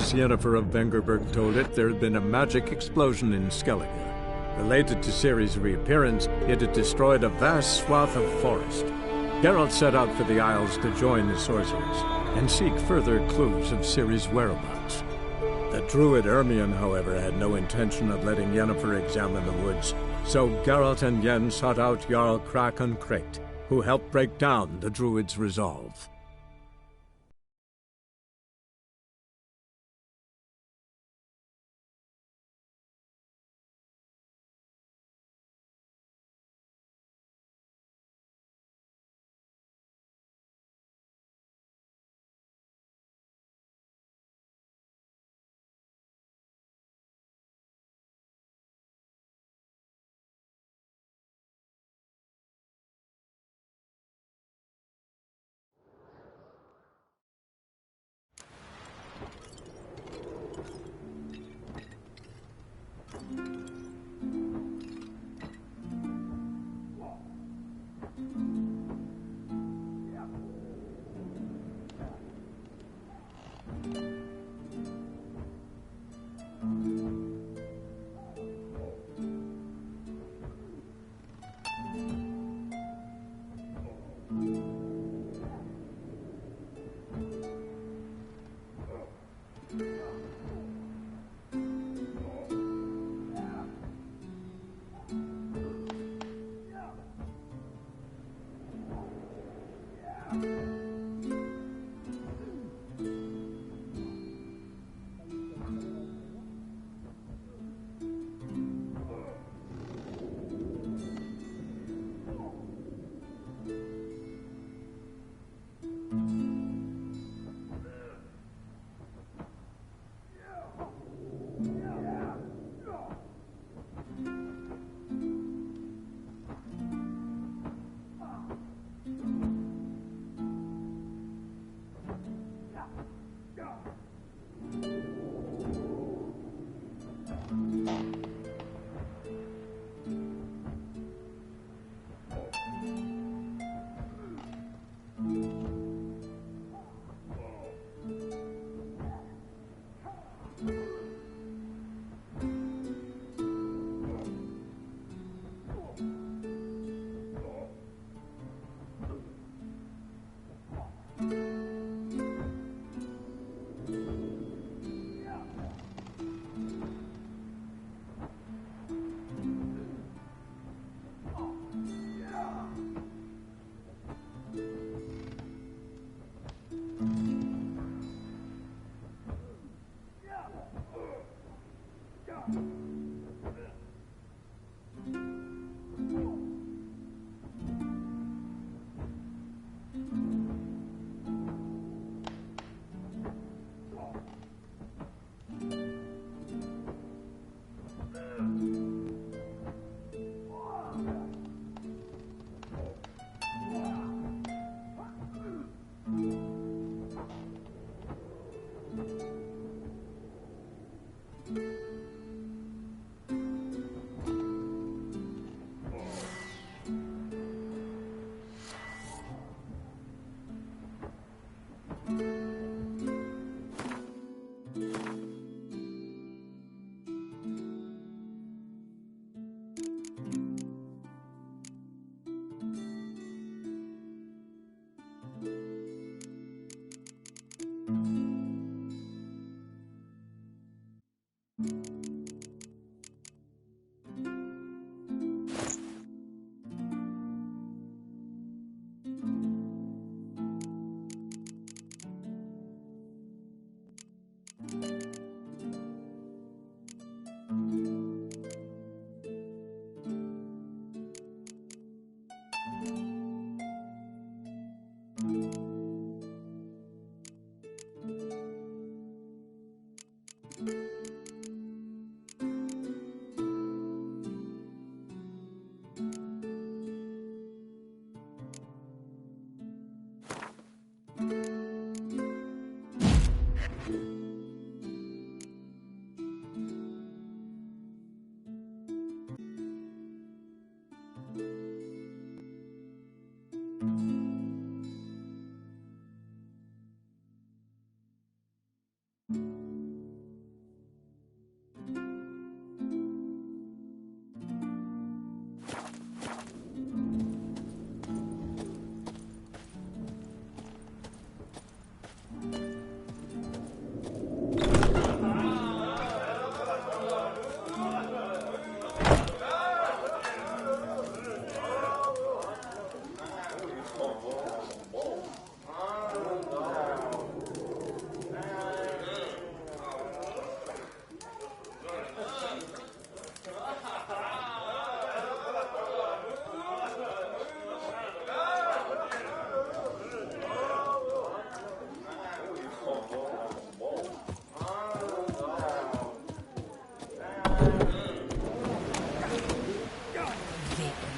as Yennefer of Vengerberg told it, there had been a magic explosion in Skellige. Related to Ciri's reappearance, it had destroyed a vast swath of forest. Geralt set out for the Isles to join the sorcerers and seek further clues of Ciri's whereabouts. The druid Ermion, however, had no intention of letting Yennefer examine the woods, so Geralt and Yen sought out Jarl Krakon Krayt, who helped break down the druid's resolve.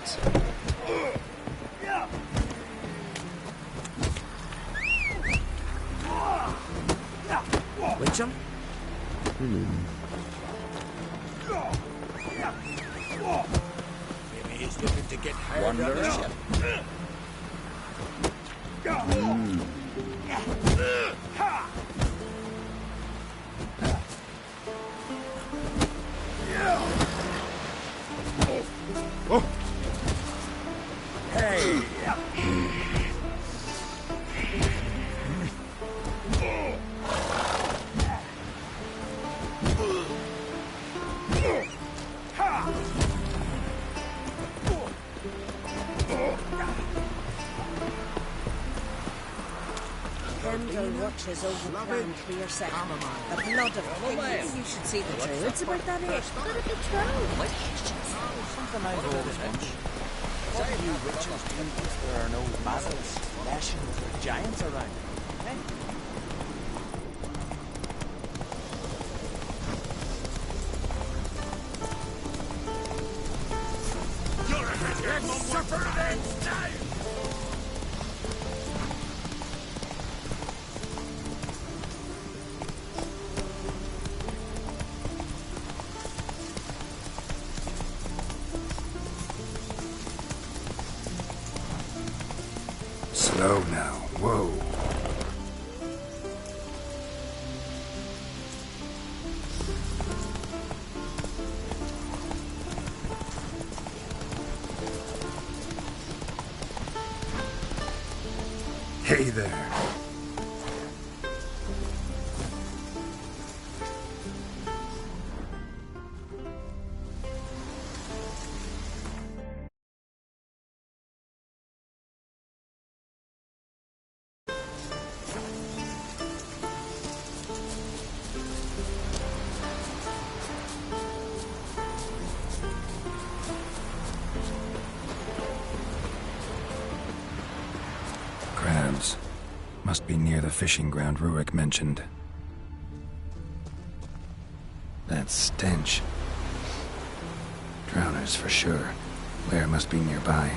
giants. Witcham? Maybe he's looking to get higher down the ship. Hey! Kendall watches over ground for yourself. The blood of kings. You should see the druids about that age. Gotta be true. Something I've always wondered. What do you witches do if there are no battles, nations, or giants around? Eh? Slow now. Whoa. Hey there. Crabs. Must be near the fishing ground Rurik mentioned. That stench. Drowners for sure. Lair must be nearby.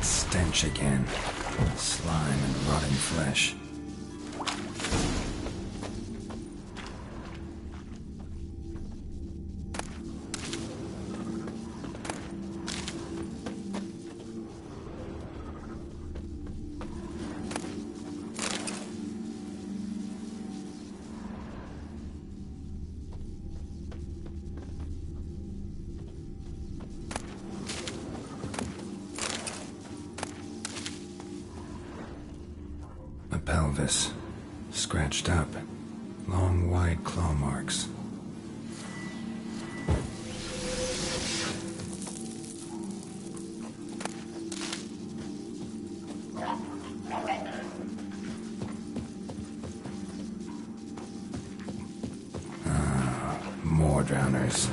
Stench again. Slime and rotting flesh. pelvis. Scratched up. Long, wide claw marks. More drowners.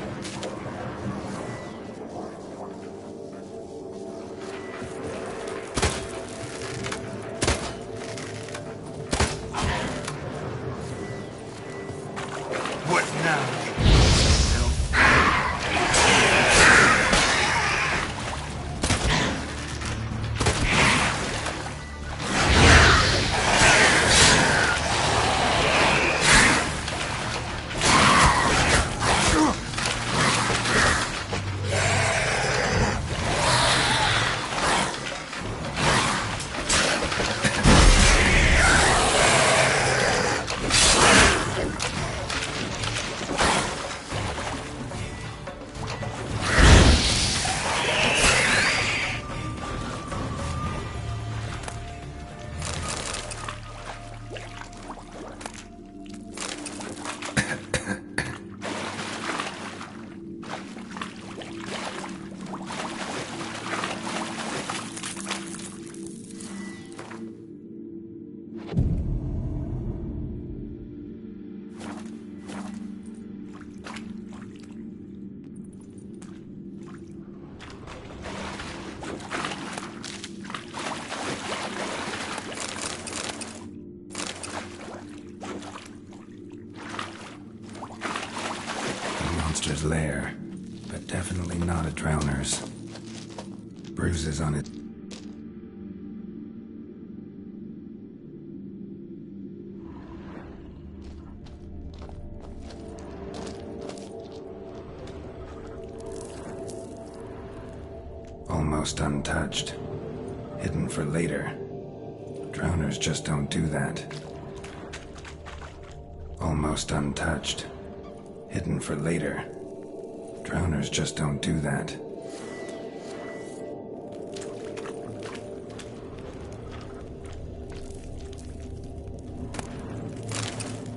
What now? Monster's lair, but definitely not a drowner's. Bruises on it. Almost untouched. Hidden for later. Drowners just don't do that. Almost untouched. Hidden for later. Drowners just don't do that.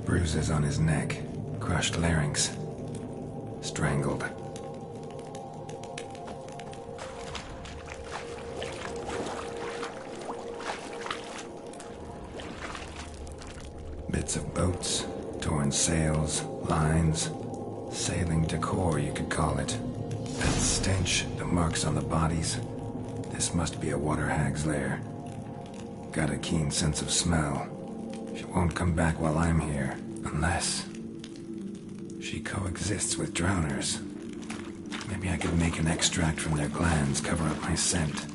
Bruises on his neck, crushed larynx, strangled. Bits of boats, torn sails, lines. Sailing decor, you could call it. That stench, the marks on the bodies. This must be a water hag's lair. Got a keen sense of smell. She won't come back while I'm here, unless she coexists with drowners. Maybe I could make an extract from their glands, cover up my scent.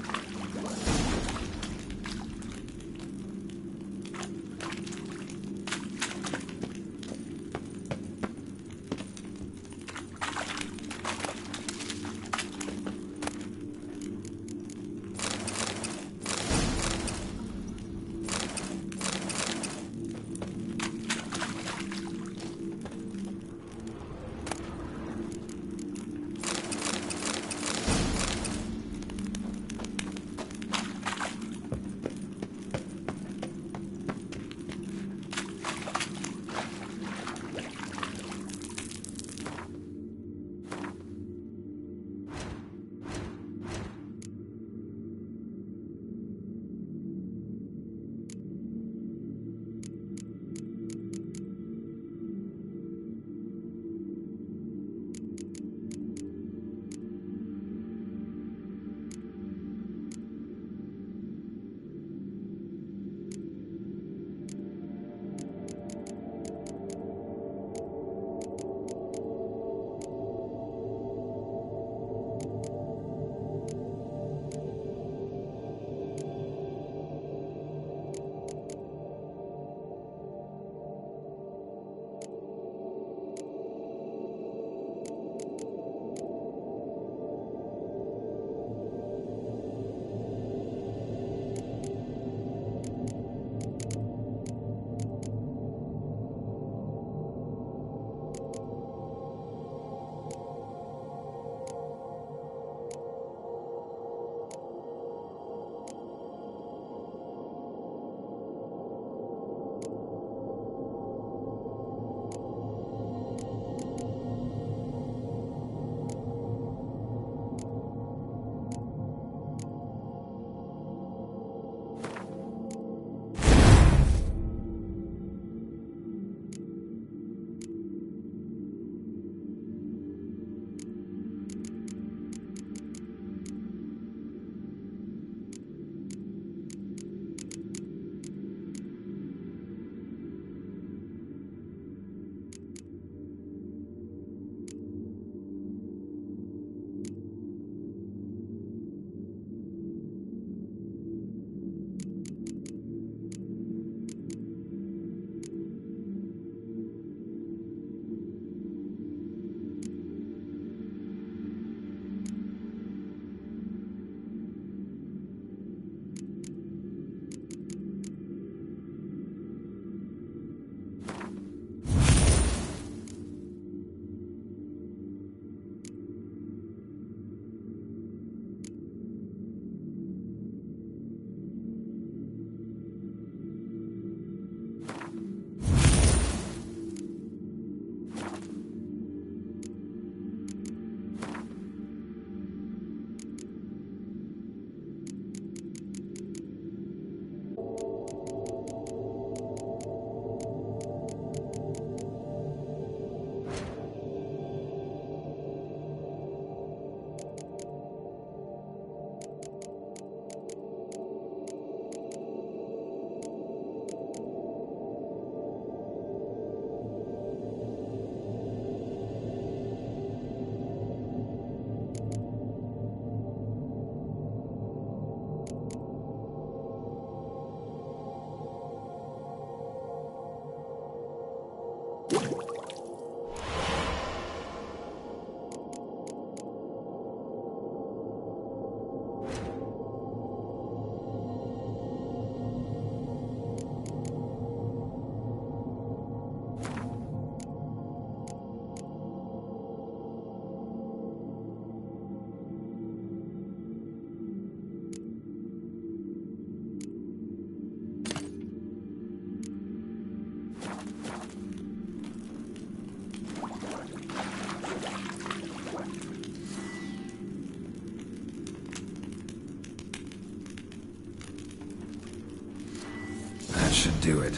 That should do it.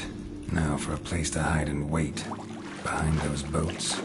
Now for a place to hide and wait. Behind those boats.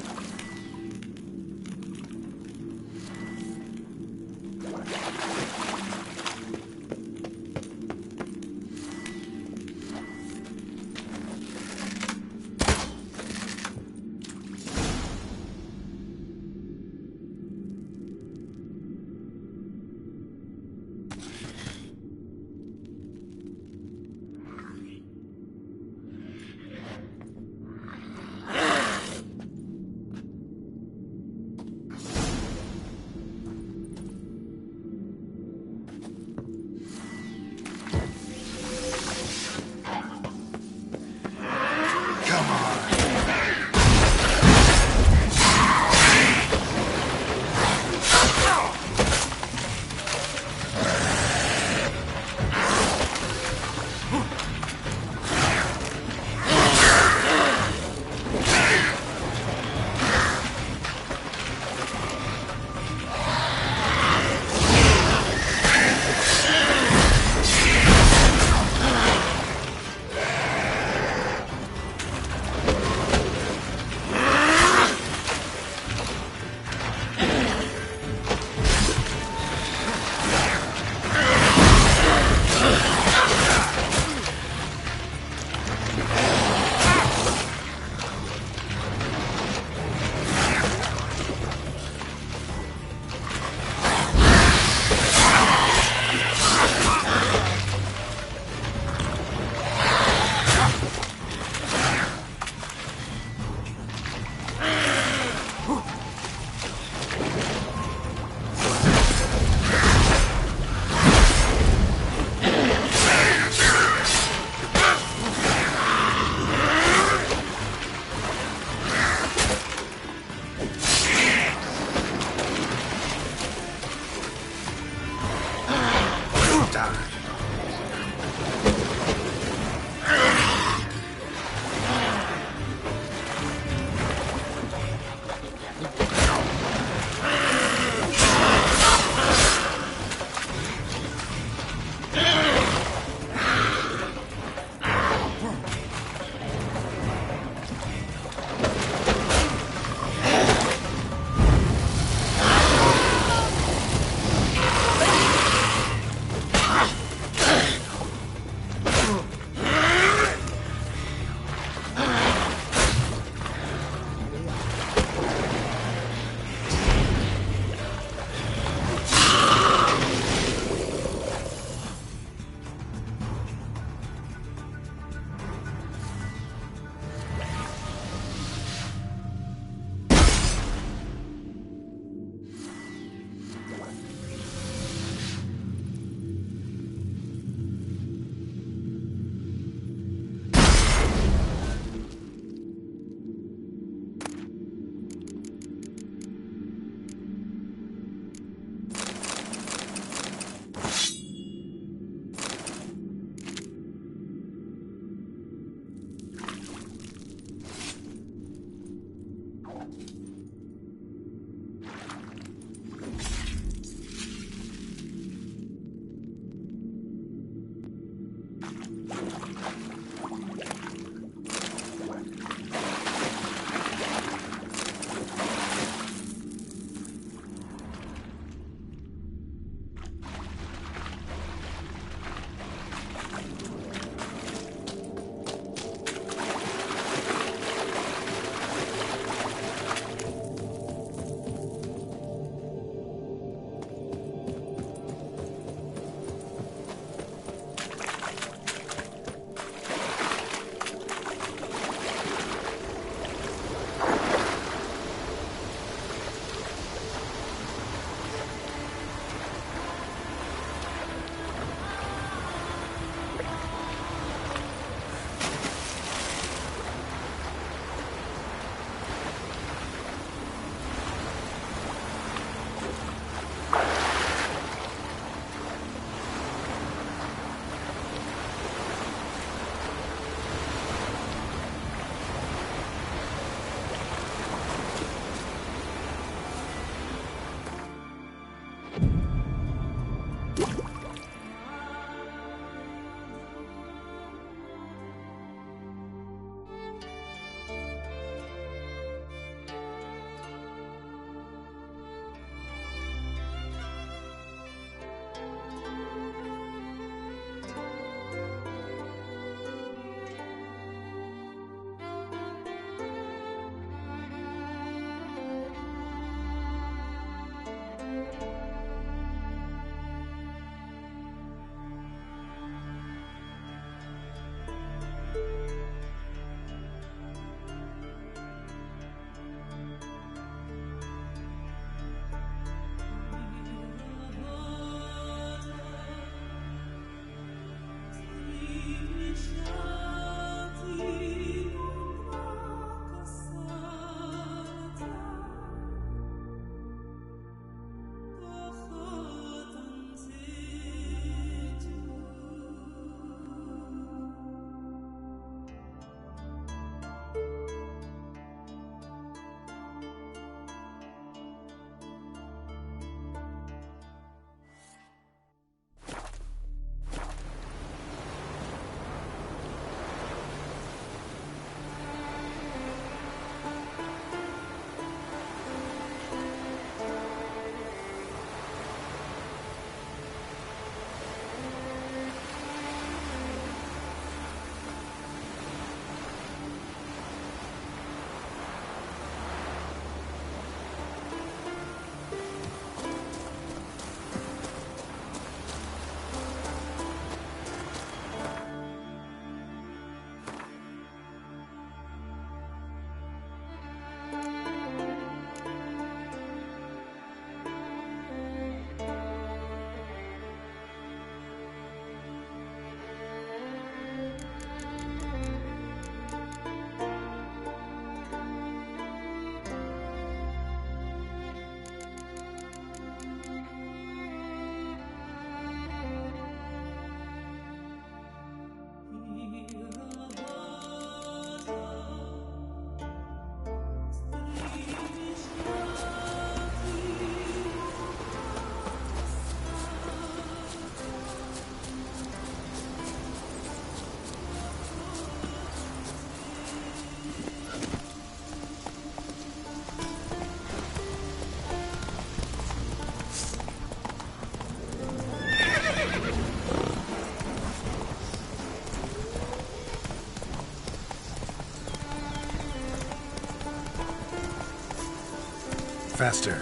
Faster.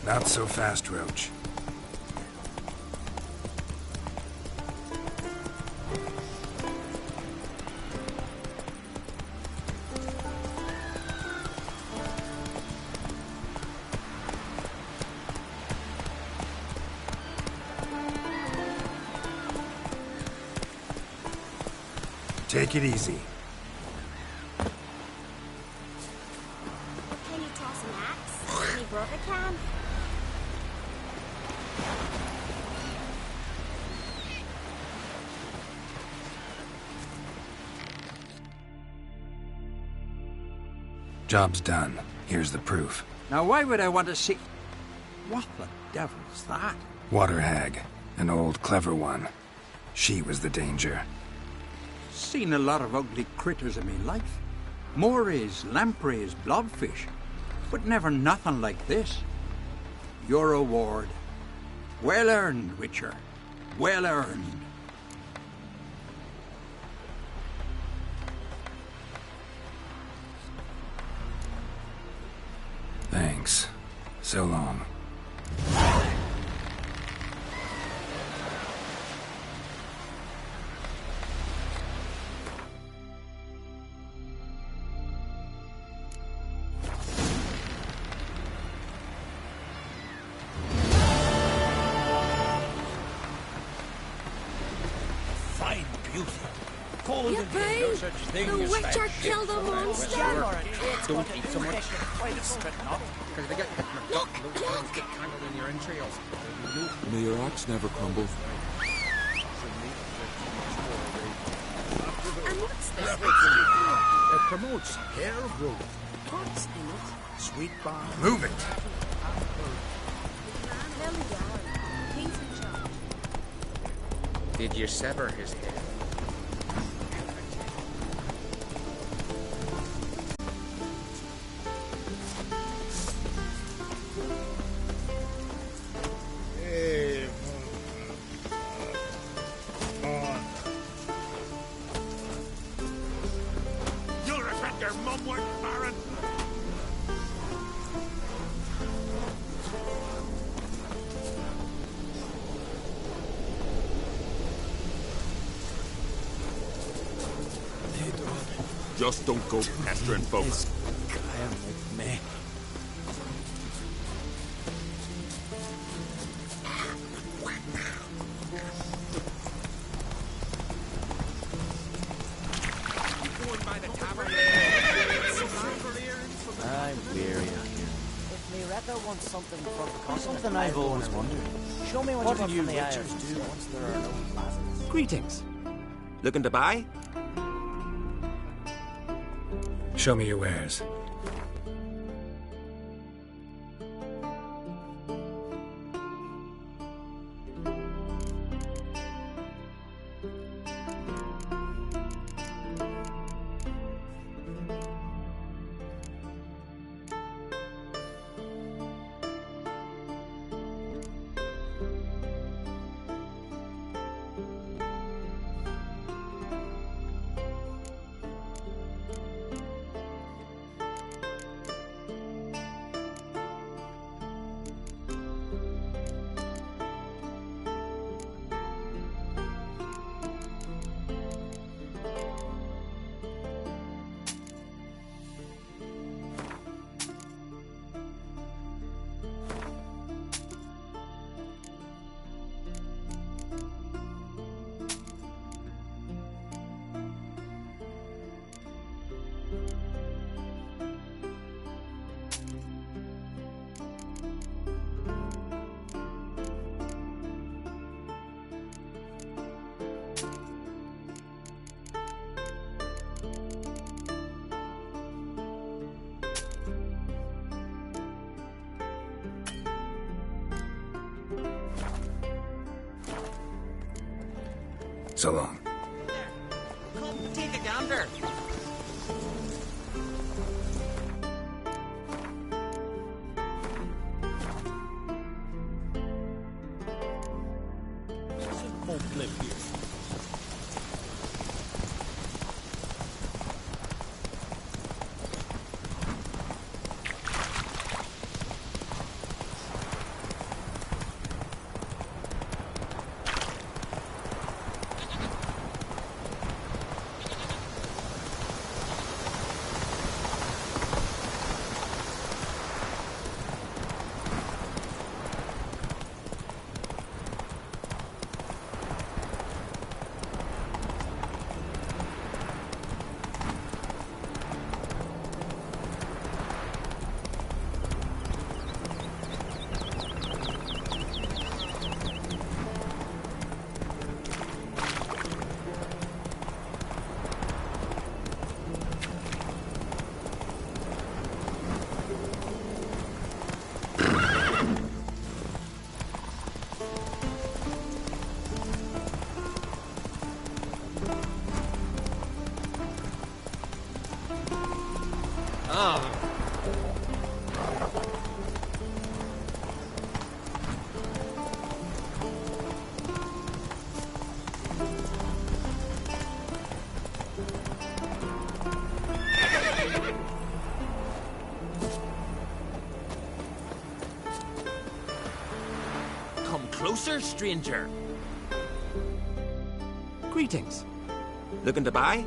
Not so fast, Roach. Take it easy. Can you toss an axe? My brother can. Job's done. Here's the proof. Now why would I want to see... What the devil's that? Water hag. An old, clever one. She was the danger. Seen a lot of ugly critters in me life. Morays, lampreys, blobfish. But never nothing like this. Your reward. Well earned, Witcher. Well earned. Thanks. So long. Fine beauty. Cold and Yippee! such thing The as Witcher fat killed a monster! Don't eat so much. Quite a spitting up. Look! In your entrails. May your axe never crumble. And what's this? It promotes hair growth. What's in it? Sweet balm. Move it! Nelly Yarn. He's in charge. Did you sever his head? You'll regret your mum work, Baron. Just don't go pestering folks. Crying with me. I'm weary of here. If Mireka wants something for the continent, Something I've always wondered. show me what What you do got you from the witchers Isles. do once there are no basilisk? Greetings. Looking to buy? Show me your wares. So long. Come, take a gander. Won't live here. Come closer, stranger. Greetings. Looking to buy?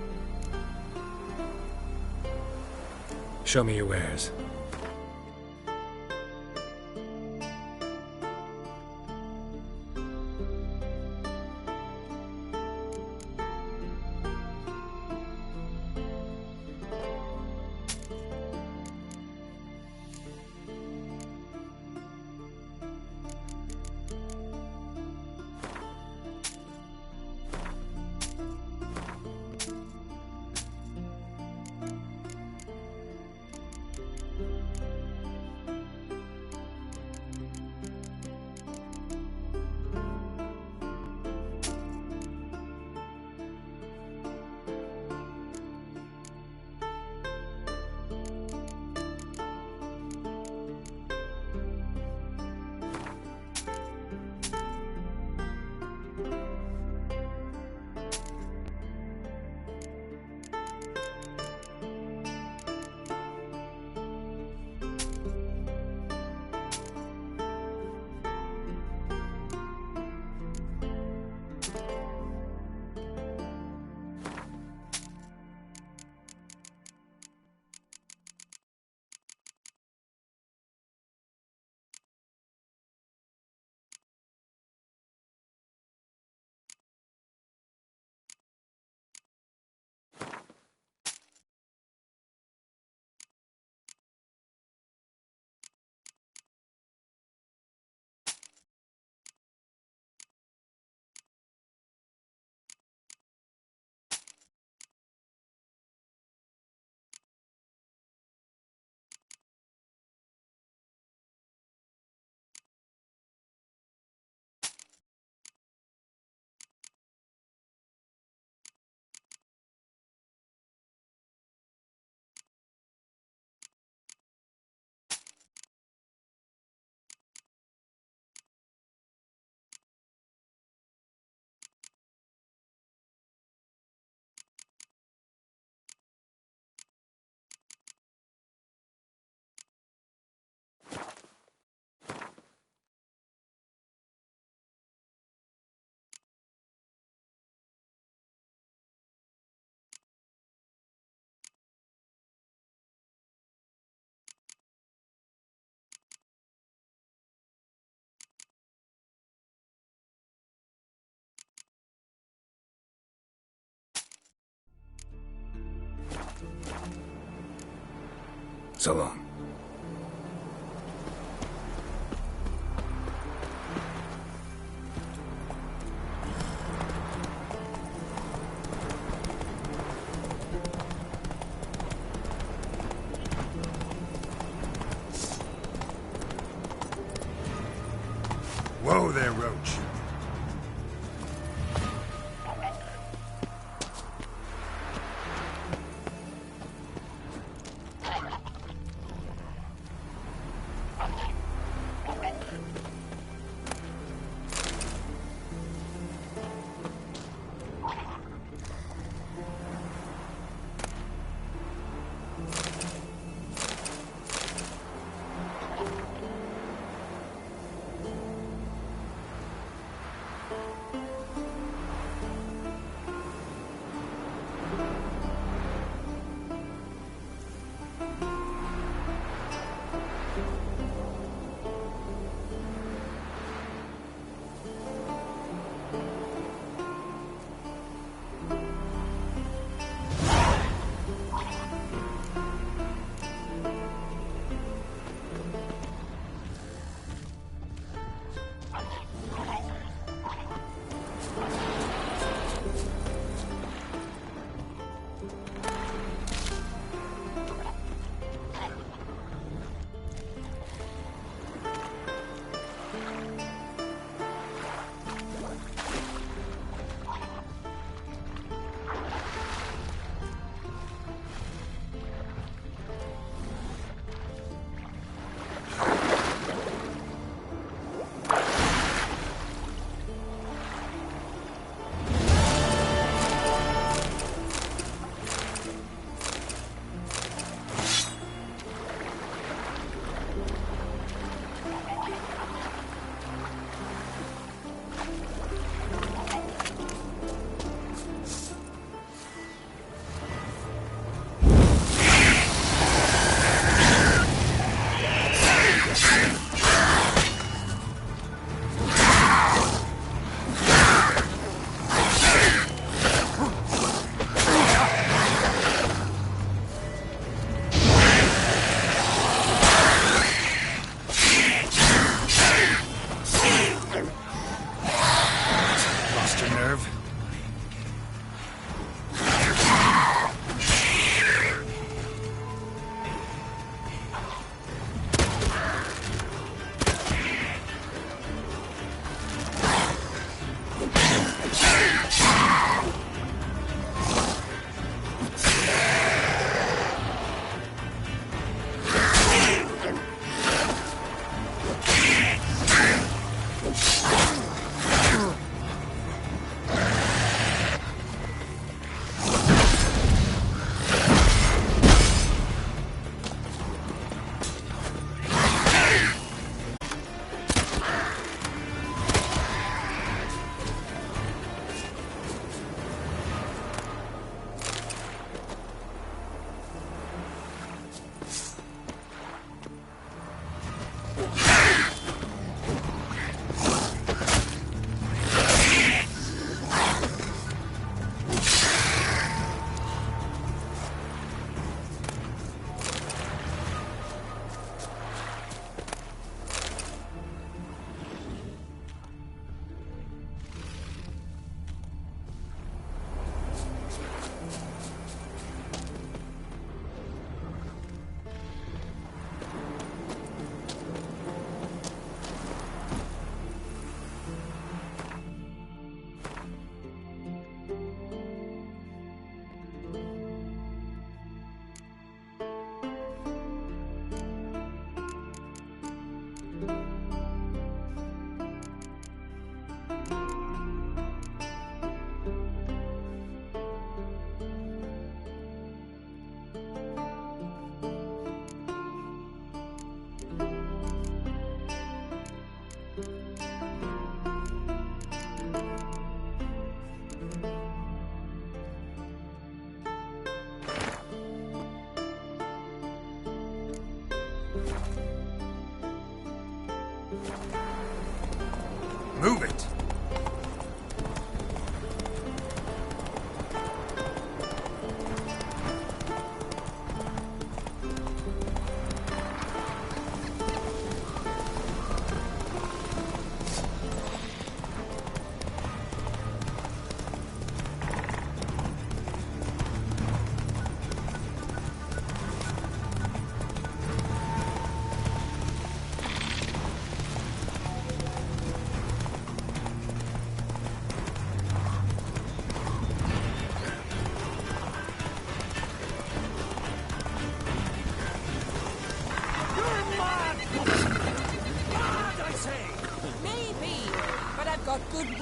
Show me your wares. So long. Whoa there, Roach.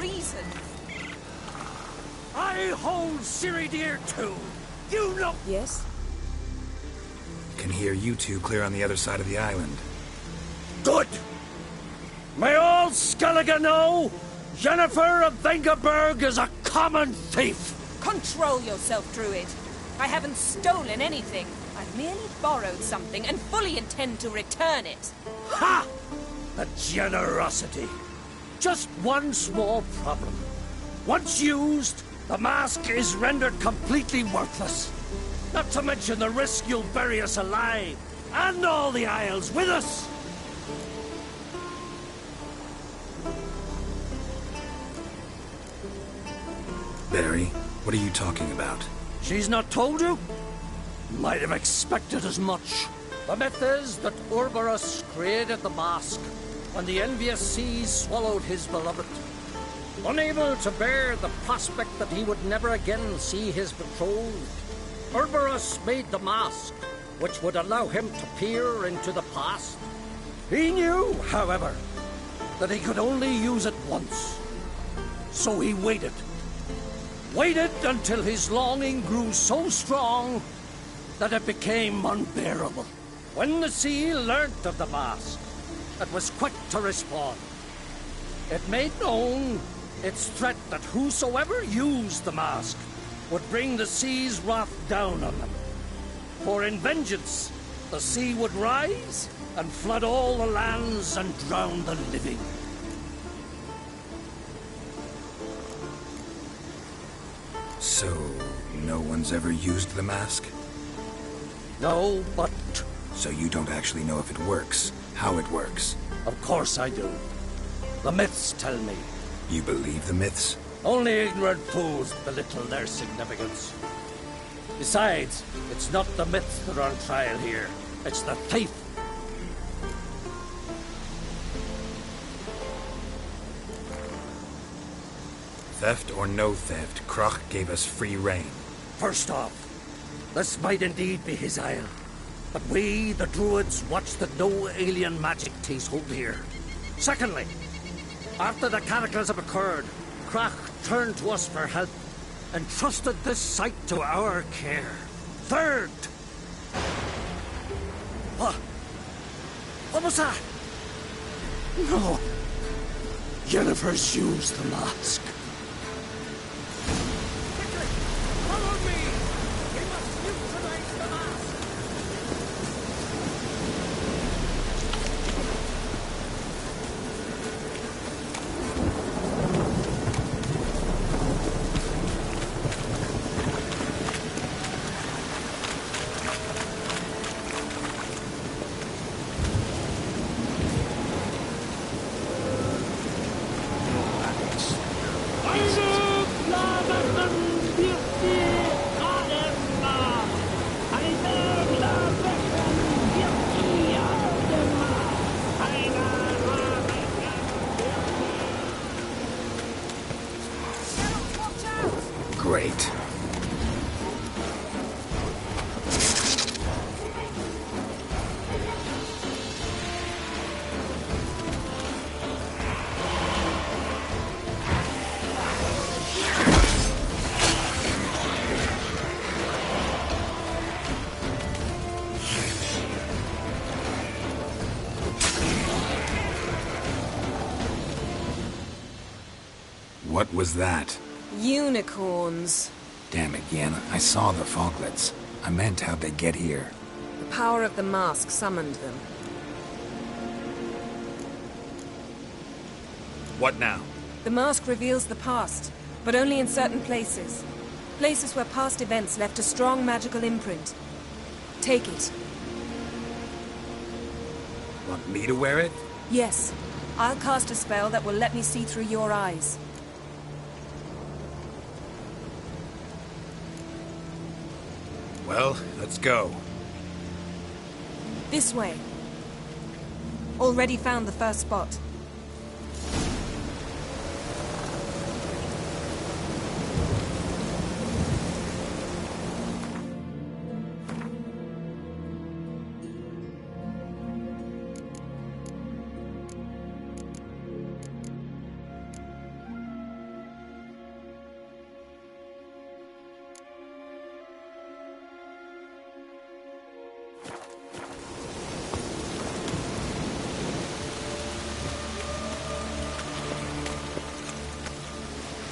reason. I hold Ciri dear too. You know. Yes? Can hear you two clear on the other side of the island. Good. May all Skellige know Jennifer of Vengerberg is a common thief. Control yourself, Druid. I haven't stolen anything. I've merely borrowed something and fully intend to return it. Ha! A generosity. Just one small problem. Once used, the mask is rendered completely worthless. Not to mention the risk you'll bury us alive, and all the Isles with us. Barry, what are you talking about? She's not told you? Might have expected as much. The myth is that Urberus created the mask when the envious seas swallowed his beloved. Unable to bear the prospect that he would never again see his betrothed, Urberus made the mask, which would allow him to peer into the past. He knew, however, that he could only use it once. So he waited. Waited until his longing grew so strong that it became unbearable. When the sea learnt of the mask, it was quick to respond. It made known its threat that whosoever used the mask would bring the sea's wrath down on them. For in vengeance, the sea would rise and flood all the lands and drown the living. So, no one's ever used the mask? No, but... So you don't actually know if it works, how it works? Of course I do. The myths tell me. You believe the myths? Only ignorant fools belittle their significance. Besides, it's not the myths that are on trial here. It's the thief. Theft or no theft, Crach gave us free rein. First off, this might indeed be his isle. But we, the Druids, watch that no alien magic takes hold here. Secondly, after the cataclysm occurred, Crach turned to us for help and trusted this site to our care. Third... What was that? No. Jennifer's used the mask. Follow me! We must neutralize the mask! Great. What was that? Unicorns. Damn it, Yen. I saw the Foglets. I meant how'd they get here? The power of the mask summoned them. What now? The mask reveals the past, but only in certain places. Places where past events left a strong magical imprint. Take it. Want me to wear it? Yes. I'll cast a spell that will let me see through your eyes. Well, let's go. This way. Already found the first spot.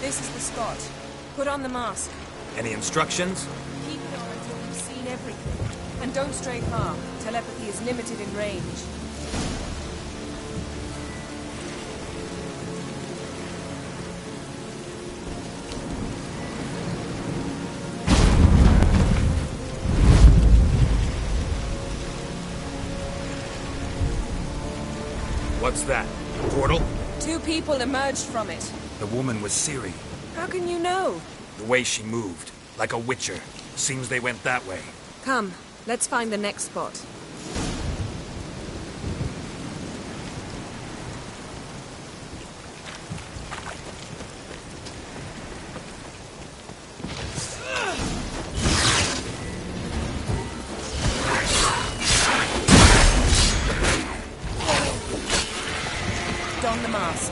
This is the spot. Put on the mask. Any instructions? Keep it on until you've seen everything. And don't stray far. Telepathy is limited in range. What's that? Portal? 2 people emerged from it. The woman was Ciri. How can you know? The way she moved. Like a witcher. Seems they went that way. Come, let's find the next spot. Don the mask.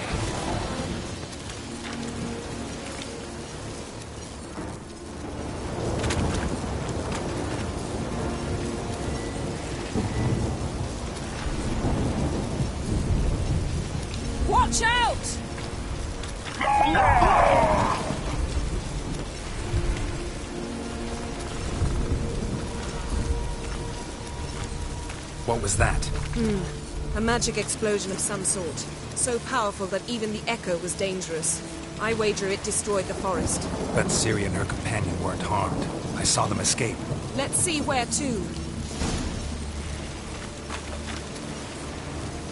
Watch out! What was that? A magic explosion of some sort. So powerful that even the echo was dangerous. I wager it destroyed the forest. But Ciri and her companion weren't harmed. I saw them escape. Let's see where to.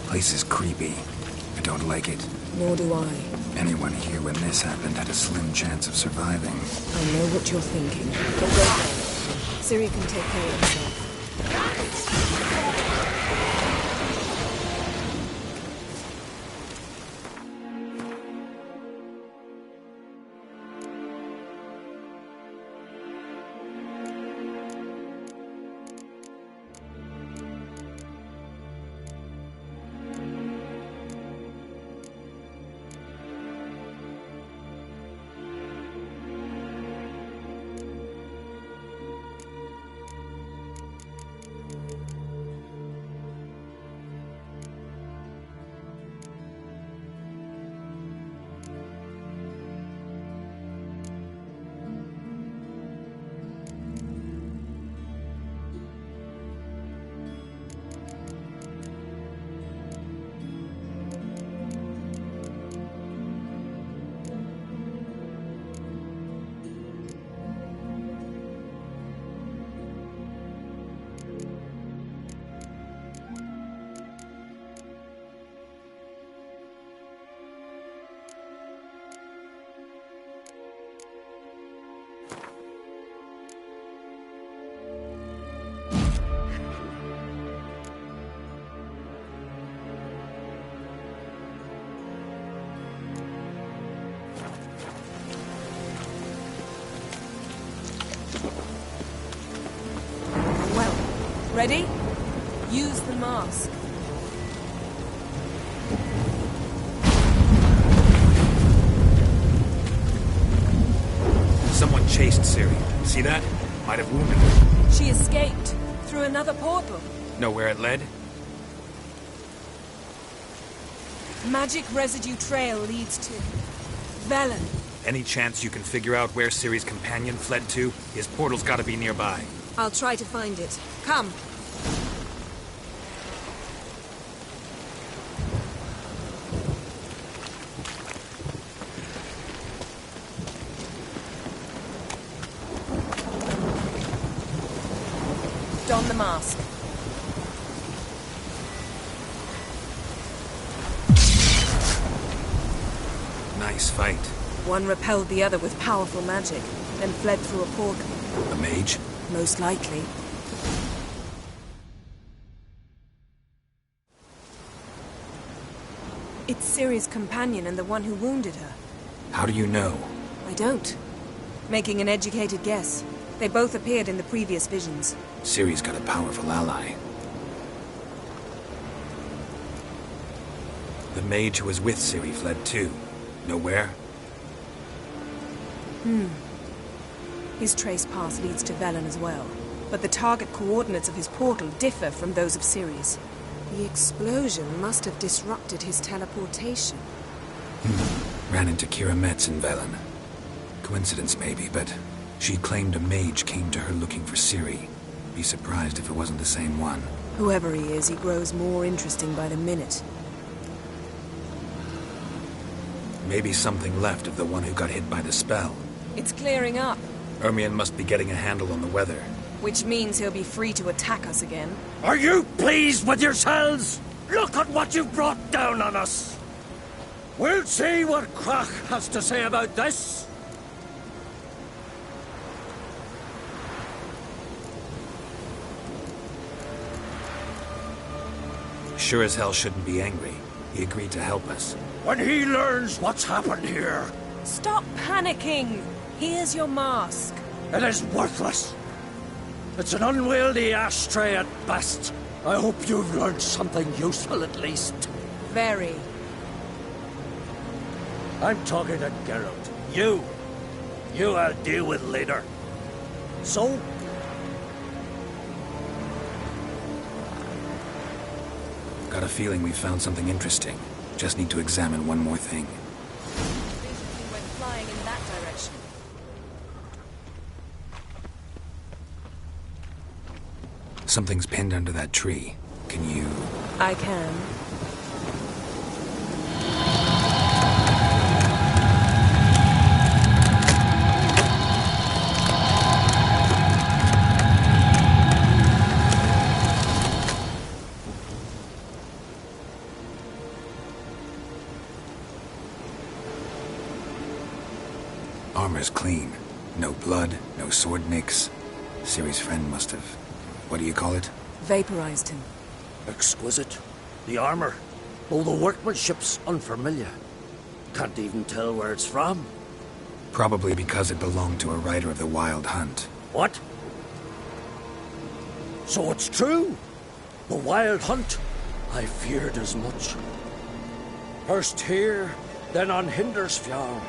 Place is creepy. I don't like it. Nor do I. Anyone here when this happened had a slim chance of surviving. I know what you're thinking. But wait there. Ciri can take care of herself. Ready? Use the mask. Someone chased Ciri. See that? Might have wounded her. She escaped through another portal. Know where it led? Magic residue trail leads to Velen. Any chance you can figure out where Ciri's companion fled to? His portal's gotta be nearby. I'll try to find it. Come. Don the mask. Nice fight. One repelled the other with powerful magic, then fled through a portal. A mage? Most likely. It's Ciri's companion and the one who wounded her. How do you know? I don't. Making an educated guess. They both appeared in the previous visions. Ciri's got a powerful ally. The mage who was with Ciri fled too. Know where? His trace path leads to Velen as well. But the target coordinates of his portal differ from those of Ciri's. The explosion must have disrupted his teleportation. Ran into Kira Metz in Velen. Coincidence maybe, but she claimed a mage came to her looking for Ciri. Be surprised if it wasn't the same one. Whoever he is, he grows more interesting by the minute. Maybe something left of the one who got hit by the spell. It's clearing up, Ermion must be getting a handle on the weather. which means he'll be free to attack us again. Are you pleased with yourselves? Look at what you've brought down on us. We'll see what Crach has to say about this. Sure as hell shouldn't be angry. He agreed to help us. When he learns what's happened here, Stop panicking! Here's your mask. it is worthless. It's an unwieldy ashtray at best. I hope you've learned something useful at least. Very. I'm talking to Geralt. You I'll deal with later. So, Got a feeling we found something interesting. Just need to examine one more thing. Basically went flying in that direction. Something's pinned under that tree. Can you... I can. Armor's clean. No blood, no sword nicks. Ciri's friend must have... What do you call it? Vaporized him. exquisite. The armor, though the workmanship's unfamiliar. Can't even tell where it's from. Probably because it belonged to a rider of the Wild Hunt. What? So it's true? The Wild Hunt? I feared as much. First here, then on Hindersfjall.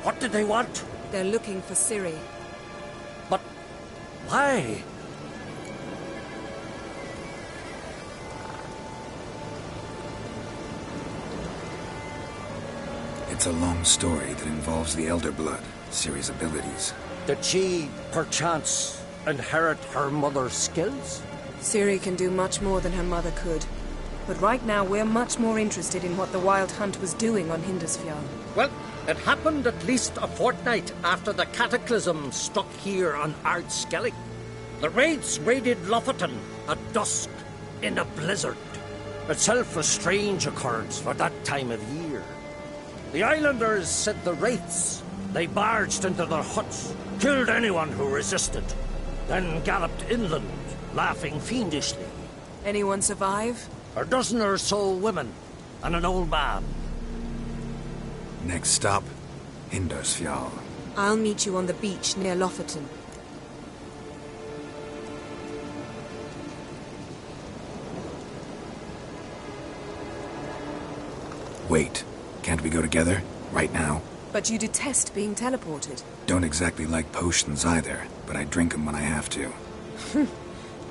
What did they want? They're looking for Ciri. But why? It's a long story that involves the Elder Blood, Ciri's abilities. Did she, perchance, inherit her mother's skills? Ciri can do much more than her mother could. But right now, we're much more interested in what the Wild Hunt was doing on Hindersfjall. Well, it happened at least a fortnight after the cataclysm struck here on Ard Skellig. The raids raided Lofoten at dusk in a blizzard. Itself a strange occurrence for that time of year. The islanders said the wraiths. They barged into their huts, killed anyone who resisted, then galloped inland, laughing fiendishly. Anyone survive? A dozen or so women, and an old man. Next stop, Hindersfjall. I'll meet you on the beach near Lofoten. Wait, can't we go together? Right now? But you detest being teleported. Don't exactly like potions either, but I drink them when I have to.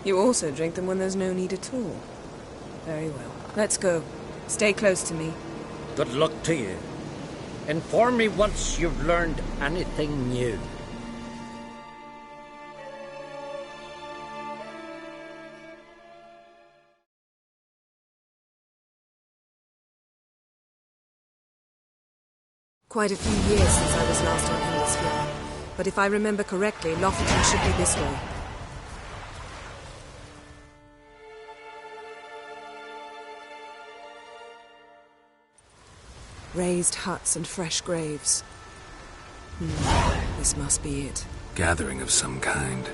You also drink them when there's no need at all. Very well. Let's go. Stay close to me. Good luck to you. Inform me once you've learned anything new. Quite a few years since I was last on Hindersfjall. But if I remember correctly, Lofoten should be this way. Raised huts and fresh graves. This must be it. Gathering of some kind.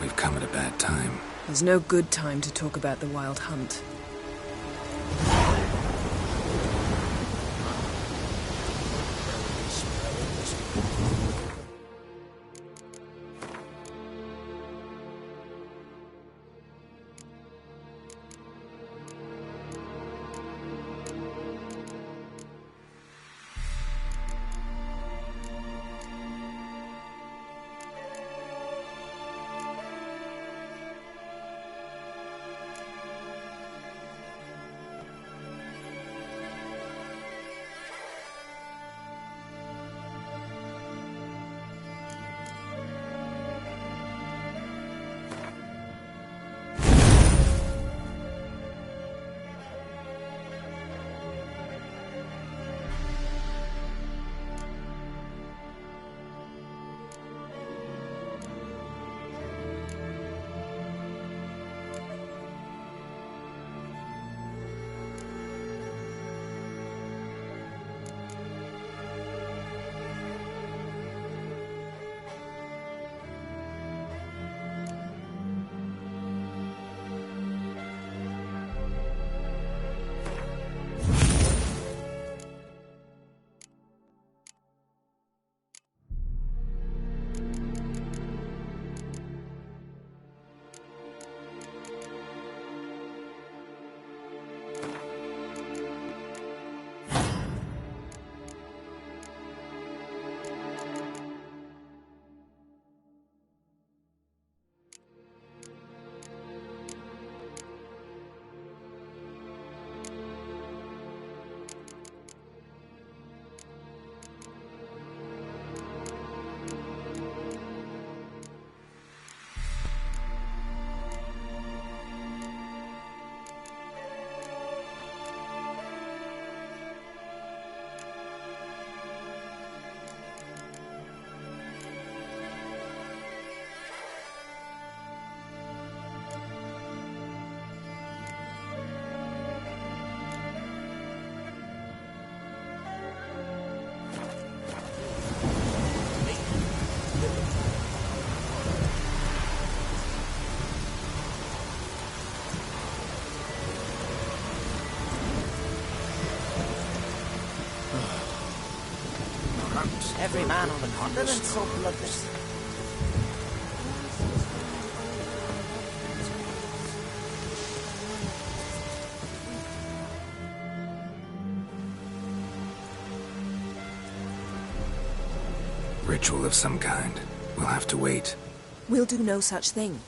We've come at a bad time. There's no good time to talk about the Wild Hunt. every man on the continent so bloodless. Ritual of some kind. We'll have to wait. We'll do no such thing.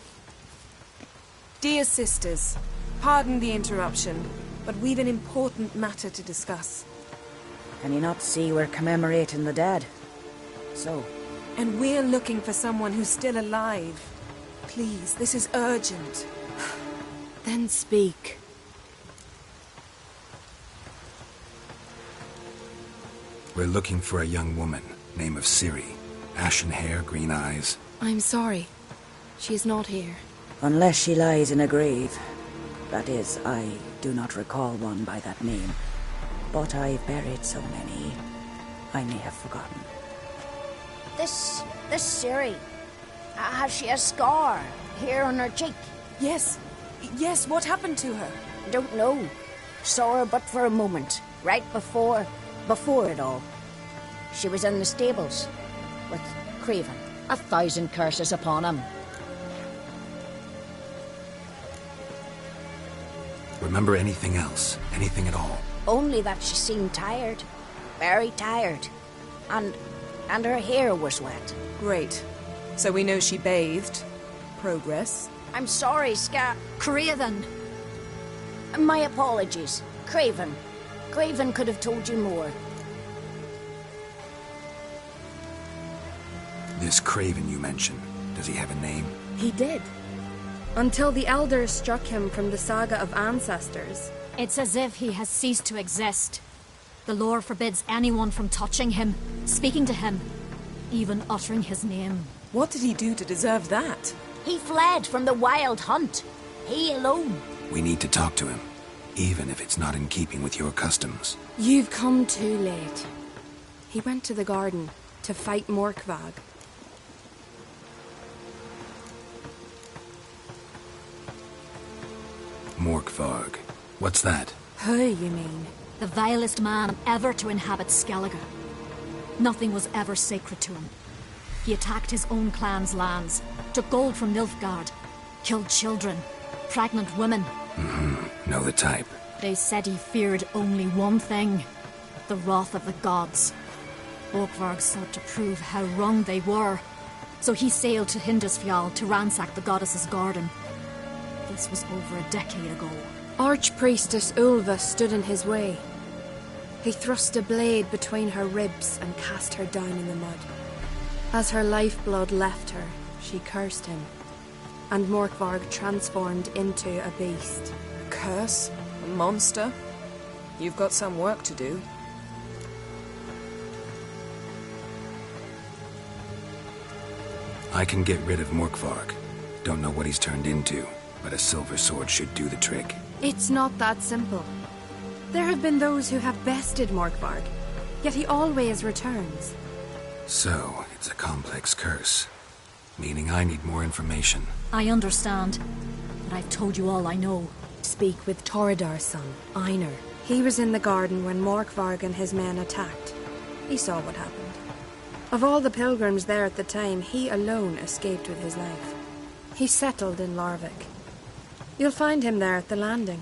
Dear sisters, pardon the interruption, but we've an important matter to discuss. Can you not see we're commemorating the dead? So? And we're looking for someone who's still alive. Please, this is urgent. Then speak. We're looking for a young woman, name of Ciri. Ashen hair, green eyes. I'm sorry. She is not here. Unless she lies in a grave. That is, I do not recall one by that name. But I've buried so many, I may have forgotten. This Ciri, has she a scar here on her cheek? Yes. Yes, what happened to her? Don't know. Saw her but for a moment, right before it all. She was in the stables with Craven. 1,000 curses upon him. Remember anything else? Anything at all? Only that she seemed tired. Very tired. And her hair was wet. Great. So we know she bathed. Progress. I'm sorry, Craven. My apologies. Craven. Craven could have told you more. This Craven you mentioned, does he have a name? He did. Until the Elders struck him from the Saga of Ancestors. It's as if he has ceased to exist. The lore forbids anyone from touching him, speaking to him, even uttering his name. What did he do to deserve that? He fled from the wild hunt. He alone. We need to talk to him, even if it's not in keeping with your customs. You've come too late. He went to the garden to fight Morkvag. Morkvarg. What's that? Who, you mean? The vilest man ever to inhabit Skellige. Nothing was ever sacred to him. He attacked his own clan's lands, took gold from Nilfgaard, killed children, pregnant women. Know the type. They said he feared only one thing, the wrath of the gods. Morkvarg sought to prove how wrong they were, so he sailed to Hindisfjall to ransack the goddess's garden. This was over a decade ago. Archpriestess Ulva stood in his way. He thrust a blade between her ribs and cast her down in the mud. As her lifeblood left her, she cursed him, and Morkvarg transformed into a beast. A curse? A monster? You've got some work to do. I can get rid of Morkvarg. Don't know what he's turned into, but a silver sword should do the trick. It's not that simple. There have been those who have bested Morkvarg, yet he always returns. So, it's a complex curse. Meaning I need more information. I understand, but I've told you all I know. Speak with Toredar's son, Einar. He was in the garden when Morkvarg and his men attacked. He saw what happened. Of all the pilgrims there at the time, he alone escaped with his life. He settled in Larvik. You'll find him there at the landing,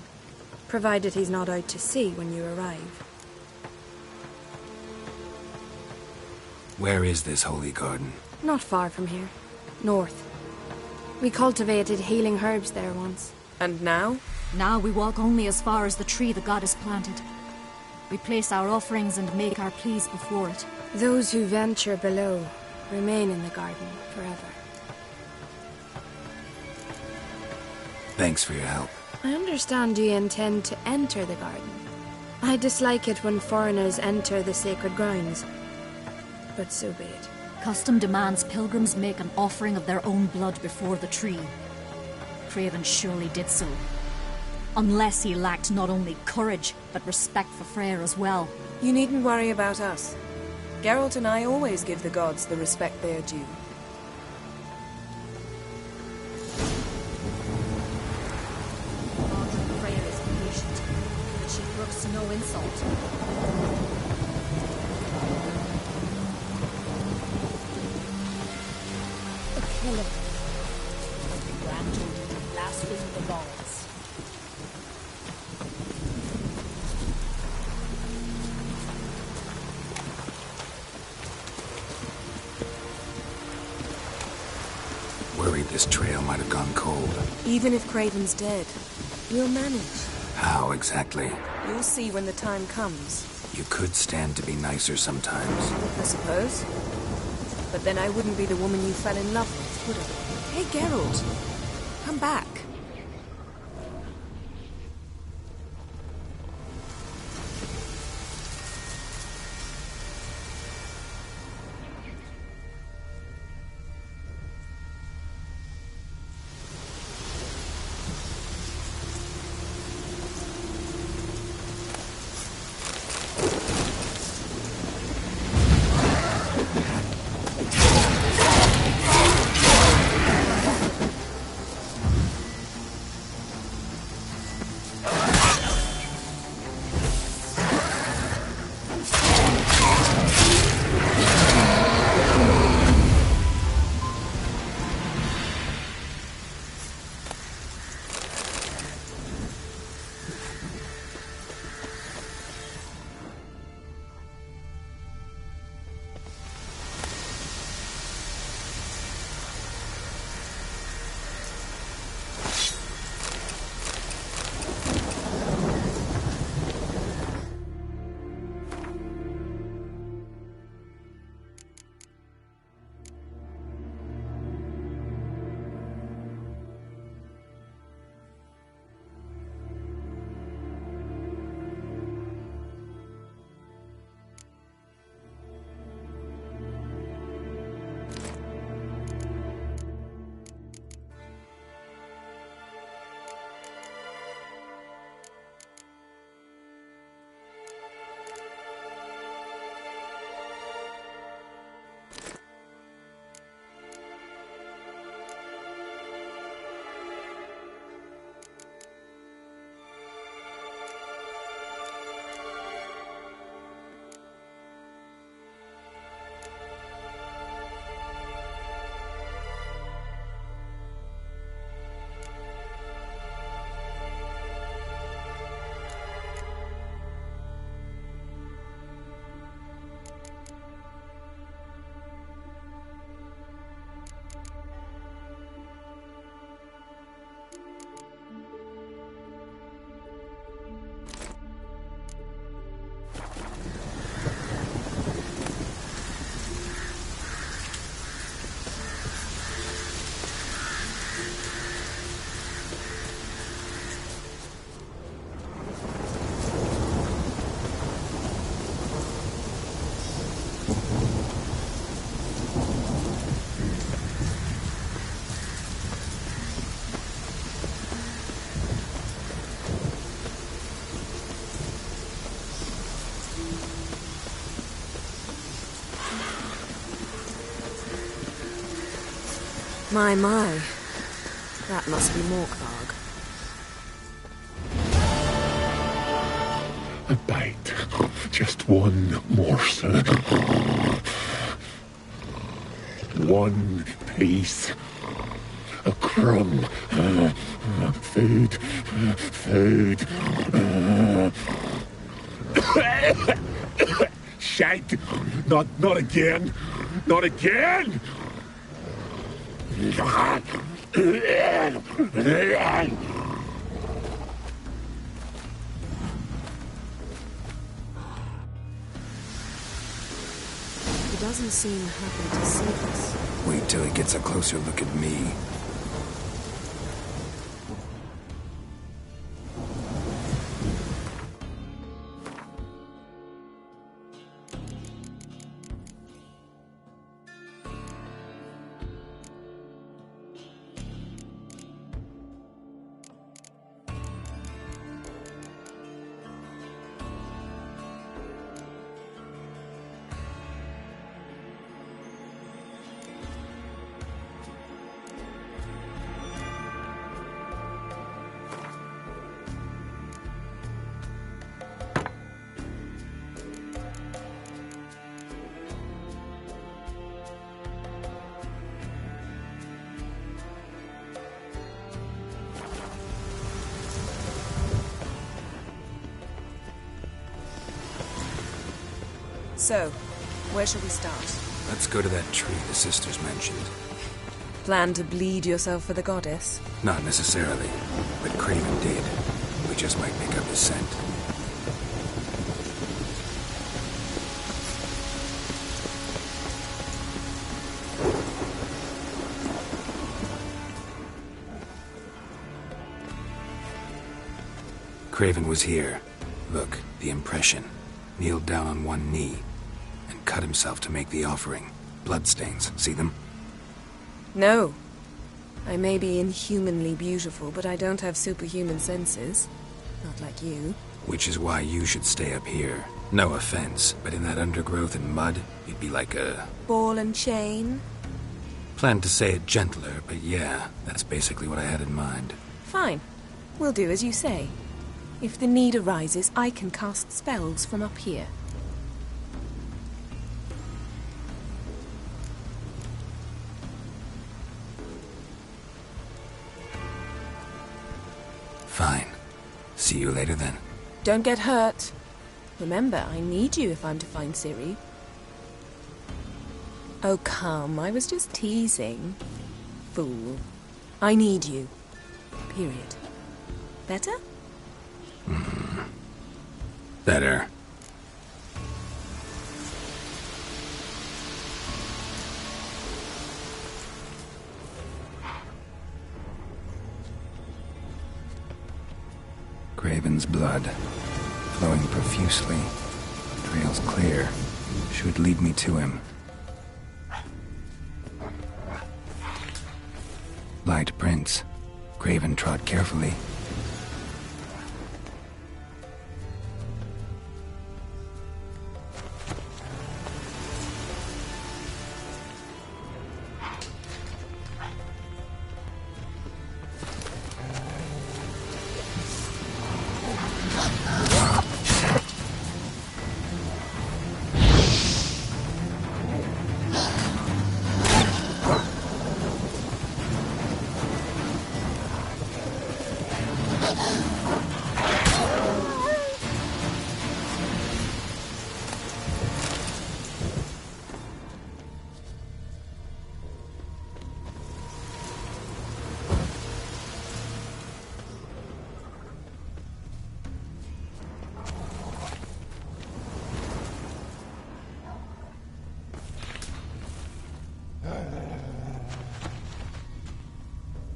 provided he's not out to sea when you arrive. Where is this holy garden? Not far from here. North. We cultivated healing herbs there once. And now? Now we walk only as far as the tree the goddess planted. We place our offerings and make our pleas before it. Those who venture below remain in the garden forever. Thanks for your help. I understand you intend to enter the garden. I dislike it when foreigners enter the sacred grounds, but so be it. Custom demands pilgrims make an offering of their own blood before the tree. Craven surely did so. Unless he lacked not only courage, but respect for Freyr as well. You needn't worry about us. Geralt and I always give the gods the respect they are due. Freyr is patient, but she brooks no insult. in the gods. Worried this trail might have gone cold. Even if Craven's dead, we'll manage. How exactly? You'll see when the time comes. You could stand to be nicer sometimes. I suppose. But then I wouldn't be the woman you fell in love with, would I? Hey, Geralt. Come back. My. That must be Morkvarg. A bite. Just one morsel. One piece. A crumb. Food. Shite. Not again. Not again! He doesn't seem happy to see us. Wait till he gets a closer look at me. So, where shall we start? Let's go to that tree the sisters mentioned. Plan to bleed yourself for the goddess? Not necessarily, but Craven did. We just might pick up his scent. Craven was here. Look, the impression. Kneeled down on one knee and cut himself to make the offering. Bloodstains, see them? No. I may be inhumanly beautiful, but I don't have superhuman senses. Not like you. Which is why you should stay up here. No offense, but in that undergrowth and mud, you'd be like a... ball and chain? Planned to say it gentler, but yeah, that's basically what I had in mind. Fine. We'll do as you say. If the need arises, I can cast spells from up here. Fine. See you later then. Don't get hurt. Remember, I need you if I'm to find Ciri. Oh, come. I was just teasing. Fool. I need you. Period. Better? Better. Craven's blood, flowing profusely. Trail's clear. Should lead me to him. Light prints. Craven trod carefully.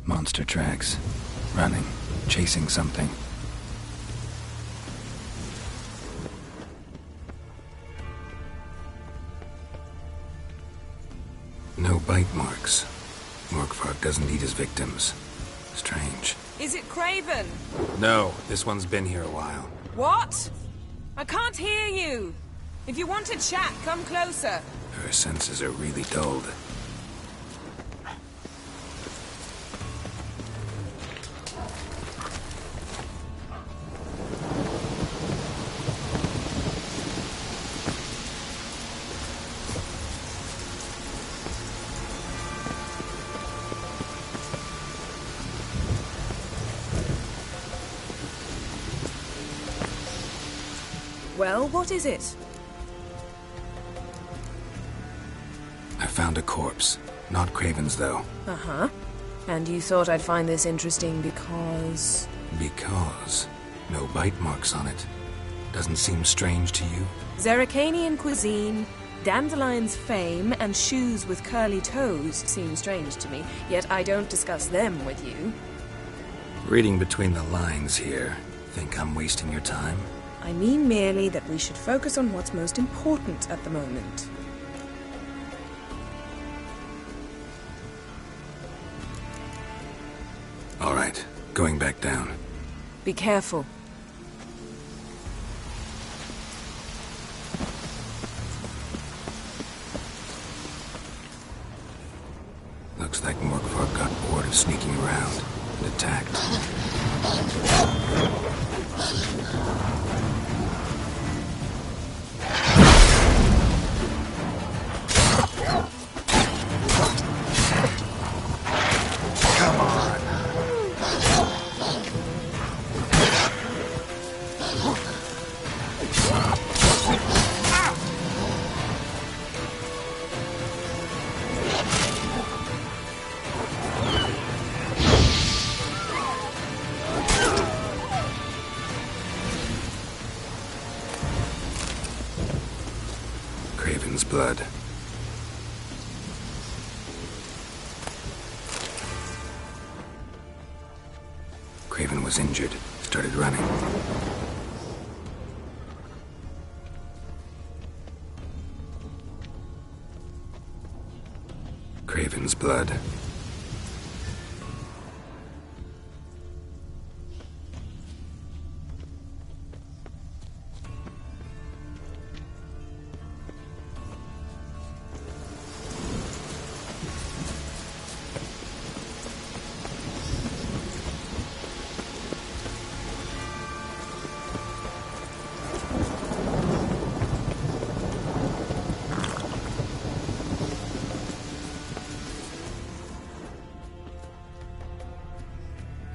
Monster tracks. Running. Chasing something. No bite marks. Morkvarg doesn't eat his victims. Strange. Is it Craven? No, this one's been here a while. What? I can't hear you. If you want to chat, come closer. Her senses are really dulled. Well, what is it? I found a corpse. Not Craven's, though. Uh-huh. And you thought I'd find this interesting because... Because no bite marks on it. Doesn't seem strange to you? Zerrikanian cuisine, Dandelion's fame, and shoes with curly toes seem strange to me, yet I don't discuss them with you. Reading between the lines here, think I'm wasting your time? I mean merely that we should focus on what's most important at the moment. All right, going back down. Be careful. Looks like Morkvarg got bored of sneaking around and attacked. blood. Craven was injured, started running. Craven's blood.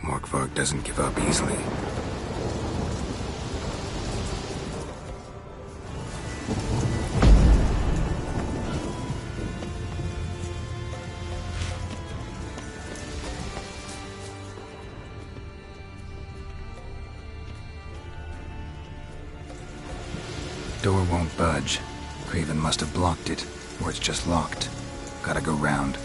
Morkvarg doesn't give up easily. Door won't budge. Craven must have blocked it, or it's just locked. Gotta go round.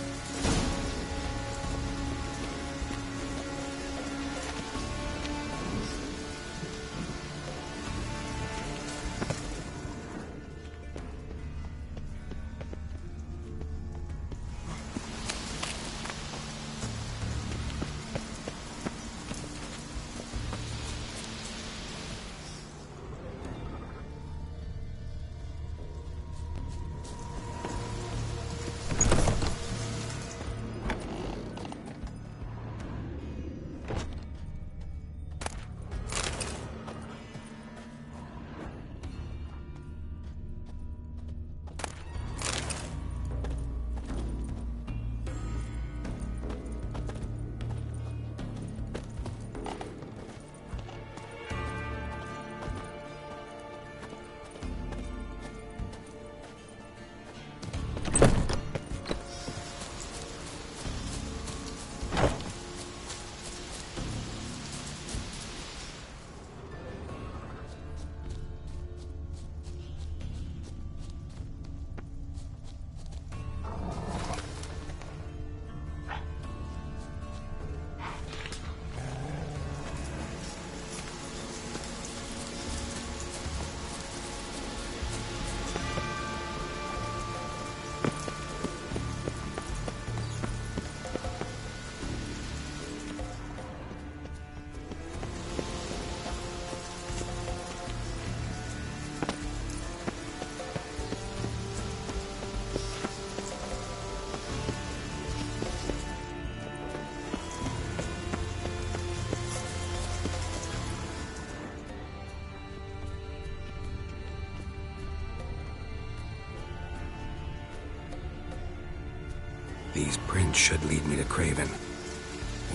These prints should lead me to Craven.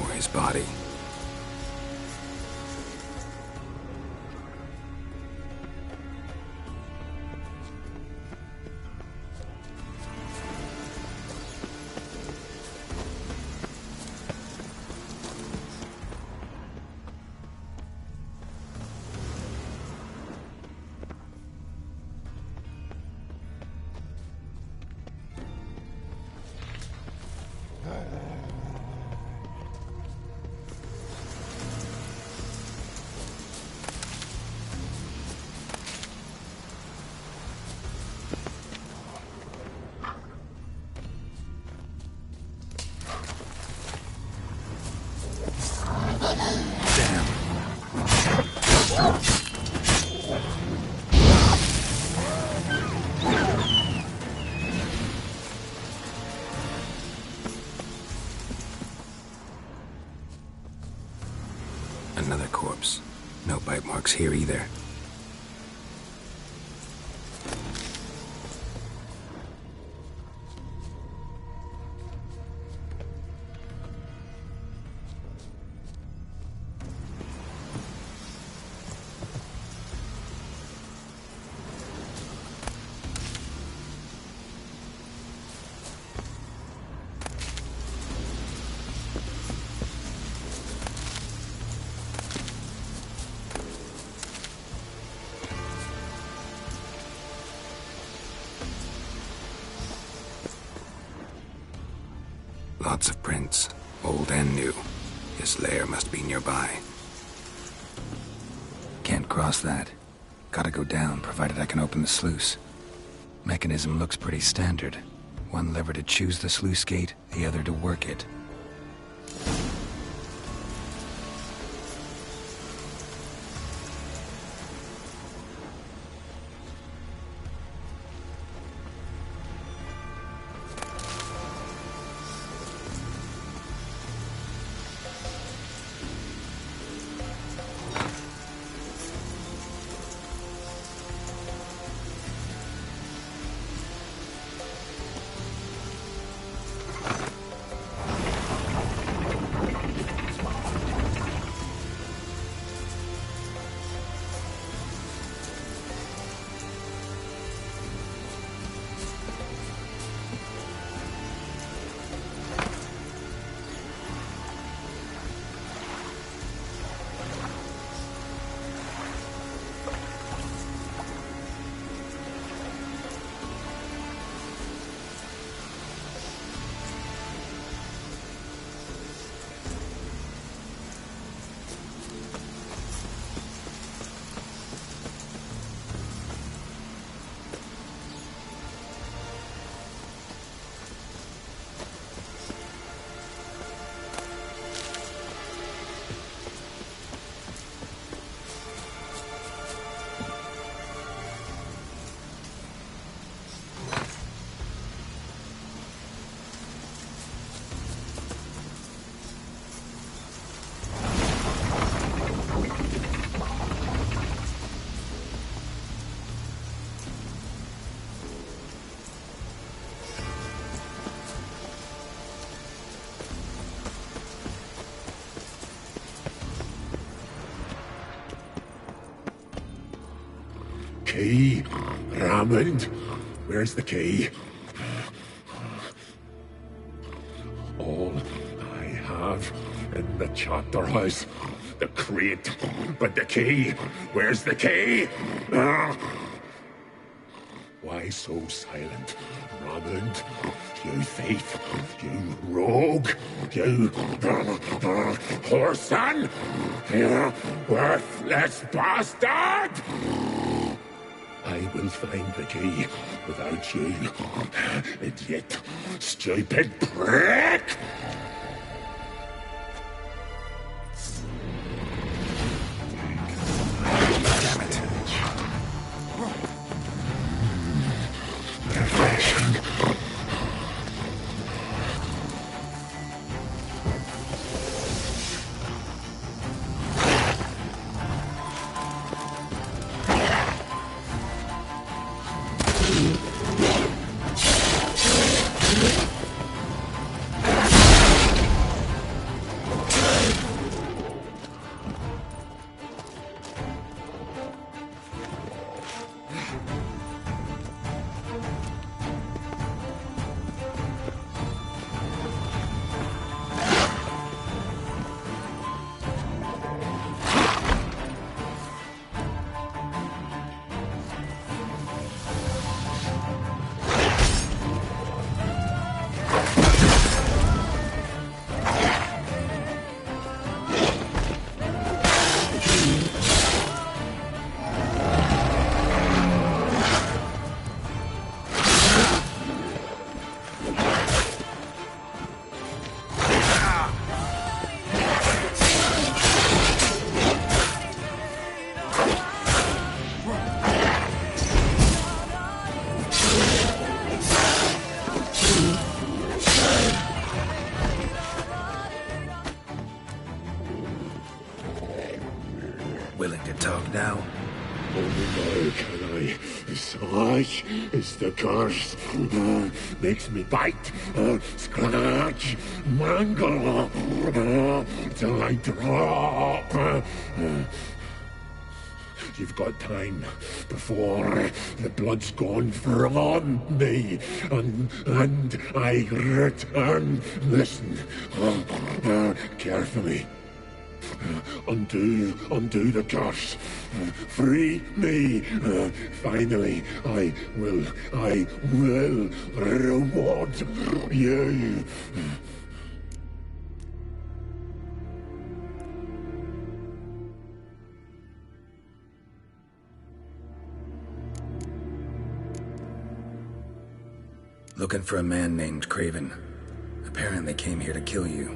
Or his body. Another corpse. No bite marks here either. Lots of prints, old and new. His lair must be nearby. Can't cross that. Gotta go down, provided I can open the sluice. Mechanism looks pretty standard. One lever to choose the sluice gate, the other to work it. Key? Raymond? Where's the key? All I have in the chapter house. The crate. But the key? Where's the key? Why so silent, Raymond? You thief! You rogue! You whoreson! You worthless bastard! I will find the key without you, idiot, stupid prick! Damn it. Refreshing. Willing to talk now? Only now can I. Such is the curse. Makes me bite, scratch, mangle, till I drop. You've got time before the blood's gone from me, and I return. Listen, carefully. Undo the curse. Free me. Finally, I will reward you. looking for a man named Craven. Apparently came here to kill you.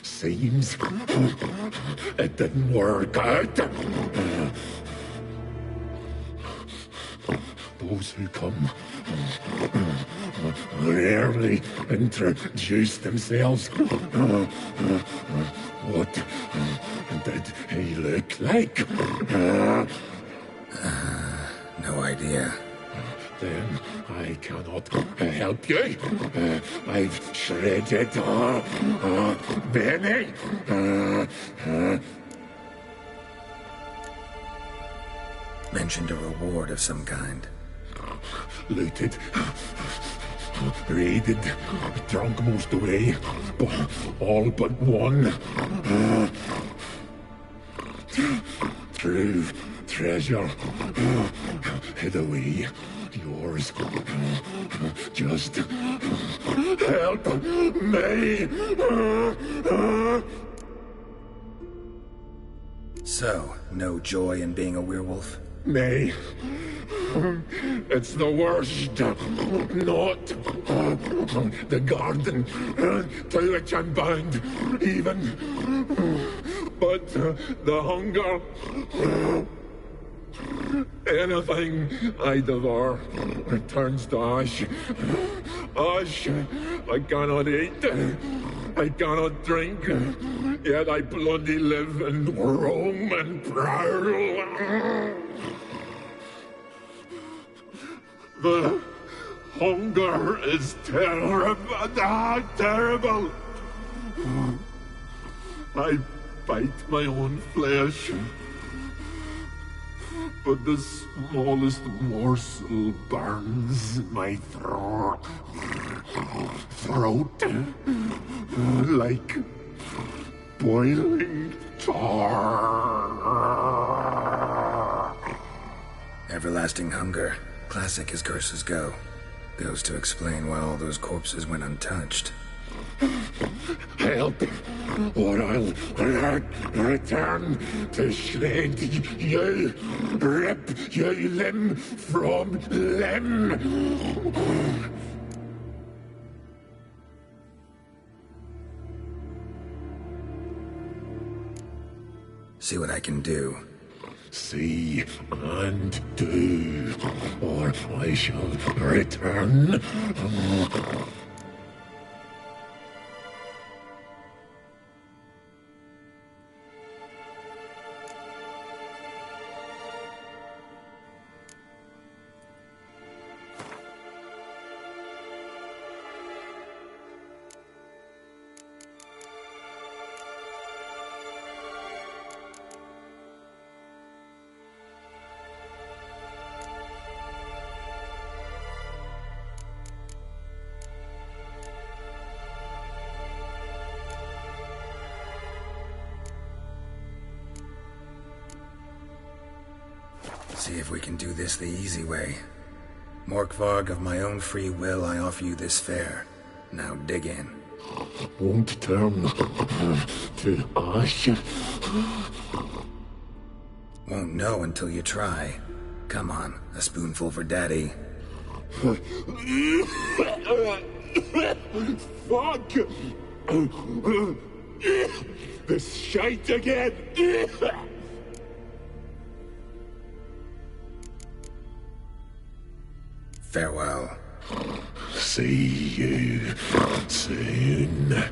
Seems it didn't work out. Those who come rarely introduce themselves. What did he look like? No idea. Then I cannot help you. I've shredded many. Mentioned a reward of some kind. Looted, raided, drunk most away, all but one. True treasure hid away. Yours. Just help me. So, no joy in being a werewolf? Nay. It's the worst. Not the garden to which I'm bound, even. But the hunger. Anything I devour turns to ash. Ash I cannot eat. I cannot drink. Yet I bloody live and roam and prowl. The hunger is terrible. Terrible. I bite my own flesh. But the smallest morsel burns my throat like boiling tar. Everlasting hunger. Classic as curses go. Goes to explain why all those corpses went untouched. Help, or I'll return to shred you, rip you limb from limb. See what I can do. See and do, or I shall return. See if we can do this the easy way. Morkvarg, of my own free will, I offer you this fare. Now dig in. Won't turn to ash. Won't know until you try. Come on, a spoonful for Daddy. Fuck! This shite again! Farewell. See you soon.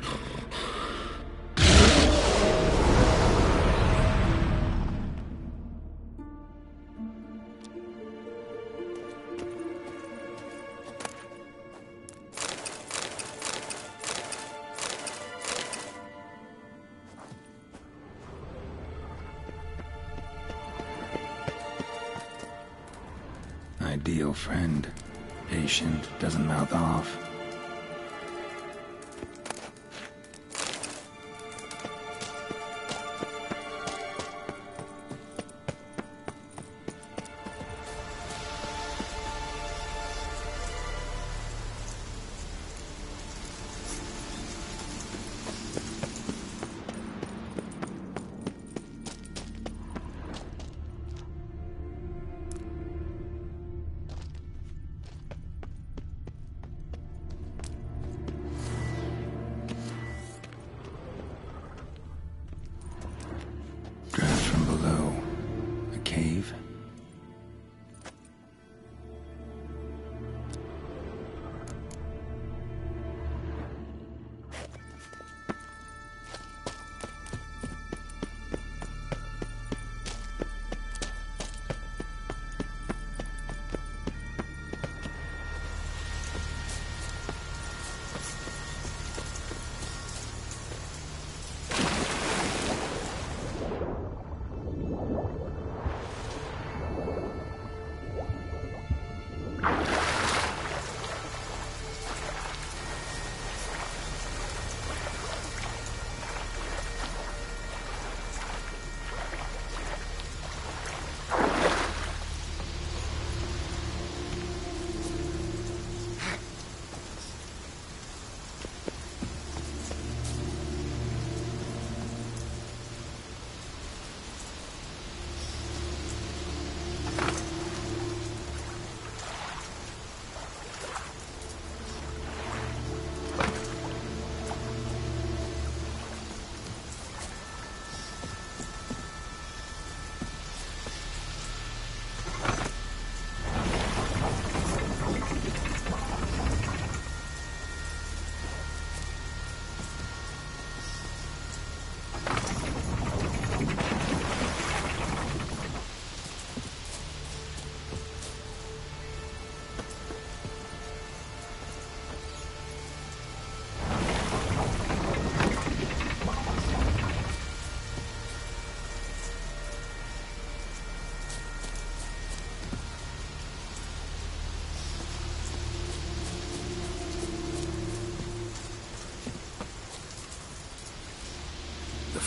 Ideal friend. Patient, doesn't mouth off.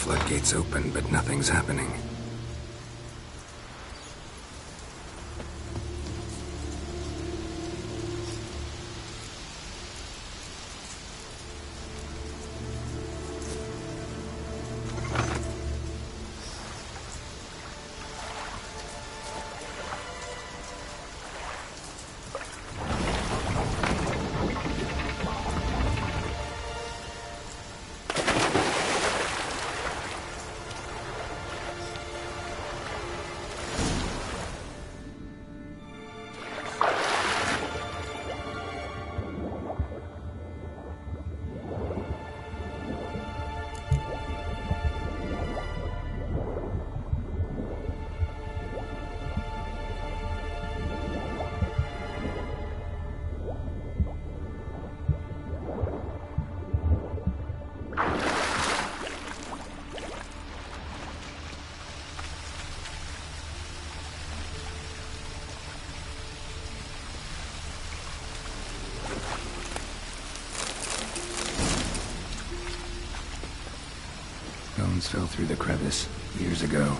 floodgates open, but nothing's happening. Bones fell through the crevice years ago.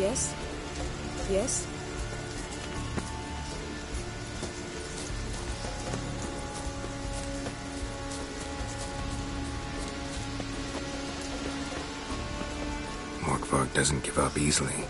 Yes? Yes? Morkvarg doesn't give up easily.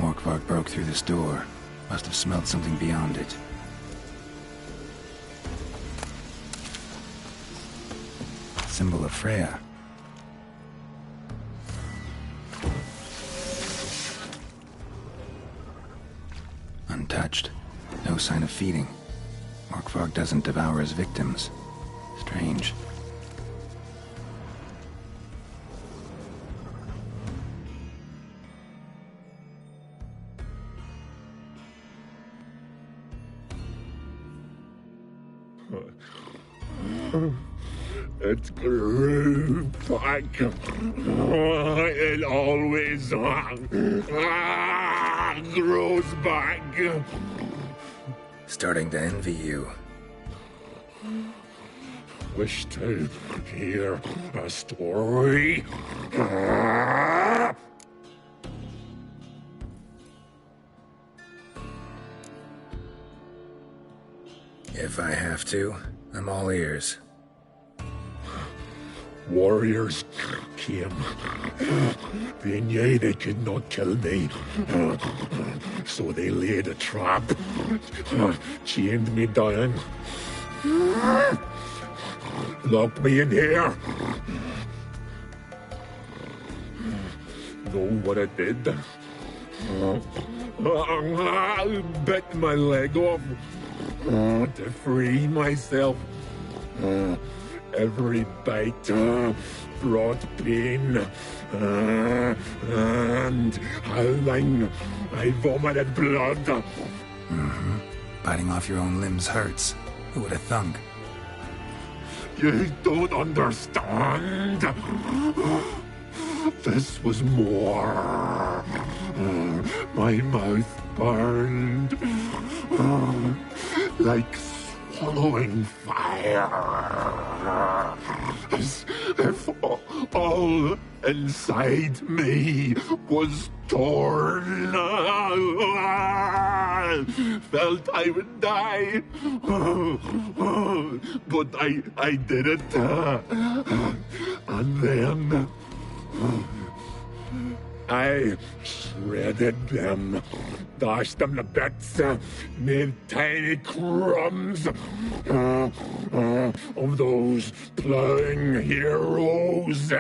Morkvarg broke through this door. Must have smelled something beyond it. Symbol of Freya. Untouched. No sign of feeding. Morkvarg doesn't devour his victims. Strange. It grew back. It always grows back. Starting to envy you. Wish to hear a story? If I have to, I'm all ears. Warriors came. They knew they could not kill me. So they laid a trap. Chained me down. Locked me in here. Know what I did? Bit my leg off to free myself. Every bite brought pain, and howling, I vomited blood. Mm-hmm. Biting off your own limbs hurts. Who would have thunk? You don't understand. This was more. My mouth burned like swallowing fire. As if all inside me was torn. Felt I would die. But I did it. And then I shredded them, dashed them to bits, made tiny crumbs of those plowing heroes.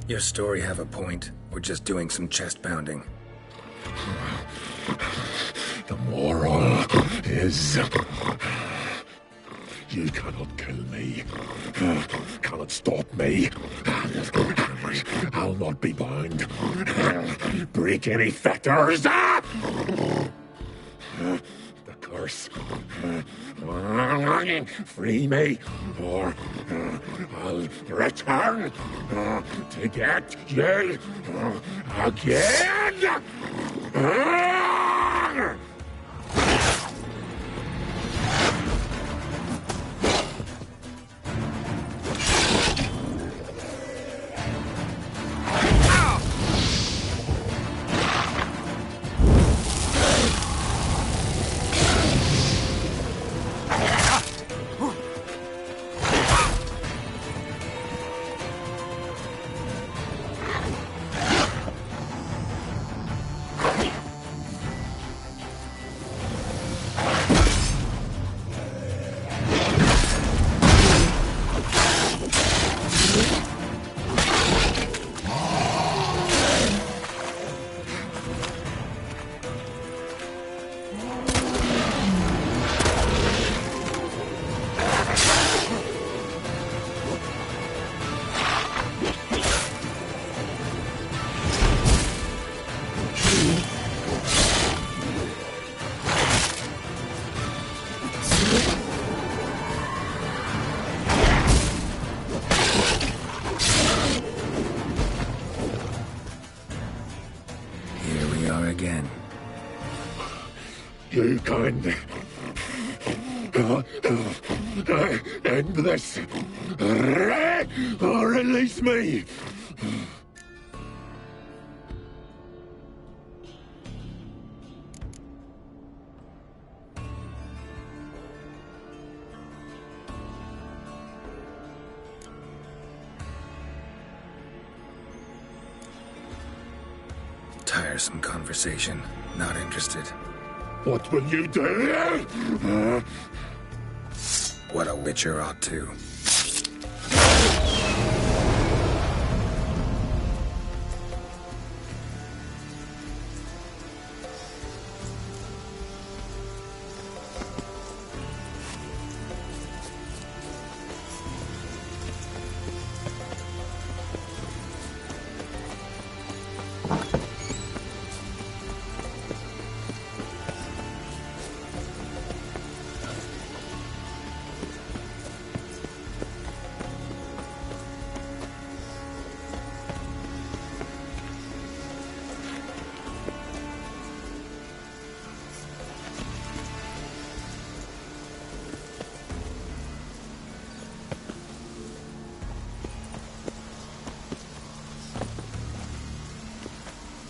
Your story have a point. We're just doing some chest pounding. The moral is... You cannot kill me. Cannot stop me. I'll not be bound. Break any fetters. The curse. Free me, or I'll return to get you again. Again. You can end this. Release me. Tiresome conversation. Not interested. What will you do? What a witcher ought to.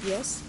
Yes?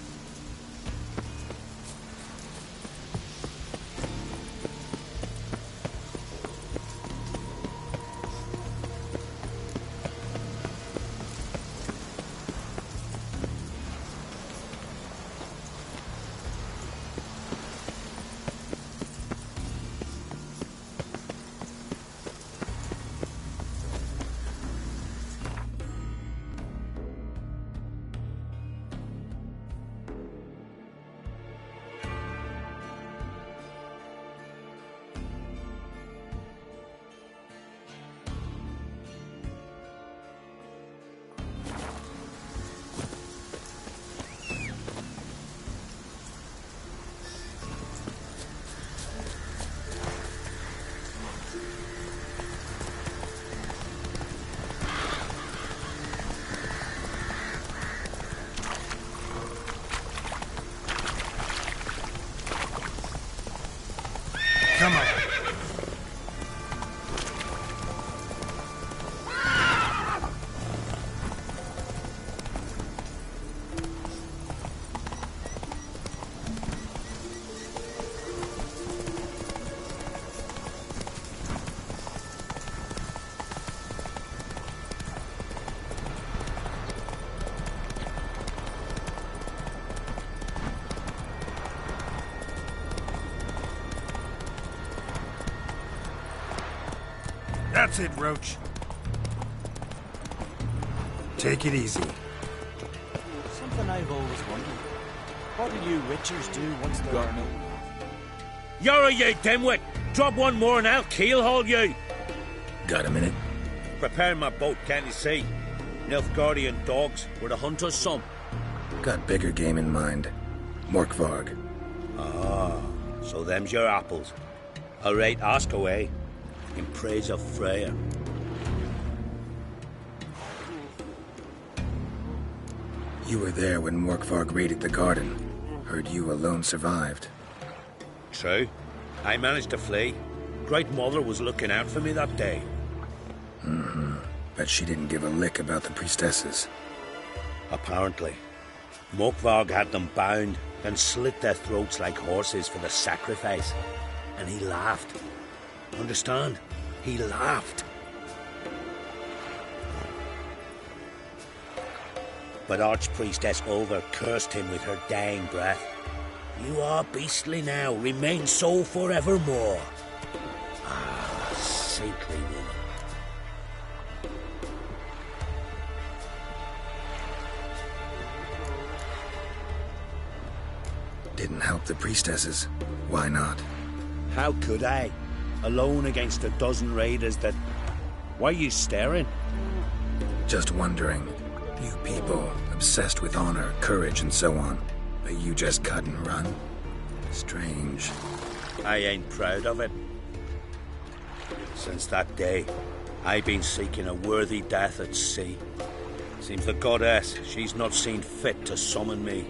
Come on. That's it, Roach. Take it easy. Something I've always wondered. What do you witchers do once there are no... You're you dimwit! Drop one more and I'll keelhaul you! Got a minute? Prepare my boat, can't you see? Nilfgaardian dogs were the hunter's son. Got bigger game in mind. Morkvarg. Ah, so them's your apples. All right, ask away. In praise of Freya. You were there when Morkvarg raided the garden. Heard you alone survived. True. I managed to flee. Great Mother was looking out for me that day. Mm-hmm. Bet she didn't give a lick about the priestesses. Apparently. Morkvarg had them bound, then slit their throats like horses for the sacrifice. And he laughed. Understand? He laughed. But Archpriestess Ulver cursed him with her dying breath. You are beastly now, remain so forevermore. Ah, saintly woman. Didn't help the priestesses. Why not? How could I? Alone against a dozen raiders that... Why are you staring? Just wondering. You people, obsessed with honor, courage, and so on. But you just cut and run? Strange. I ain't proud of it. Since that day, I've been seeking a worthy death at sea. Seems the goddess, she's not seen fit to summon me.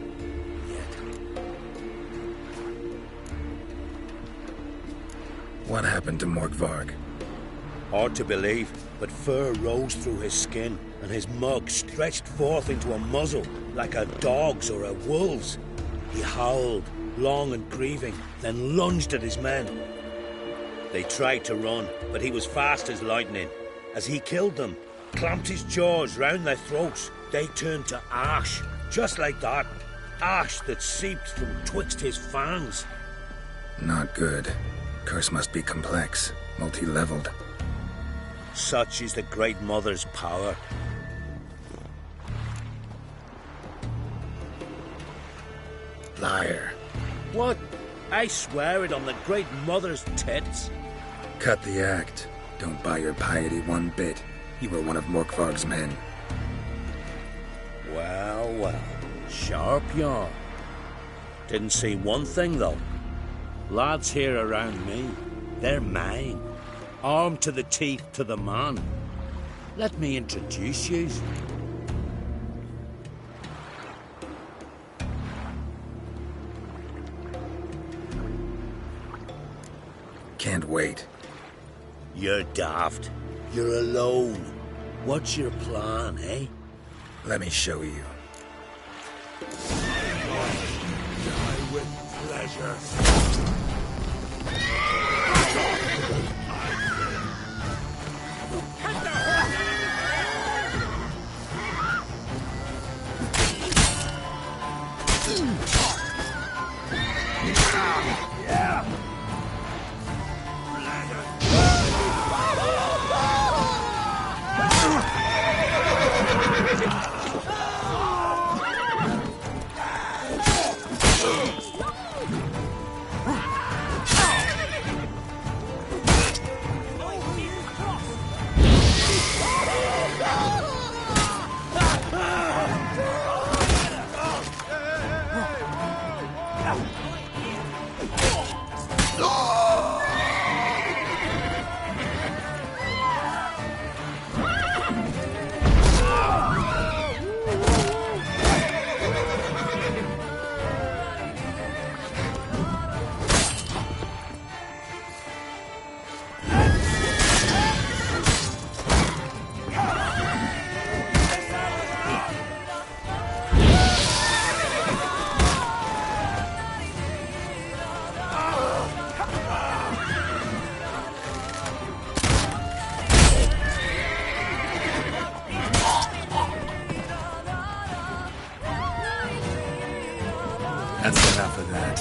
What happened to Morkvarg? Hard to believe, but fur rose through his skin, and his mug stretched forth into a muzzle, like a dog's or a wolf's. He howled, long and grieving, then lunged at his men. They tried to run, but he was fast as lightning. As he killed them, clamped his jaws round their throats, they turned to ash, just like that. Ash that seeped from twixt his fangs. Not good. Curse must be complex, multi-leveled. Such is the Great Mother's power. Liar. What? I swear it on the Great Mother's tits. Cut the act. Don't buy your piety one bit. You were one of Morkvarg's men. Well, well. Sharp yarn. Didn't see one thing, though. Lads here around me, they're mine. Armed to the teeth to the man. Let me introduce you. Can't wait. You're daft. You're alone. What's your plan, eh? Let me show you. With pleasure. That's enough of that.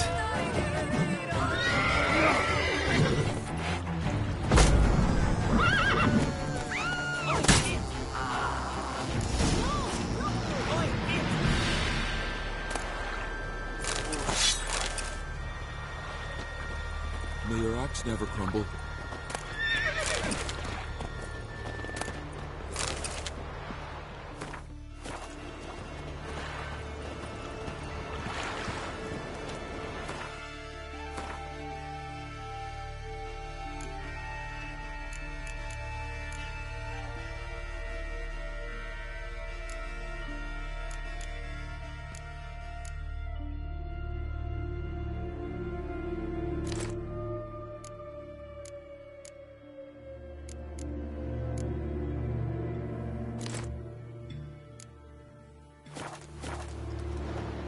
May your axe never crumble.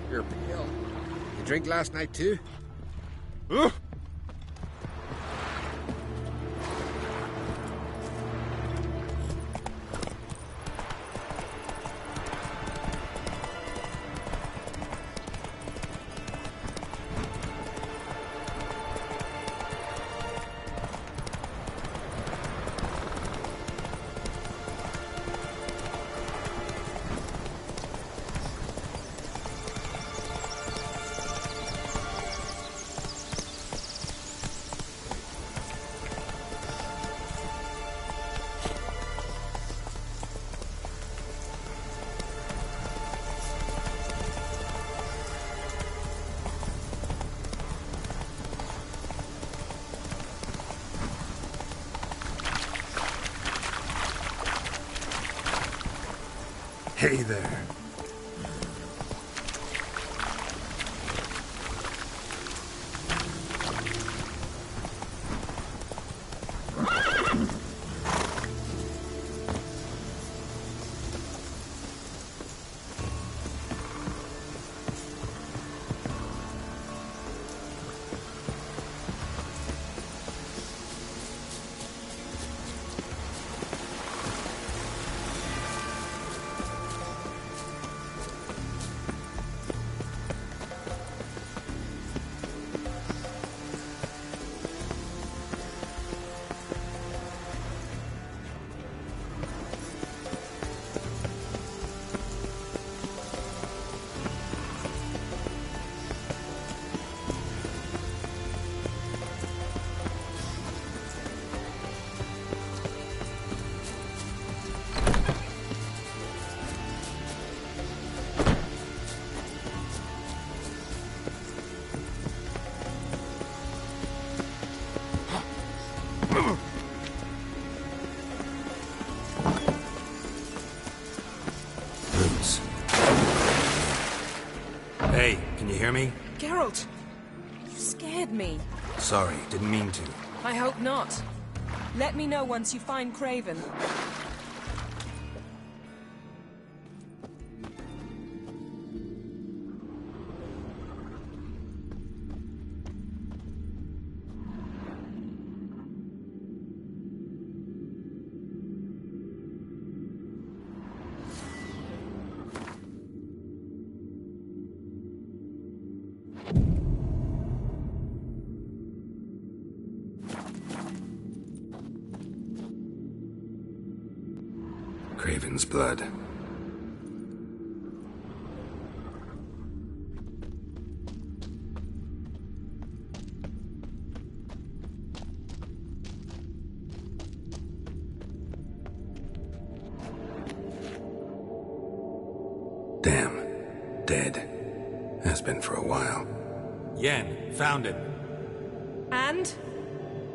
You're pale. You drink last night too? Hey there. Hey, can you hear me? Geralt! You scared me. Sorry, didn't mean to. I hope not. Let me know once you find Craven. Craven's blood. Damn. Dead. Has been for a while. Yen, found him. And?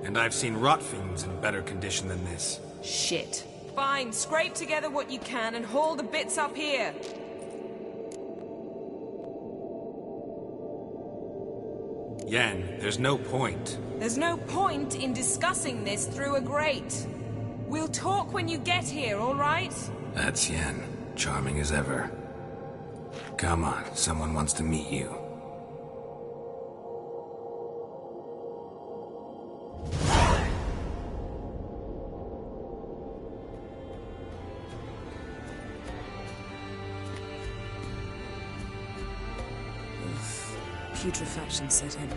And I've seen rot fiends in better condition than this. Shit. Fine, scrape together what you can and haul the bits up here. Yen, there's no point. There's no point in discussing this through a grate. We'll talk when you get here, all right? That's Yen. Charming as ever. Come on, someone wants to meet you. Putrefaction set in.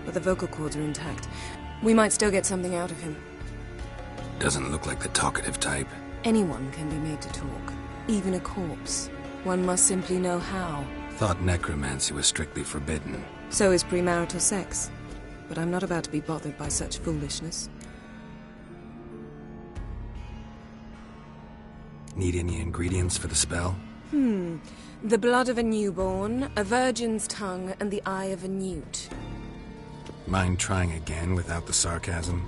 But the vocal cords are intact. We might still get something out of him. Doesn't look like the talkative type. Anyone can be made to talk. Even a corpse. One must simply know how. Thought necromancy was strictly forbidden. So is premarital sex. But I'm not about to be bothered by such foolishness. Need any ingredients for the spell? The blood of a newborn, a virgin's tongue, and the eye of a newt. Mind trying again without the sarcasm?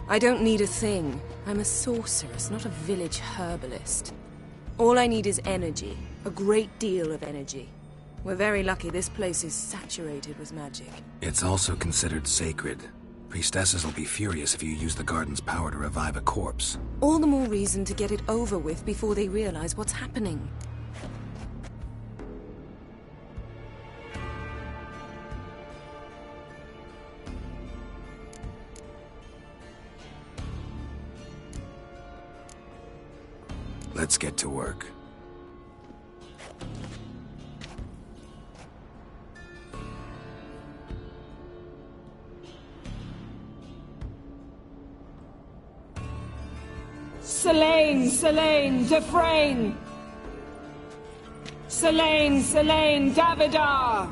I don't need a thing. I'm a sorceress, not a village herbalist. All I need is energy. A great deal of energy. We're very lucky this place is saturated with magic. It's also considered sacred. Priestesses will be furious if you use the garden's power to revive a corpse. All the more reason to get it over with before they realize what's happening. Let's get to work. Selene, Dufresne! Selene, Davidar!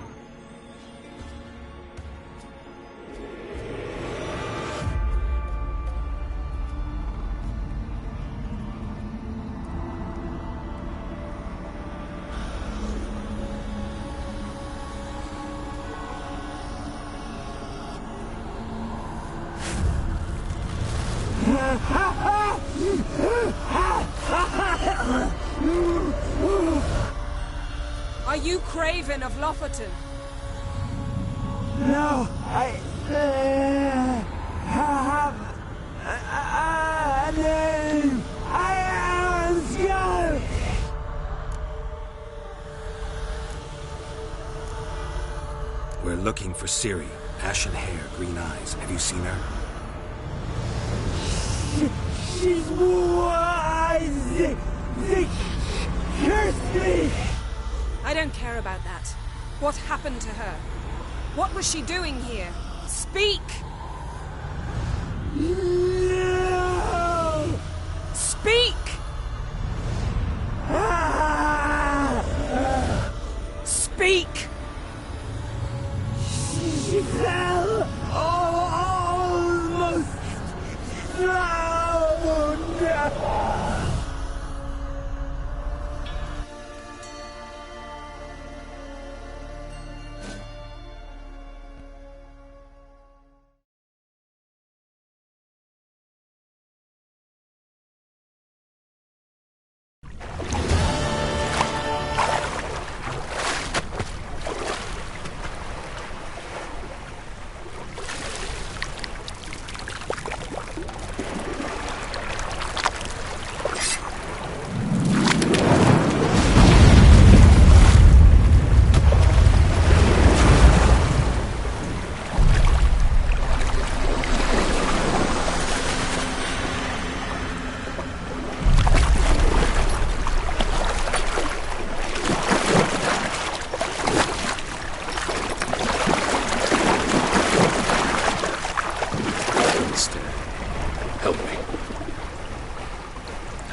Are you Craven of Lofoten? No, I have a name. I am Skull. We're looking for Ciri. Ashen hair, green eyes. Have you seen her? She's wise. They cursed me. I don't care about that. What happened to her? What was she doing here? Speak! No! Speak! Speak! She fell almost drowned.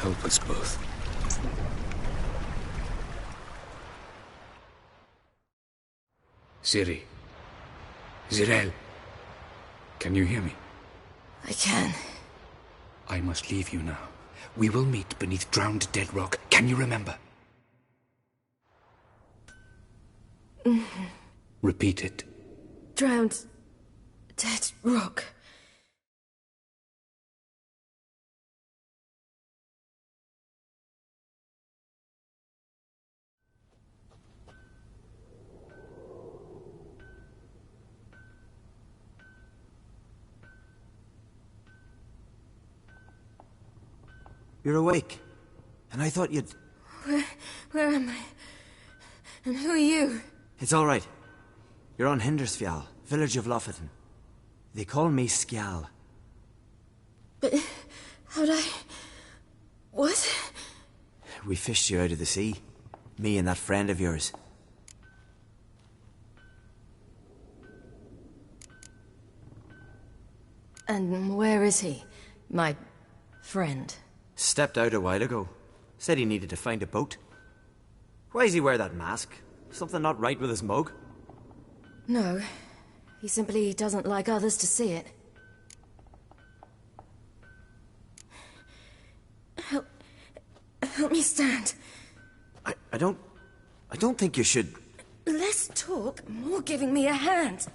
help us both. Ciri. Zirael. Can you hear me? I can. I must leave you now. We will meet beneath drowned dead rock. Can you remember? Repeat it. Drowned dead rock. You're awake. And I thought you'd... Where am I? And who are you? It's all right. You're on Hindersfjall, village of Lofoten. They call me Skjal. But how'd I... What? We fished you out of the sea. Me and that friend of yours. And where is he? My friend. Stepped out a while ago. Said he needed to find a boat. Why does he wear that mask? Something not right with his mug? No. He simply doesn't like others to see it. Help me stand. I don't think you should... Less talk, more giving me a hand.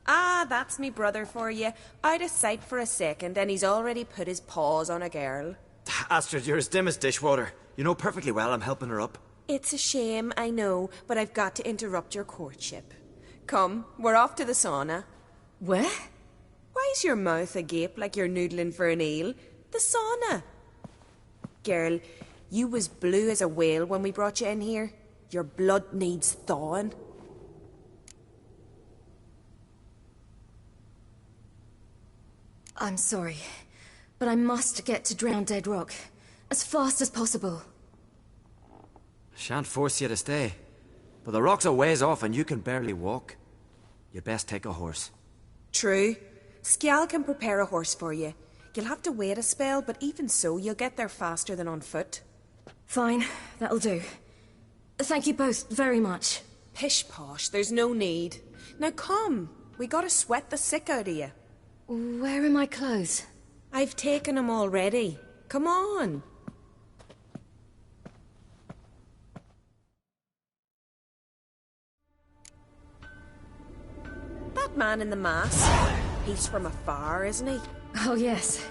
Ah, that's me brother for you. Out of sight for a second, and he's already put his paws on a girl. Astrid, you're as dim as dishwater. You know perfectly well I'm helping her up. It's a shame, I know, but I've got to interrupt your courtship. Come, we're off to the sauna. Where? Why is your mouth agape like you're noodling for an eel? The sauna. Girl, you was blue as a whale when we brought you in here. Your blood needs thawing. I'm sorry, but I must get to Drowned Dead Rock as fast as possible. Shan't force you to stay. But the rock's a ways off and you can barely walk. You'd best take a horse. True. Skjal can prepare a horse for you. You'll have to wait a spell, but even so, you'll get there faster than on foot. Fine, that'll do. Thank you both very much. Pish-posh, there's no need. Now come, we gotta sweat the sick out of you. Where are my clothes? I've taken them already. Come on. That man in the mask, he's from afar, isn't he? Oh, yes.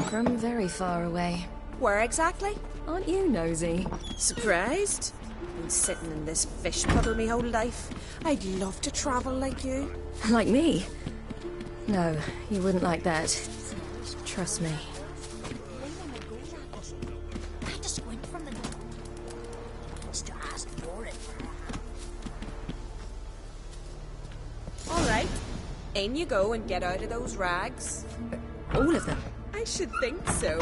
From very far away. Where exactly? Aren't you nosy? Surprised? Been sitting in this fish puddle me whole life. I'd love to travel like you. Like me? No, you wouldn't like that. Trust me. All right. In you go and get out of those rags. All of them? I should think so.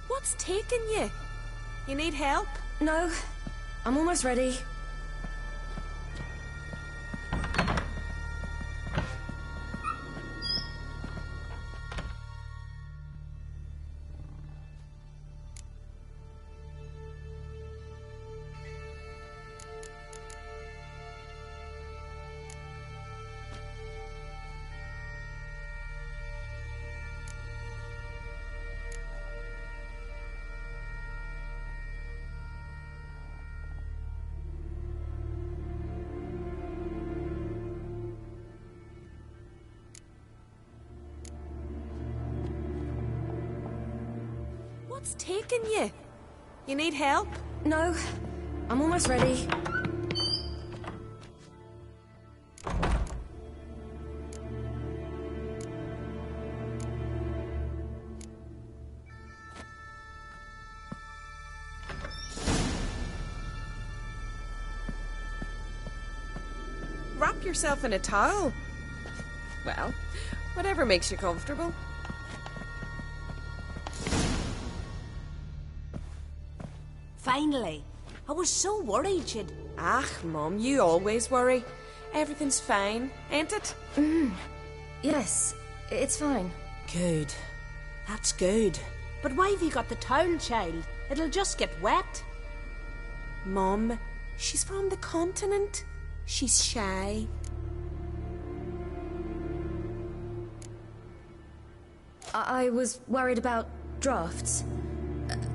What's taking you? You need help? No. I'm almost ready. What's taking you? You need help? No. I'm almost ready. Wrap yourself in a towel. Well, whatever makes you comfortable. finally. I was so worried she'd... Ah, Mum, you always worry. Everything's fine, ain't it? Yes, it's fine. Good. That's good. But why have you got the towel, child? It'll just get wet. Mum, she's from the continent. She's shy. I was worried about drafts.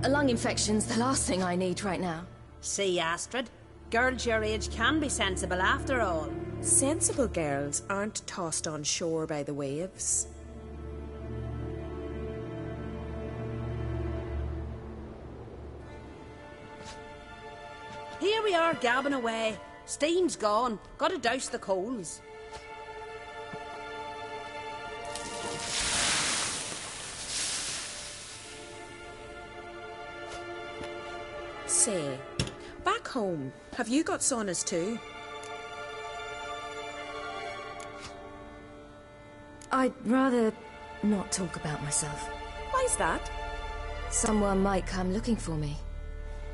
A lung infection's the last thing I need right now. See, Astrid? Girls your age can be sensible after all. Sensible girls aren't tossed on shore by the waves. Here we are gabbing away. Steam's gone. Gotta douse the coals. Say, back home, have you got saunas too? I'd rather not talk about myself. Why's that? Someone might come looking for me.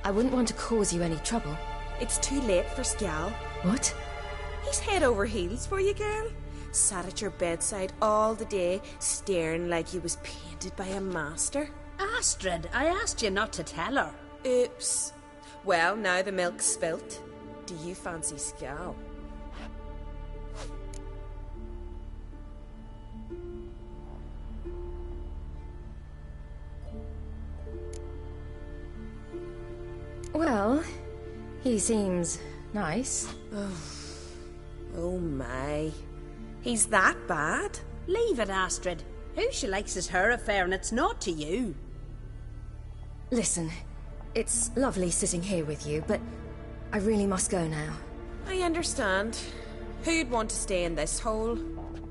I wouldn't want to cause you any trouble. It's too late for Skjal. What? He's head over heels for you, girl. Sat at your bedside all the day, staring like he was painted by a master. Astrid, I asked you not to tell her. Oops. Well, now the milk's spilt. Do you fancy Skjal? Well, he seems nice. Oh my. He's that bad? Leave it, Astrid. Who she likes is her affair and it's not to you. Listen, it's lovely sitting here with you, but I really must go now. I understand. Who'd want to stay in this hole?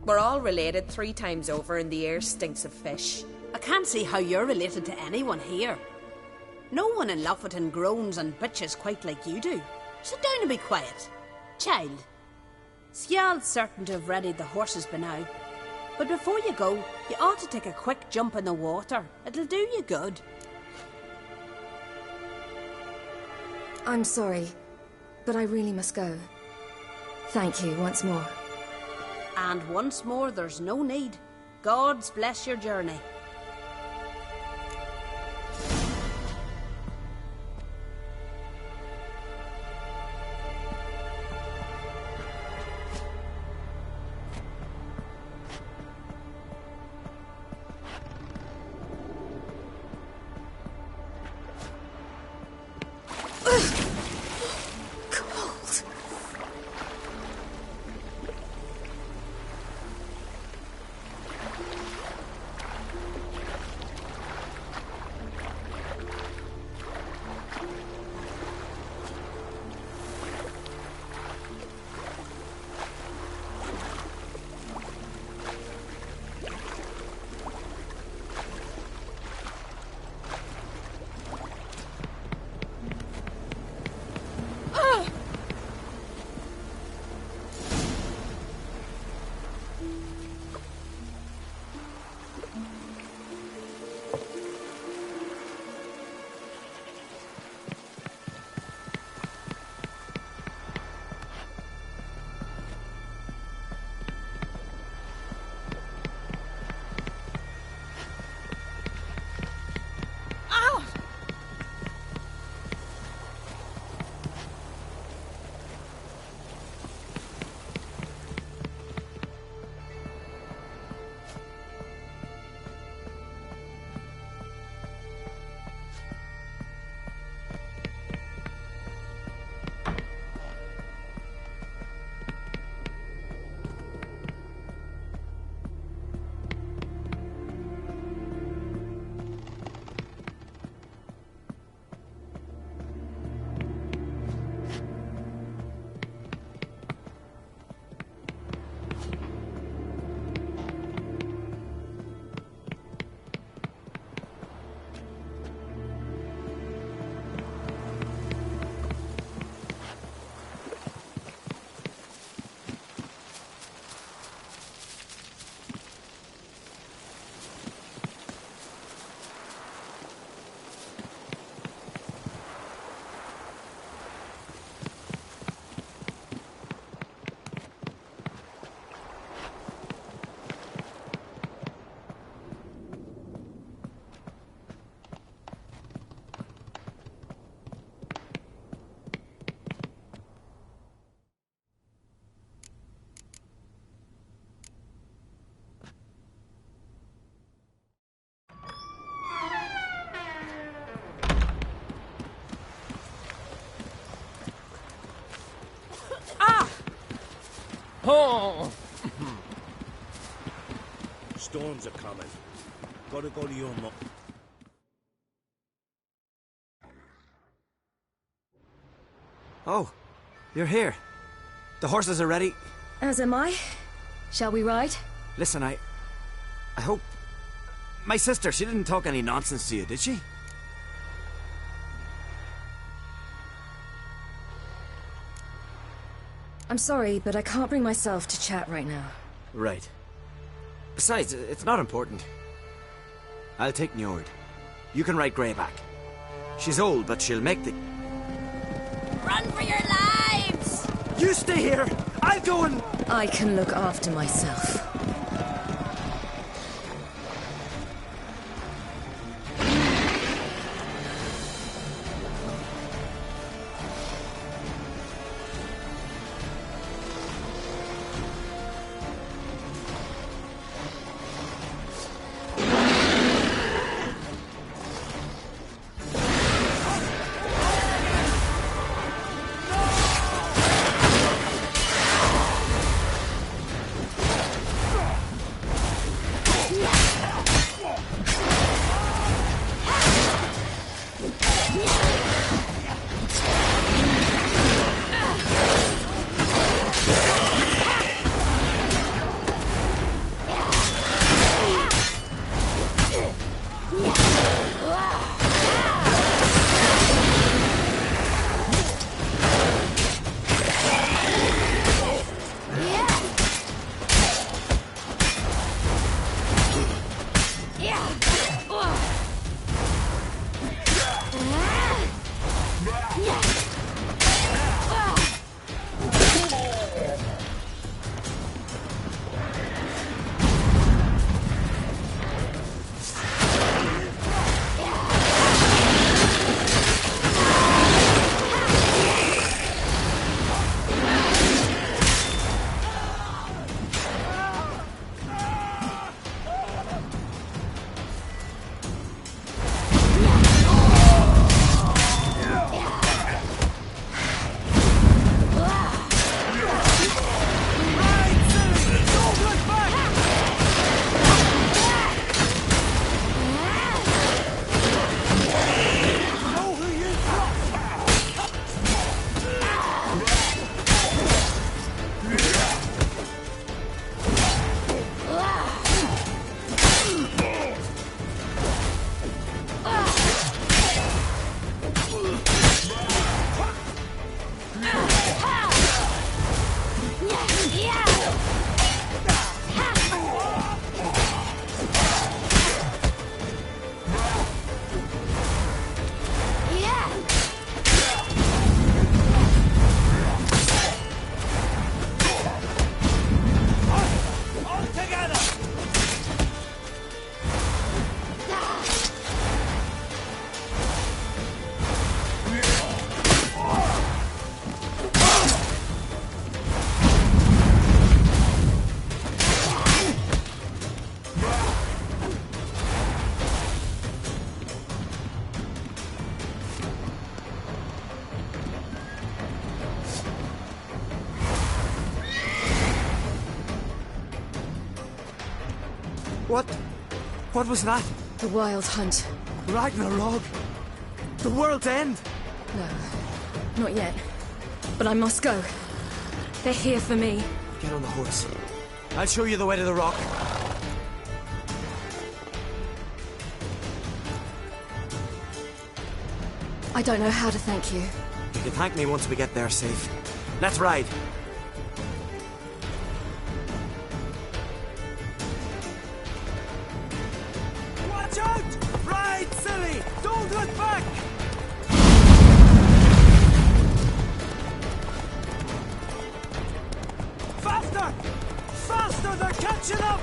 We're all related 3 times over and the air stinks of fish. I can't see how you're related to anyone here. No one in Lofoten groans and bitches quite like you do. Sit down and be quiet. Child, Skjal's certain to have readied the horses by now. But before you go, you ought to take a quick jump in the water. It'll do you good. I'm sorry, but I really must go. Thank you once more. And once more, there's no need. God's bless your journey. Oh! Storms are coming. Gotta go to your mom. Oh, you're here. The horses are ready. As am I. Shall we ride? Listen, I hope... My sister, she didn't talk any nonsense to you, did she? I'm sorry, but I can't bring myself to chat right now. Right. Besides, it's not important. I'll take Njord. You can ride Greyback. She's old, but she'll make the... Run for your lives! You stay here! I'll go and... I can look after myself. What was that? The Wild Hunt. Ragnarok? The world's end? No, not yet. But I must go. They're here for me. Get on the horse. I'll show you the way to the rock. I don't know how to thank you. You can thank me once we get there safe. Let's ride. Watch out! Ride, silly! Don't look back! Faster! Faster! They're catching up!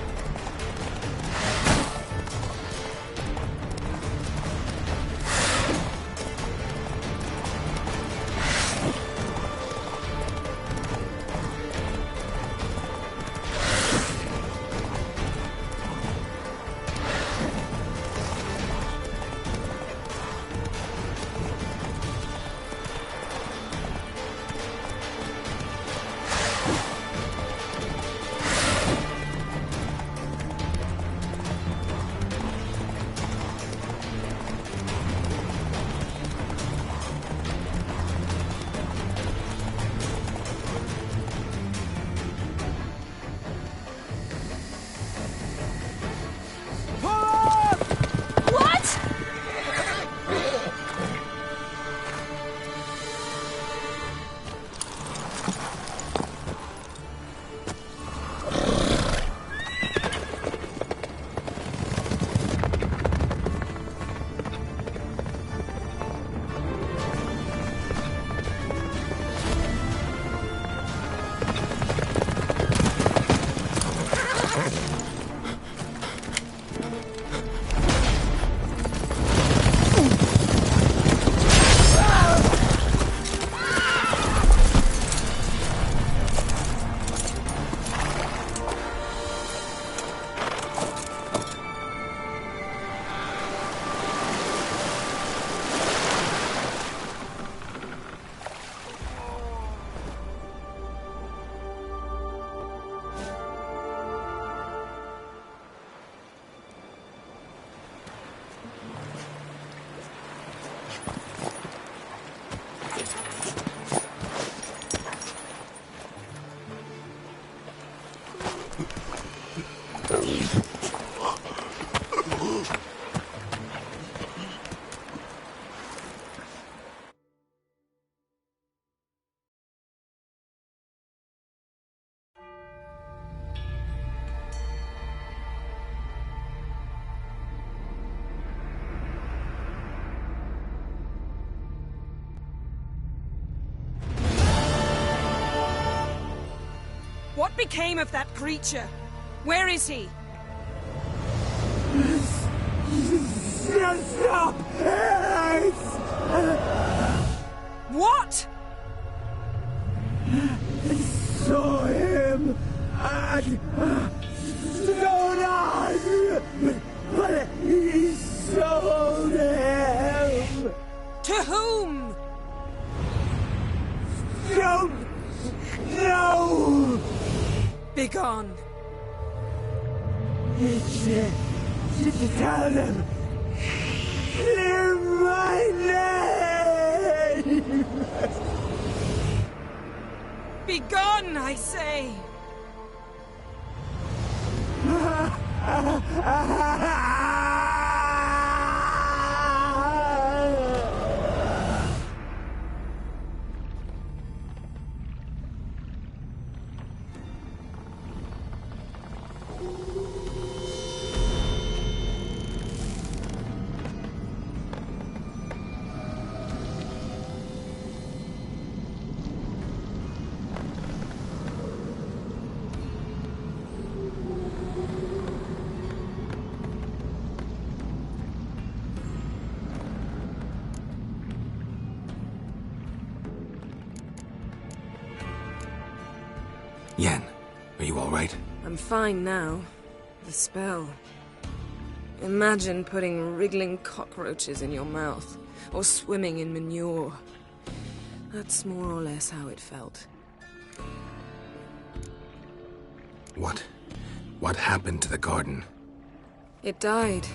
What became of that creature? Where is he? Stop! What? Saw him at Stoneheart, but he sold him. To whom? Don't know. Begone. Tell them. Clear my name. Begone, I say. Yen, are you all right? I'm fine now. The spell. Imagine putting wriggling cockroaches in your mouth, or swimming in manure. That's more or less how it felt. What happened to the garden? It died.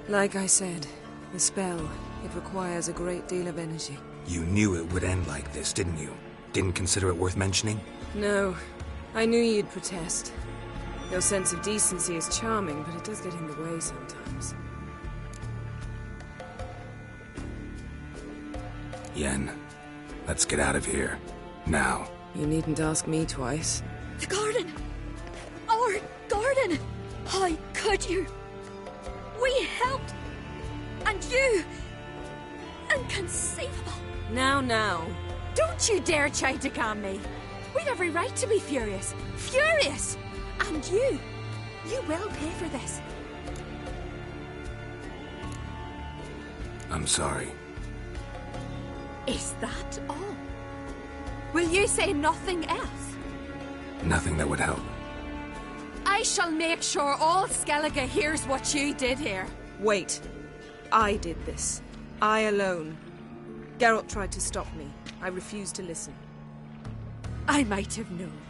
Like I said, the spell, it requires a great deal of energy. You knew it would end like this, didn't you? Didn't consider it worth mentioning? No. I knew you'd protest. Your sense of decency is charming, but it does get in the way sometimes. Yen, let's get out of here. Now. You needn't ask me twice. The garden! Our garden! How could you? We helped! And you! Inconceivable! Now. Don't you dare try to calm me! We'd every right to be furious! Furious! And you will pay for this. I'm sorry. Is that all? Will you say nothing else? Nothing that would help. I shall make sure all Skellige hears what you did here. Wait. I did this. I alone. Geralt tried to stop me. I refused to listen. I might have known.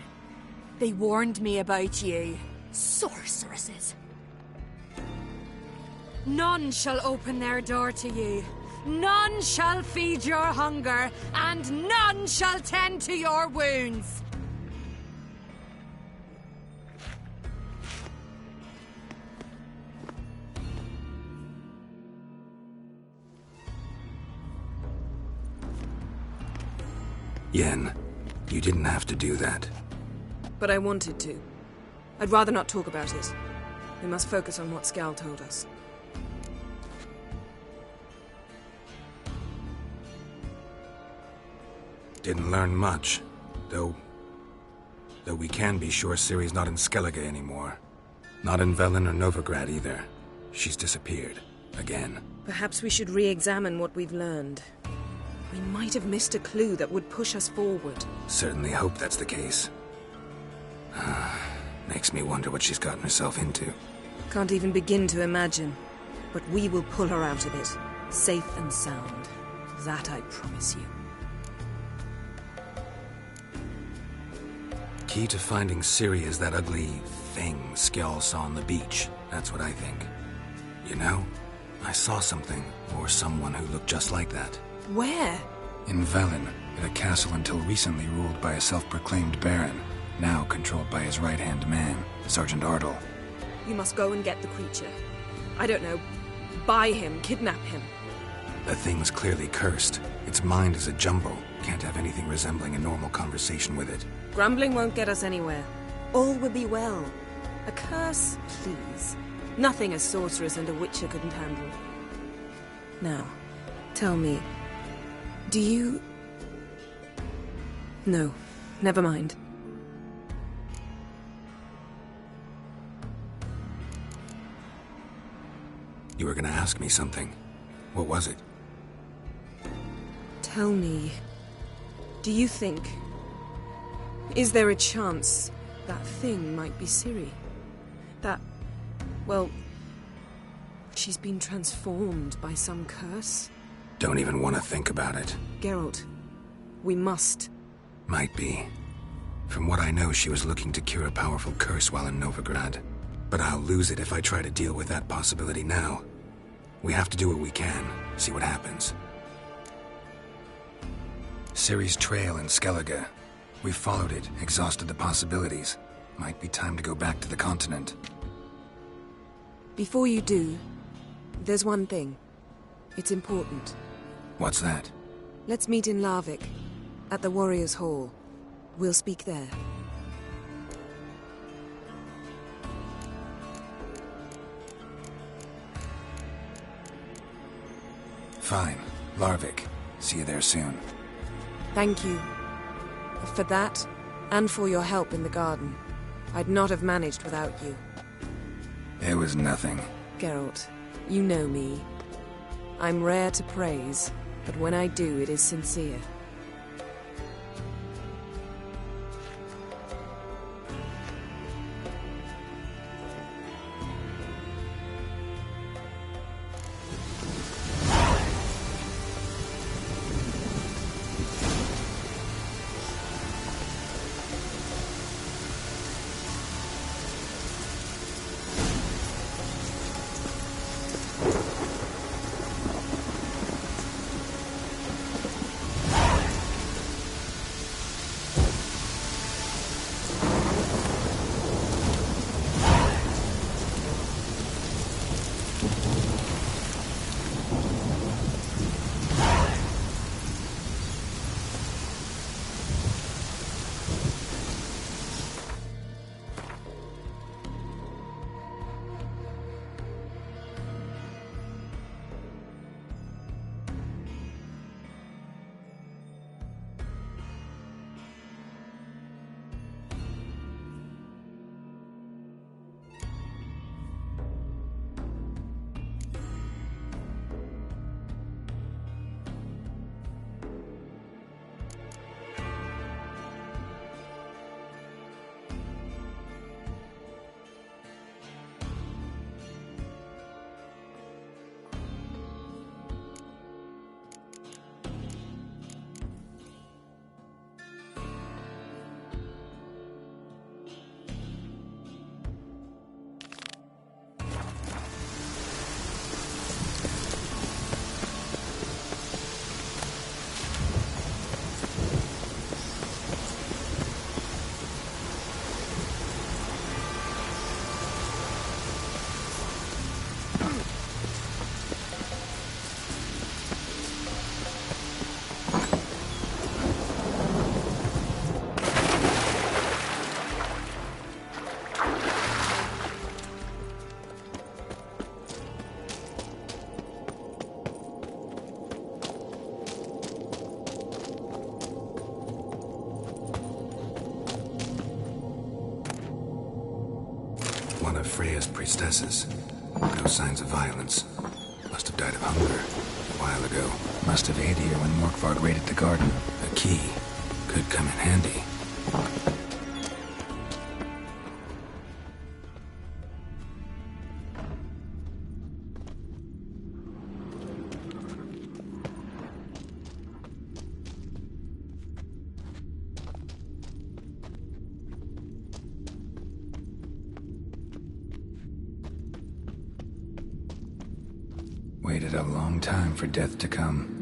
They warned me about you. Sorceresses. None shall open their door to you. None shall feed your hunger, and none shall tend to your wounds. Yen, you didn't have to do that. But I wanted to. I'd rather not talk about it. We must focus on what Scal told us. Didn't learn much, though we can be sure Ciri's not in Skellige anymore. Not in Velen or Novigrad either. She's disappeared. Again. Perhaps we should re-examine what we've learned. We might have missed a clue that would push us forward. Certainly hope that's the case. Makes me wonder what she's gotten herself into. Can't even begin to imagine. But we will pull her out of it. Safe and sound. That I promise you. Key to finding Ciri is that ugly thing Skjall saw on the beach. That's what I think. You know, I saw something, or someone who looked just like that. Where? In Velen, at a castle until recently ruled by a self-proclaimed baron, now controlled by his right-hand man, Sergeant Ardle. You must go and get the creature. I don't know, buy him, kidnap him. The thing was clearly cursed. Its mind is a jumble. Can't have anything resembling a normal conversation with it. Grumbling won't get us anywhere. All will be well. A curse, please. Nothing a sorceress and a witcher couldn't handle. Now, tell me, do you... No, never mind. You were gonna ask me something. What was it? Tell me, do you think... Is there a chance that thing might be Ciri? That... well... she's been transformed by some curse? Don't even want to think about it. Geralt, we must. Might be. From what I know, she was looking to cure a powerful curse while in Novigrad. But I'll lose it if I try to deal with that possibility now. We have to do what we can, see what happens. Ciri's trail in Skellige. We followed it, exhausted the possibilities. Might be time to go back to the continent. Before you do, there's one thing. It's important. What's that? Let's meet in Larvik, at the Warriors' Hall. We'll speak there. Fine. Larvik. See you there soon. Thank you. For that, and for your help in the garden. I'd not have managed without you. It was nothing. Geralt, you know me. I'm rare to praise, but when I do, it is sincere. One of Freya's priestesses. No signs of violence. Must have died of hunger a while ago. Must have ate here when Morkvarg raided the garden. A key. Could come in handy. Waited a long time for death to come.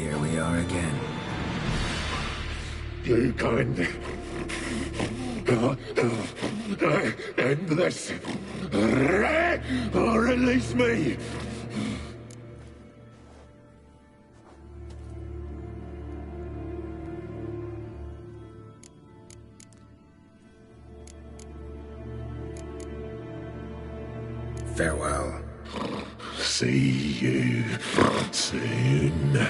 Here we are again. You can't end this. Or release me. Farewell. See you soon.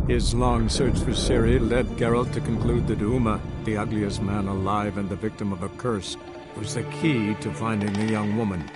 His long search for Ciri led Geralt to conclude that Uma, the ugliest man alive and the victim of a curse, was the key to finding the young woman.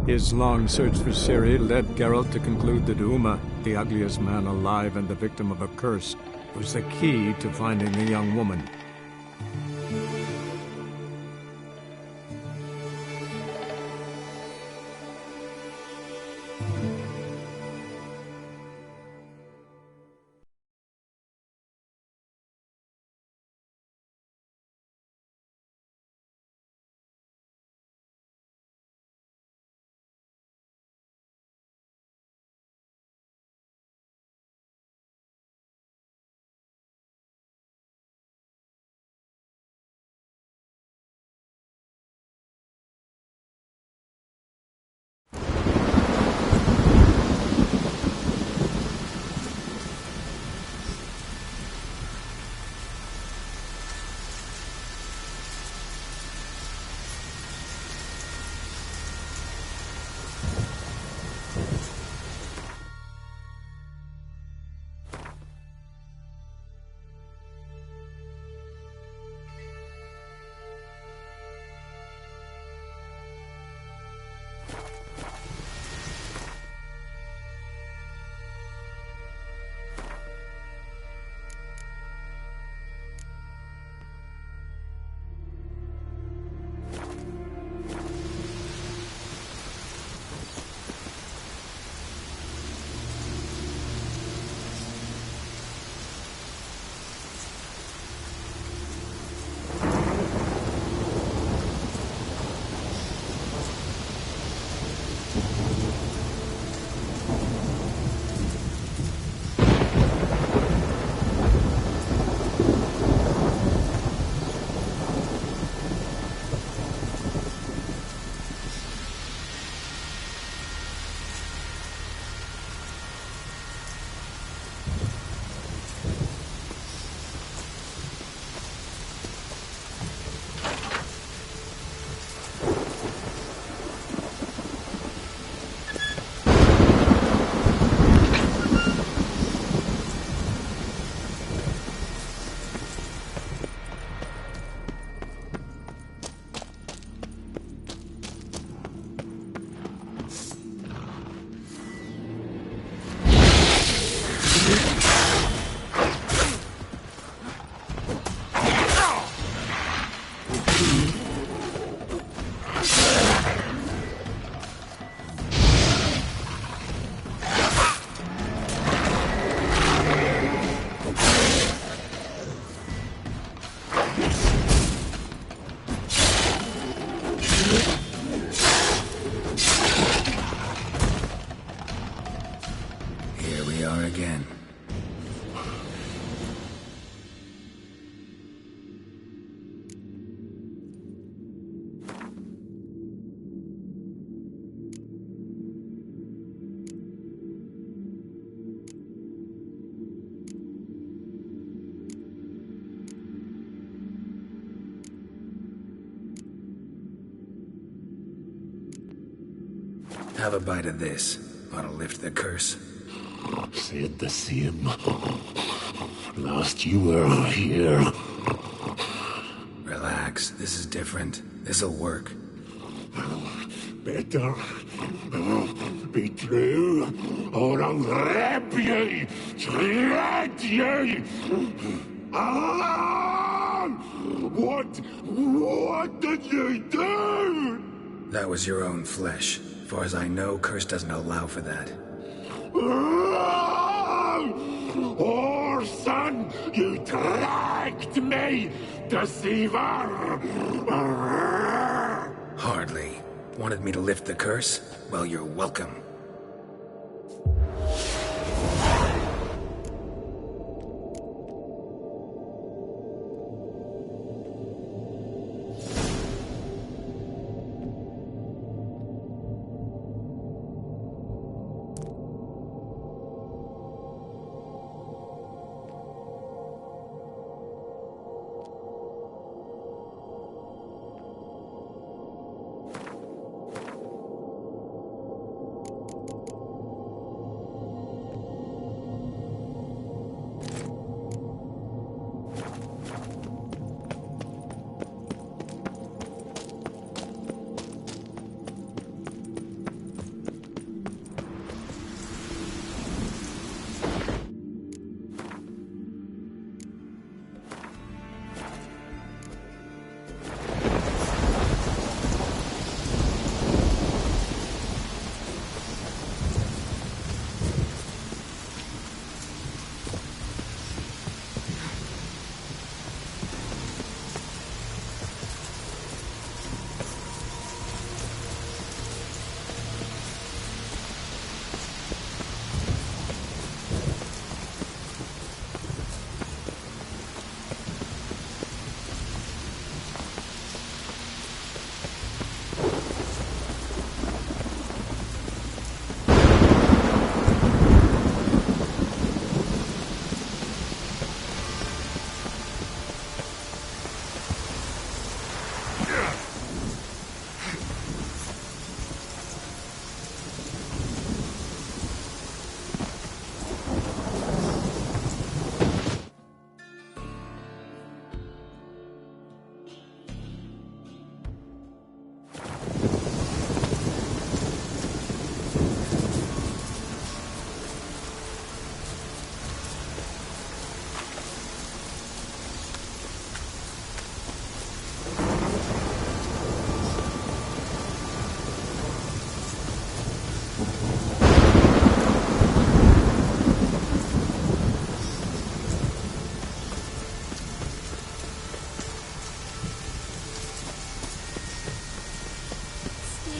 His long search for Ciri led Geralt to conclude that Uma, the ugliest man alive and the victim of a curse, was the key to finding the young woman. we are again. Have a bite of this. Ought to lift the curse. Said the same. Last you were here. Relax. This is different. This'll work. Better be true, or I'll rip ye, shred ye. Ah! What did you do? That was your own flesh. As far as I know, curse doesn't allow for that. Orson, you dragged me, deceiver! Hardly. Wanted me to lift the curse? Well, you're welcome.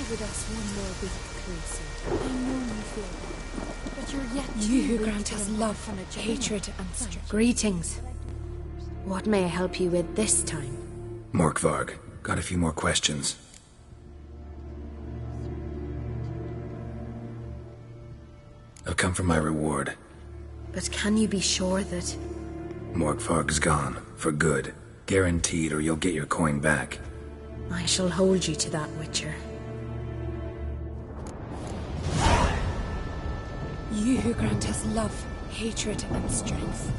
With us one more week, Khaleesi. I know you feel bad, but you're yet You who grant us love, hatred, and strength. Greetings. What may I help you with this time? Morkvarg, got a few more questions. I've come for my reward. But can you be sure that... Morkvarg's gone, for good. Guaranteed, or you'll get your coin back. I shall hold you to that, Witcher. You who grant us love, hatred, and strength.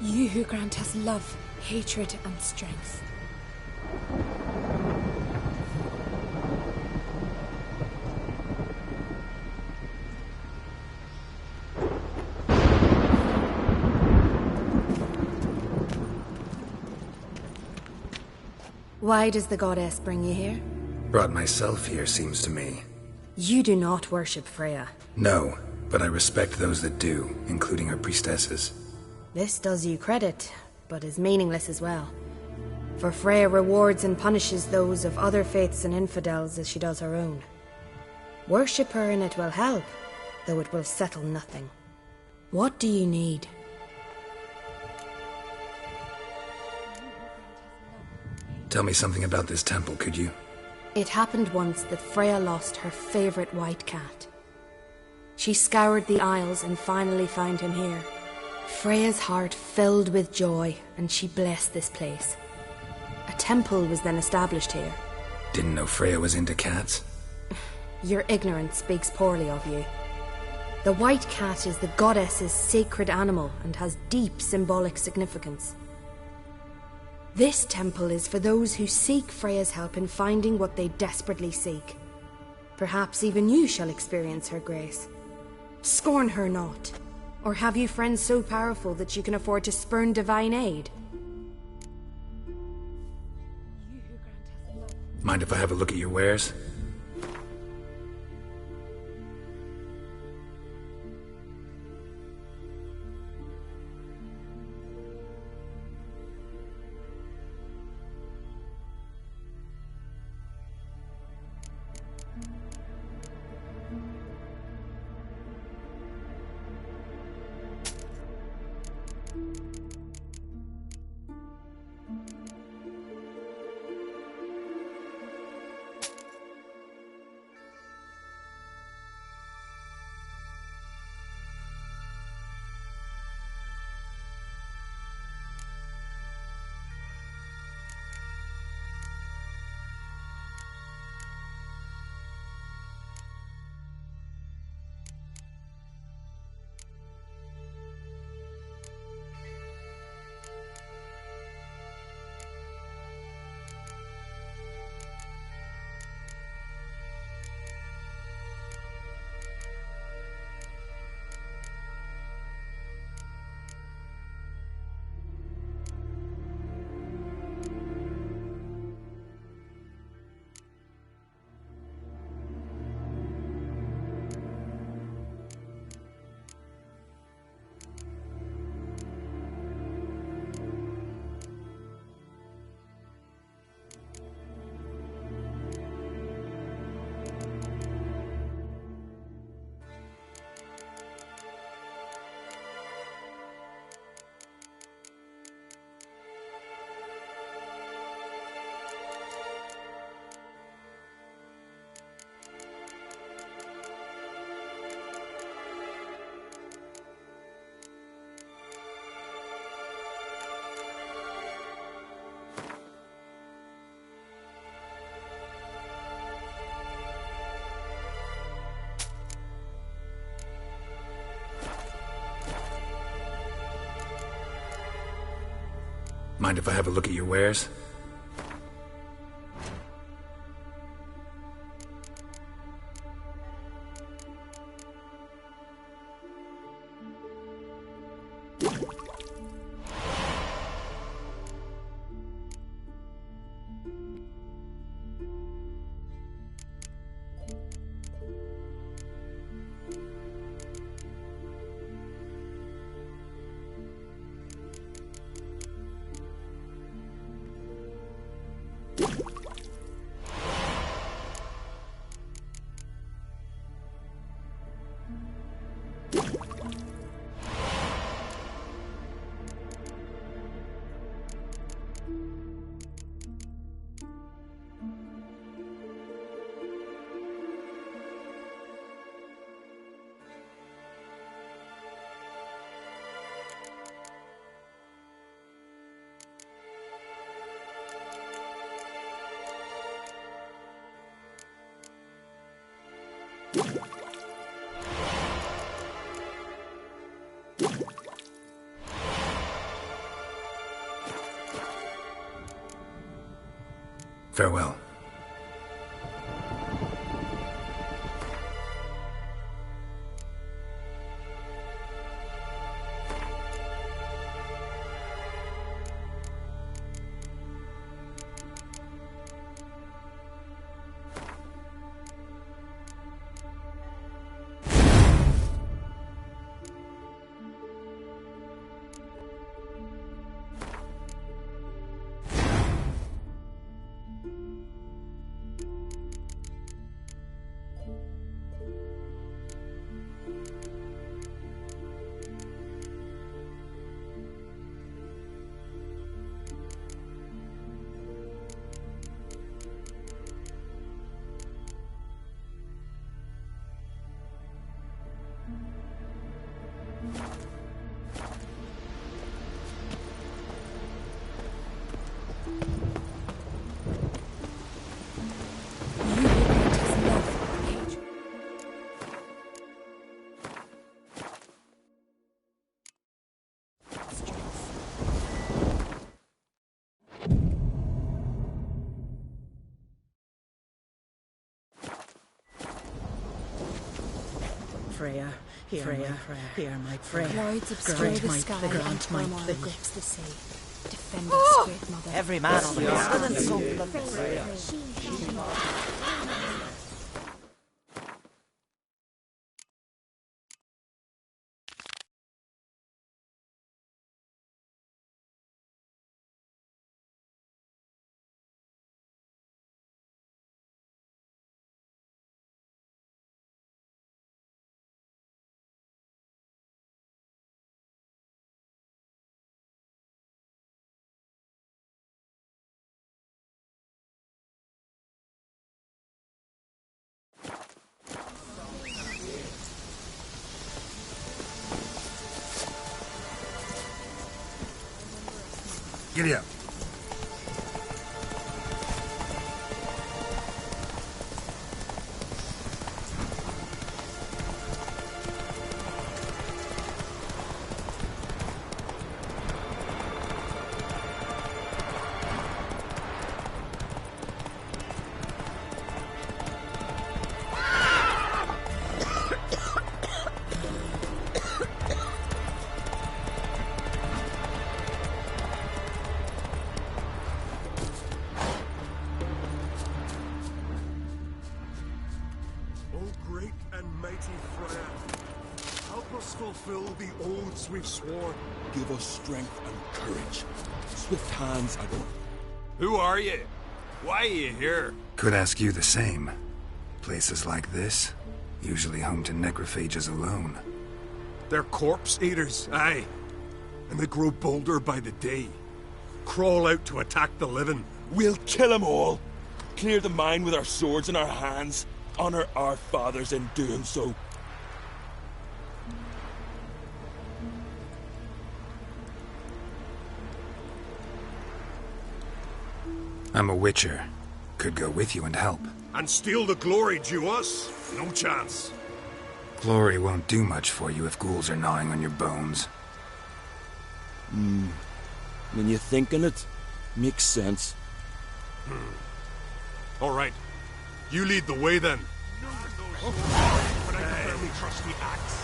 You who grant us love, hatred, and strength. Why does the goddess bring you here? Brought myself here, seems to me. You do not worship Freya. No, but I respect those that do, including her priestesses. This does you credit, but is meaningless as well. For Freya rewards and punishes those of other faiths and infidels as she does her own. Worship her and it will help, though it will settle nothing. What do you need? Tell me something about this temple, could you? It happened once that Freya lost her favorite white cat. She scoured the Isles and finally found him here. Freya's heart filled with joy, and she blessed this place. A temple was then established here. Didn't know Freya was into cats? Your ignorance speaks poorly of you. The white cat is the goddess's sacred animal and has deep symbolic significance. This temple is for those who seek Freya's help in finding what they desperately seek. Perhaps even you shall experience her grace. Scorn her not. Or have you friends so powerful that you can afford to spurn divine aid? Mind if I have a look at your wares? Mind if I have a look at your wares? Farewell. Freya, hear my prayer. Clouds obscure the sky and turmoil grips the sea. Defend us, great mother. Every man on the ground and so Giddy up. Fulfill the oaths we've sworn. Give us strength and courage. Swift hands, Adon. Who are you? Why are you here? Could ask you the same. Places like this, usually home to necrophages alone. They're corpse eaters, aye. And they grow bolder by the day. Crawl out to attack the living. We'll kill them all. Clear the mine with our swords in our hands. Honor our fathers in doing so. I'm a witcher. Could go with you and help. And steal the glory due us? No chance. Glory won't do much for you if ghouls are gnawing on your bones. When you think on it, makes sense. All right. You lead the way then. But I can barely trust the axe.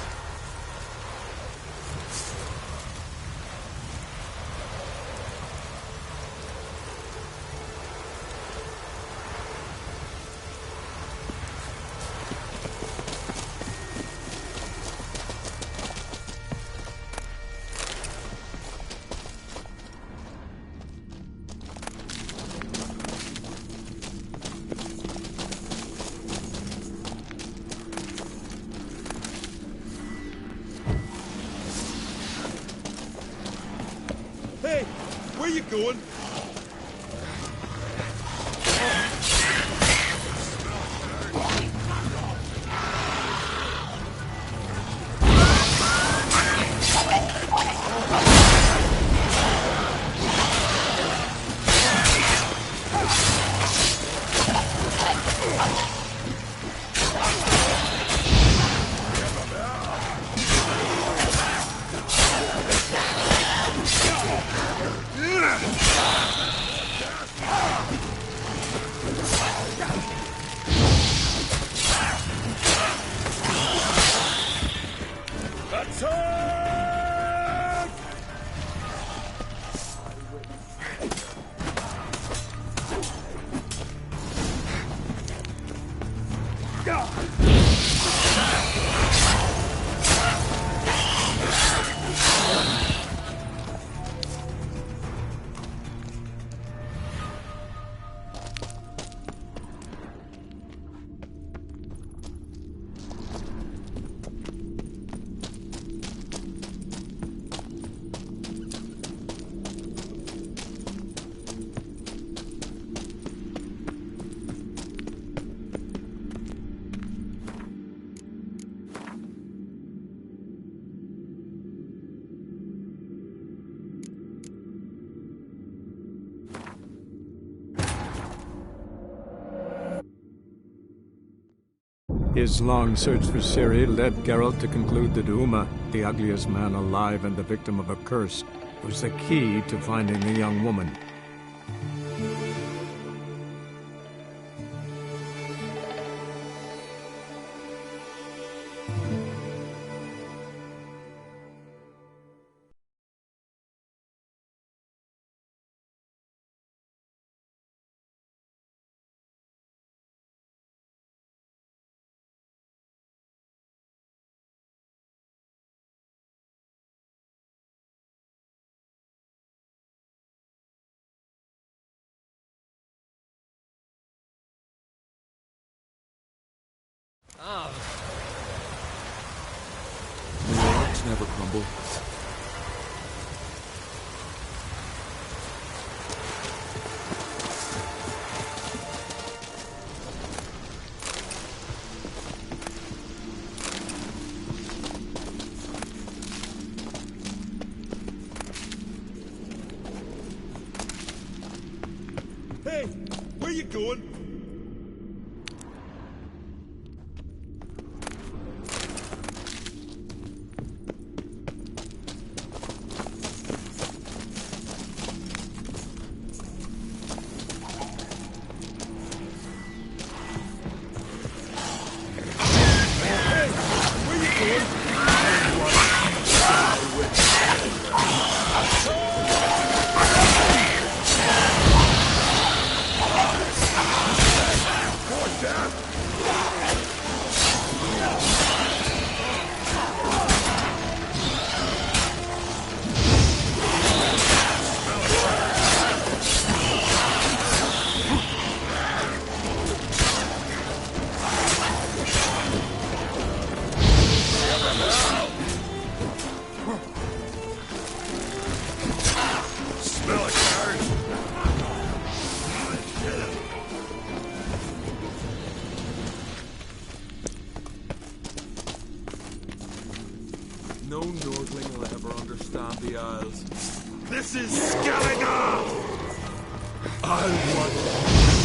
Hey, where you going? His long search for Ciri led Geralt to conclude that Uma, the ugliest man alive and the victim of a curse, was the key to finding the young woman. never crumble. Hey, where you going? No Nordling will ever understand the Isles. This is Skellige! I want to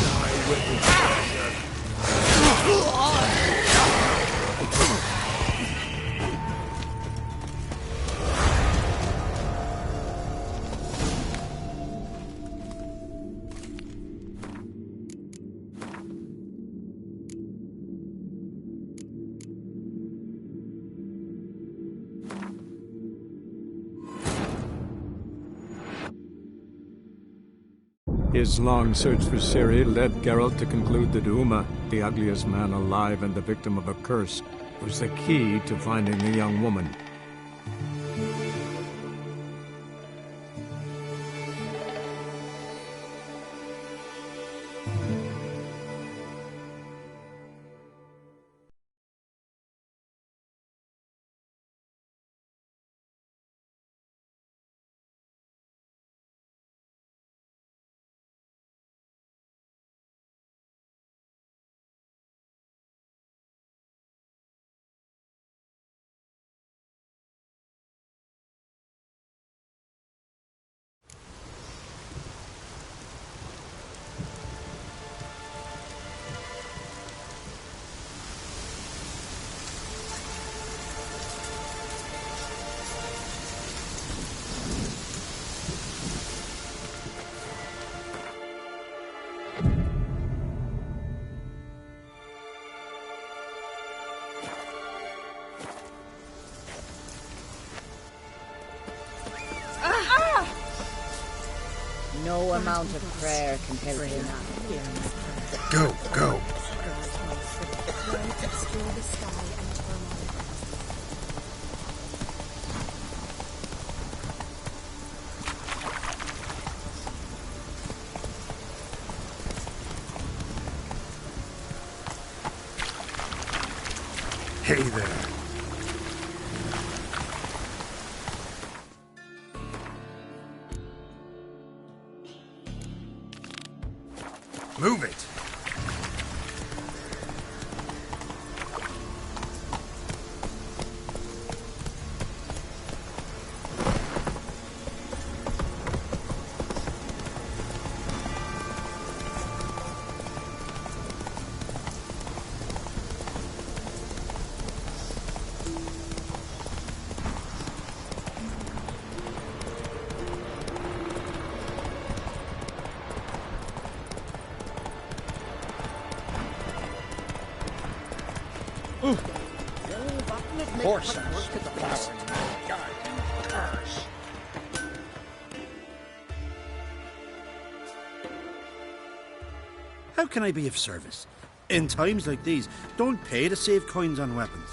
die with the His long search for Ciri led Geralt to conclude that Uma, the ugliest man alive and the victim of a curse, was the key to finding the young woman. No amount of prayer can help him. Go, go. Hey there. Move it! Horses. Cars. How can I be of service? In times like these, don't pay to save coins on weapons.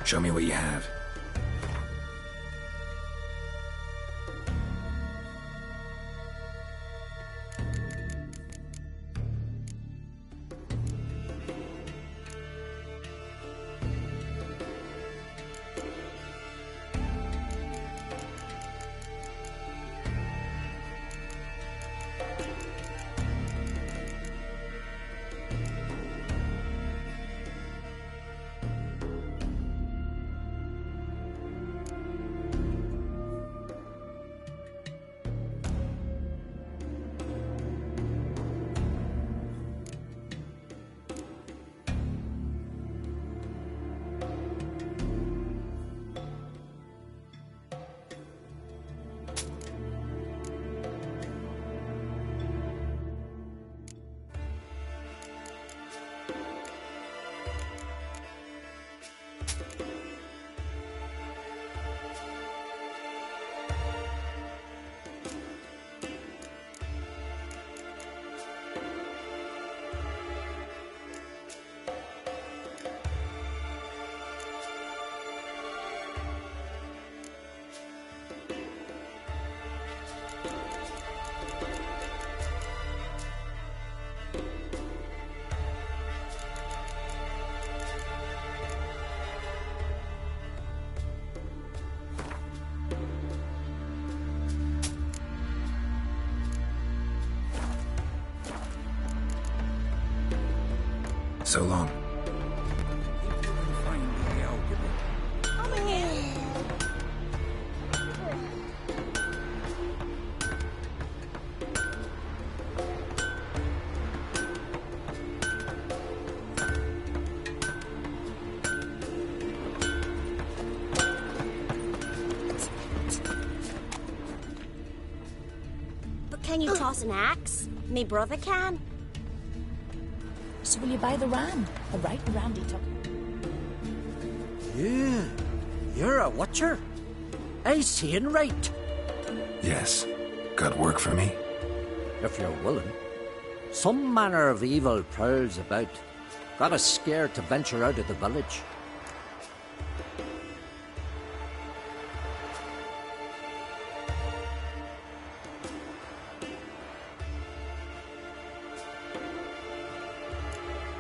Show me what you have. So long. But can you toss an axe? Me brother can. So will you buy the ram? A right Randy took. Yeah, you're a watcher. I saying right. Yes. Got work for me? If you're willing. Some manner of evil prowls about. Got us scared to venture out of the village.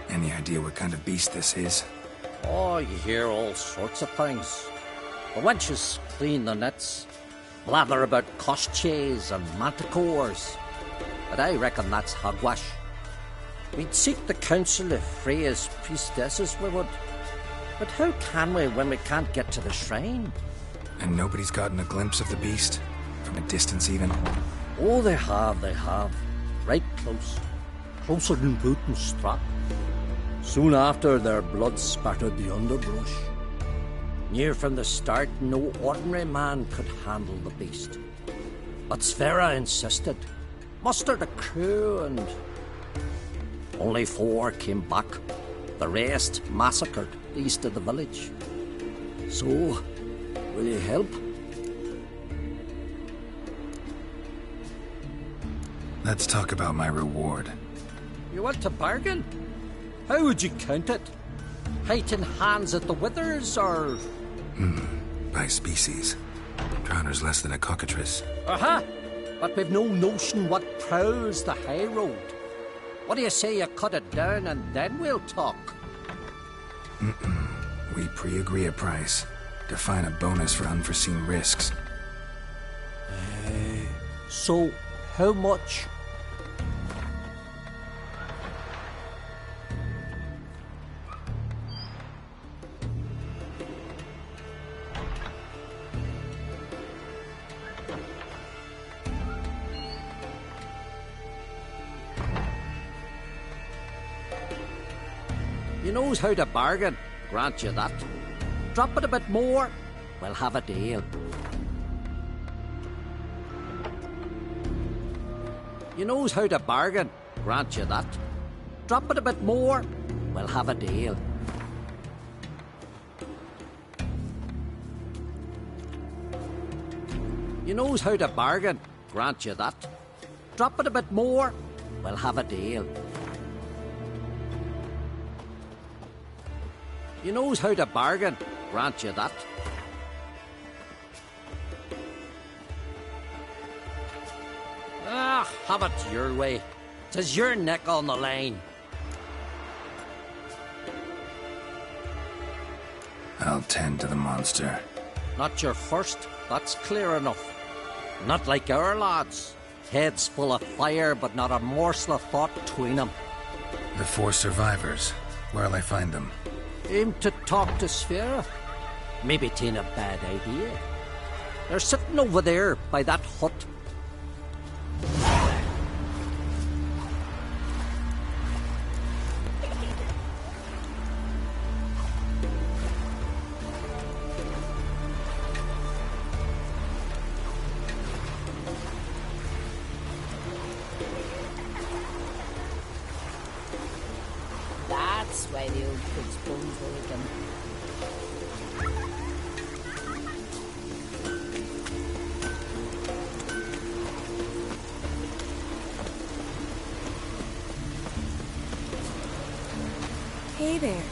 Any idea what kind of beast this is? Oh, you hear all sorts of things. The wenches clean the nets, blather about koshches and manticores. But I reckon that's hogwash. We'd seek the counsel of Freya's priestesses, we would. But how can we when we can't get to the shrine? And nobody's gotten a glimpse of the beast? From a distance, even? Oh, they have. Right close. Closer than boot and strap. Soon after, their blood spattered the underbrush. Near from the start, no ordinary man could handle the beast. But Sfera insisted. Mustered a crew and... Only 4 came back. The rest massacred east of the village. So, will you help? Let's talk about my reward. You want to bargain? How would you count it? Height in hands at the withers, or...? By species. Drowner's less than a cockatrice. Aha! But we've no notion what prowls the high road. What do you say you cut it down and then we'll talk? We pre-agree a price. Define a bonus for unforeseen risks. So, how much? You knows how to bargain, grant you that. Drop it a bit more, we'll have a deal. You knows how to bargain, grant you that. Drop it a bit more, we'll have a deal. You knows how to bargain, grant you that. Drop it a bit more, we'll have a deal. You knows how to bargain, grant you that. Ah, have it your way. 'Tis your neck on the line. I'll tend to the monster. Not your first, that's clear enough. Not like our lads. Heads full of fire, but not a morsel of thought between them. The 4 survivors. Where'll I find them? Aim to talk to Sfera? Maybe 'tain't a bad idea. They're sitting over there by that hut. That's why the old pig's bones were aching. Hey there.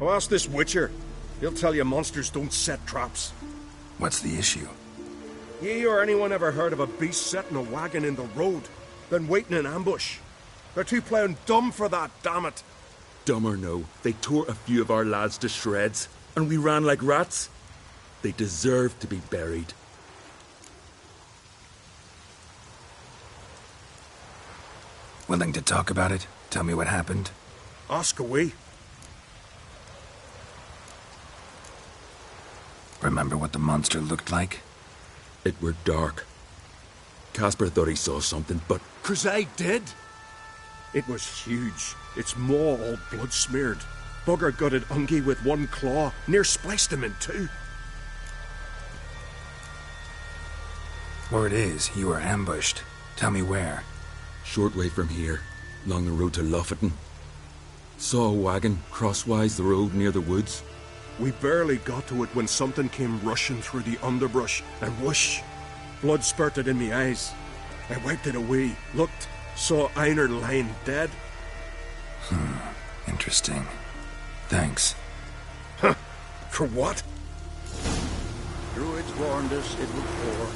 Oh, ask this Witcher. He'll tell you monsters don't set traps. What's the issue? Ye or anyone ever heard of a beast setting a wagon in the road, then waiting in ambush? They're too plowing dumb for that, damn it. Dumb or no, they tore a few of our lads to shreds, and we ran like rats. They deserve to be buried. Willing to talk about it? Tell me what happened? Ask away. Remember what the monster looked like? It were dark. Casper thought he saw something, but... "'Cause I did. It was huge. Its maw all blood smeared. Bugger gutted Ungi with one claw, near spliced him in two. Word is, you were ambushed. Tell me where. Short way from here, along the road to Lofferton. Saw a wagon crosswise the road near the woods. We barely got to it when something came rushing through the underbrush, and whoosh! Blood spurted in me eyes. I wiped it away, looked, saw Einar lying dead. Interesting. Thanks. Huh? For what? Druids warned us it would pour.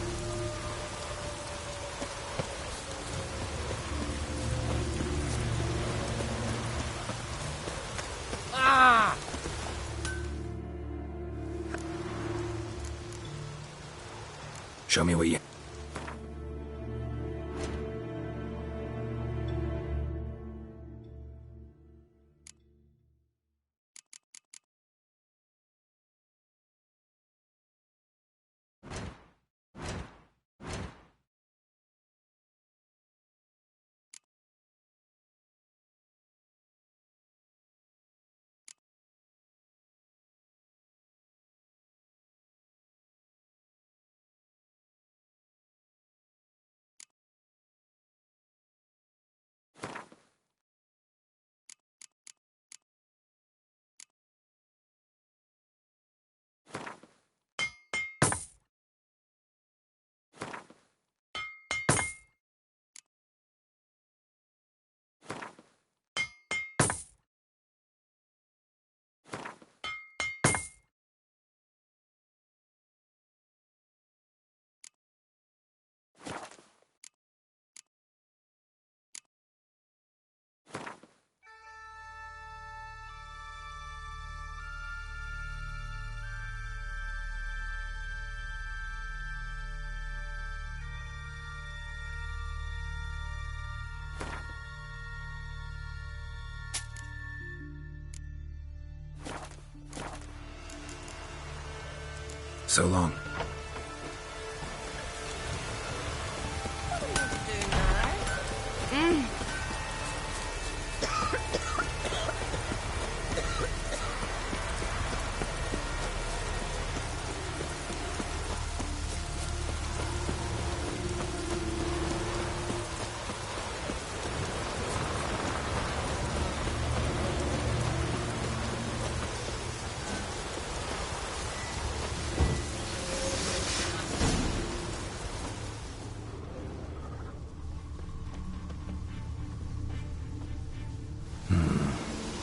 Ah! Show me what you... So long.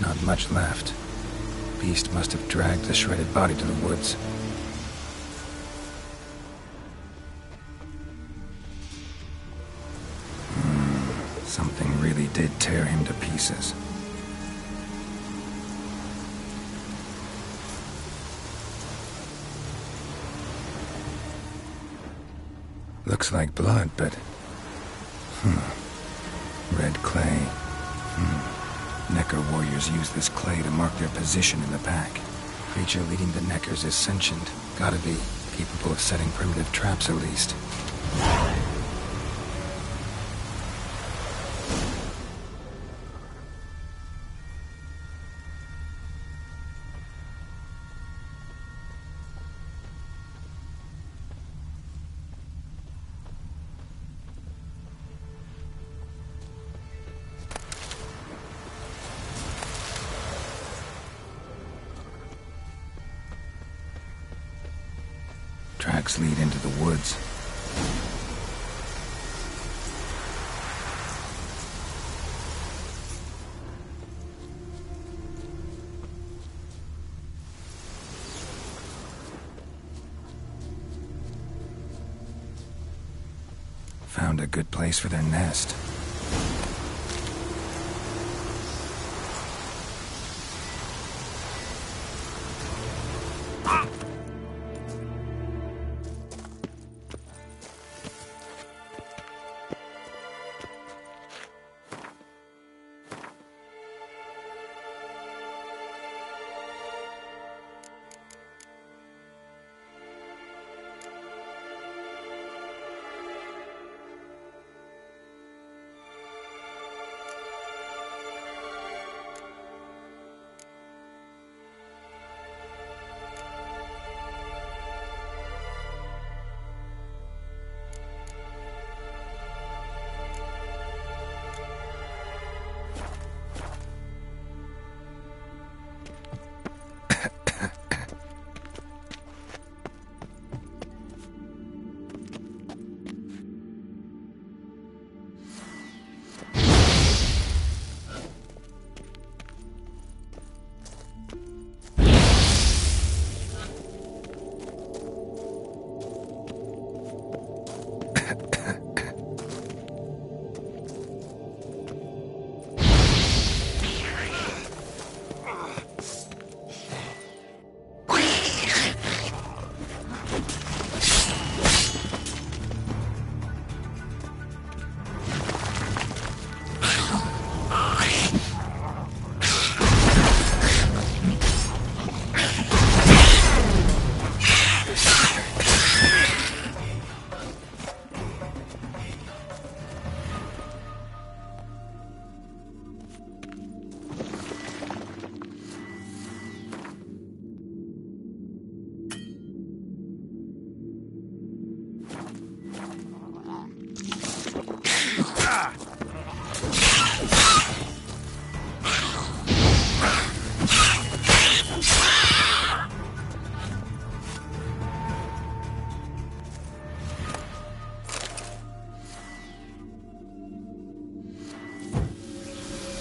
Not much left. Beast must have dragged the shredded body to the woods. Something really did tear him to pieces. Looks like blood, but... Red clay. Necker warriors use this clay to mark their position in the pack. Creature leading the Neckers is sentient. Gotta be. Capable of setting primitive traps, at least. Tracks lead into the woods. Found a good place for their nest.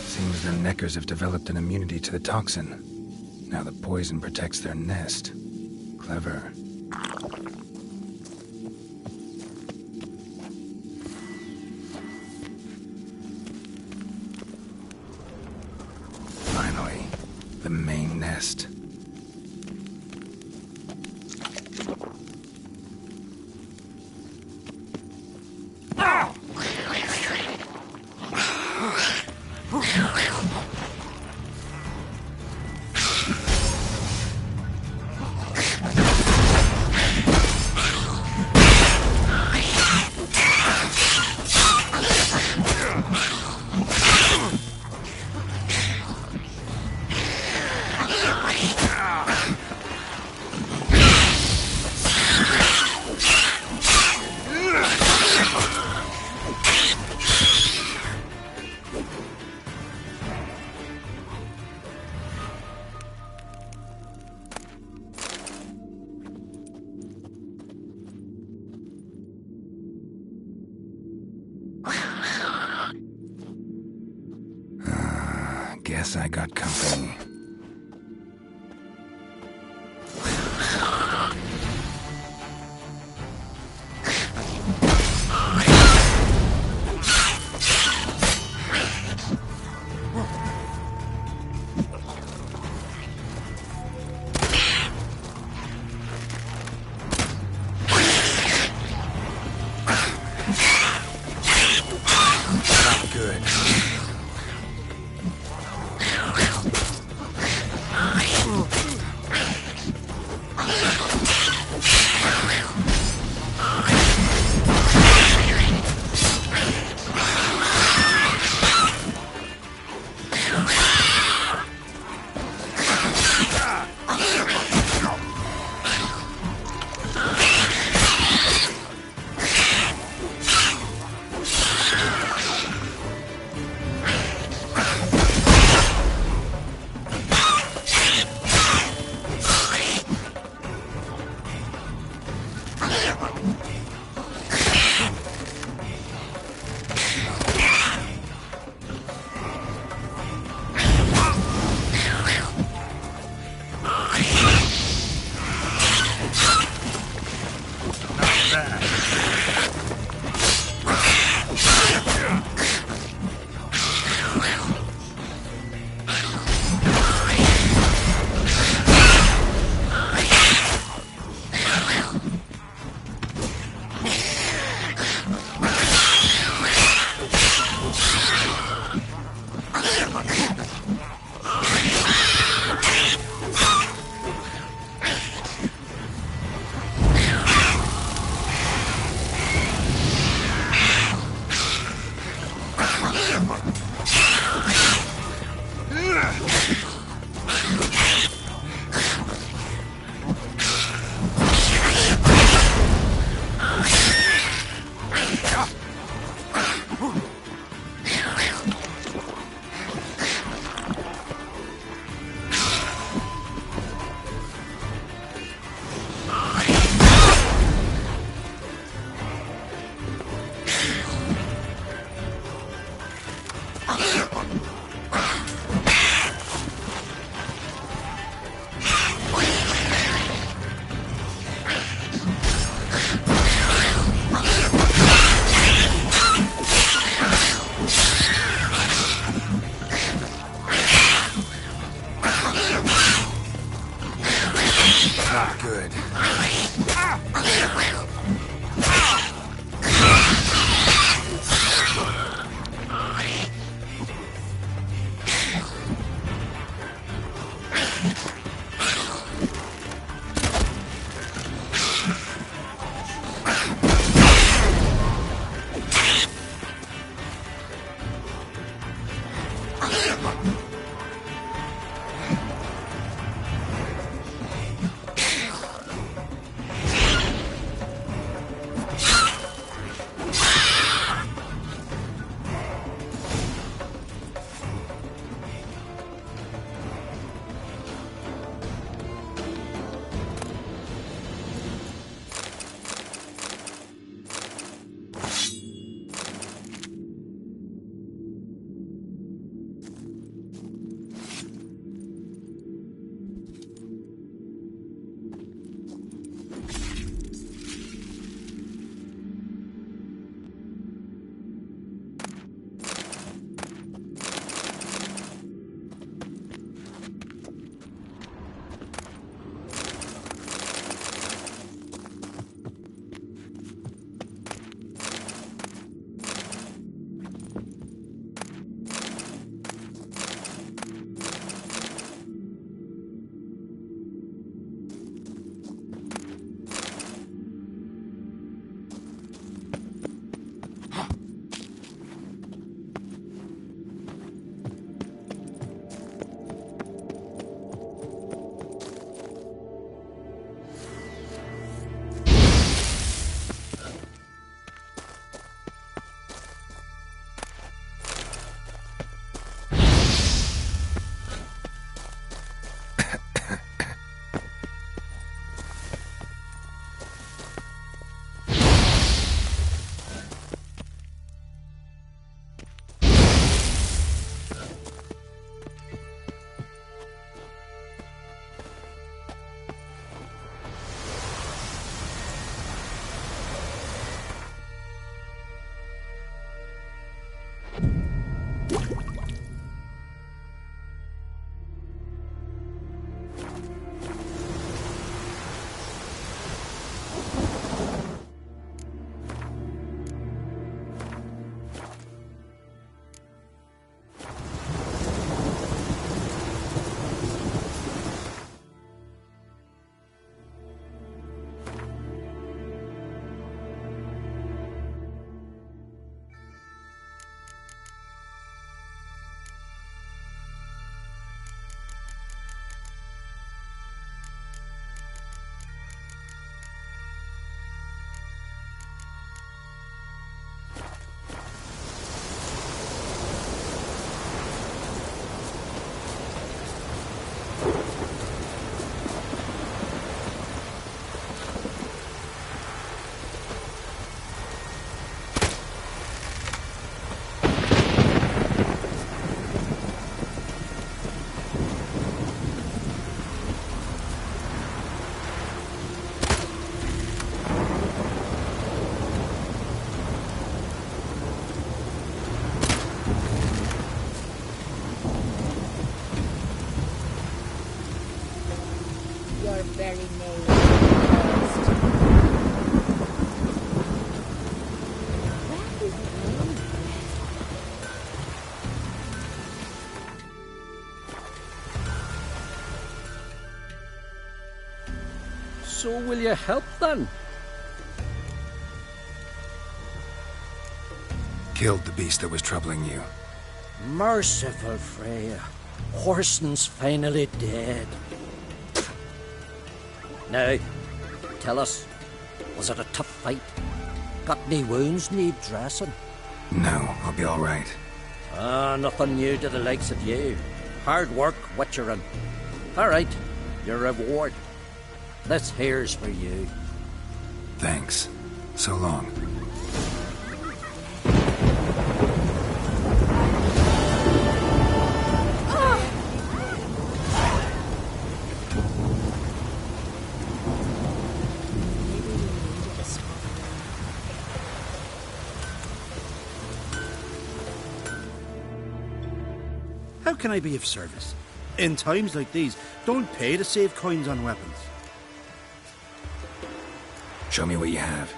Seems the Neckers have developed an immunity to the toxin. Now the poison protects their nest. Clever. Finally, the main nest. Guess I got company. Not good. Not good. So will you help then? Killed the beast that was troubling you. Merciful Freya. Whoreson's finally dead. Now, tell us, was it a tough fight? Got any wounds need dressing? No, I'll be all right. Nothing new to the likes of you. Hard work, witcherin'. All right, your reward. This here's for you. Thanks. So long. How can I be of service? In times like these, don't pay to save coins on weapons. Show me what you have.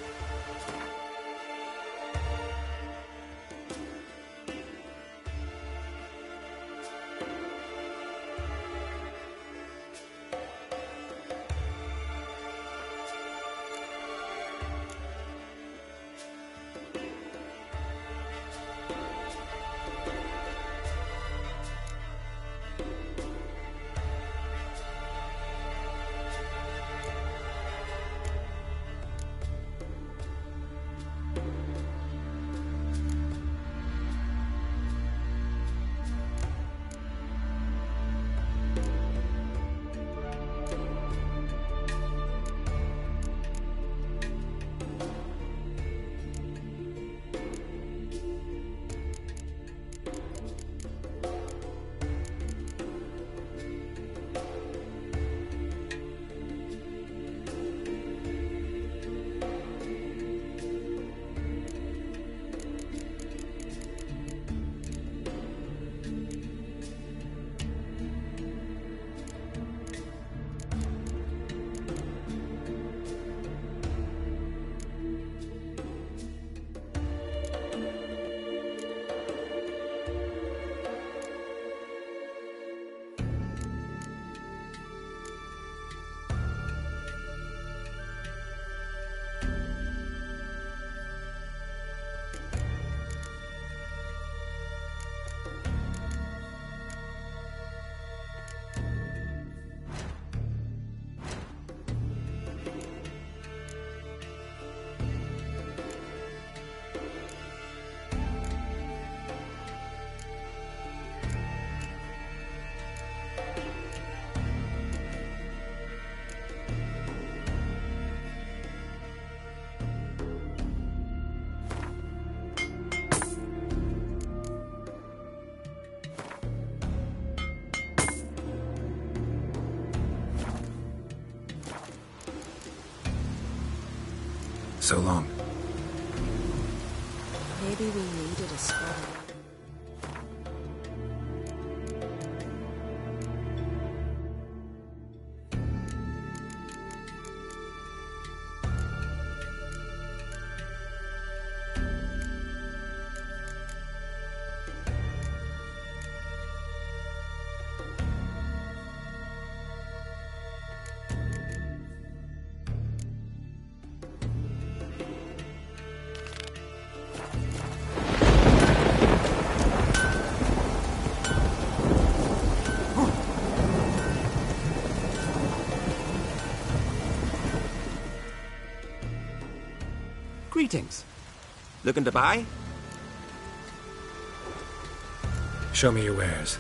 So long. Maybe we needed a spotter. Greetings. Looking to buy? Show me your wares.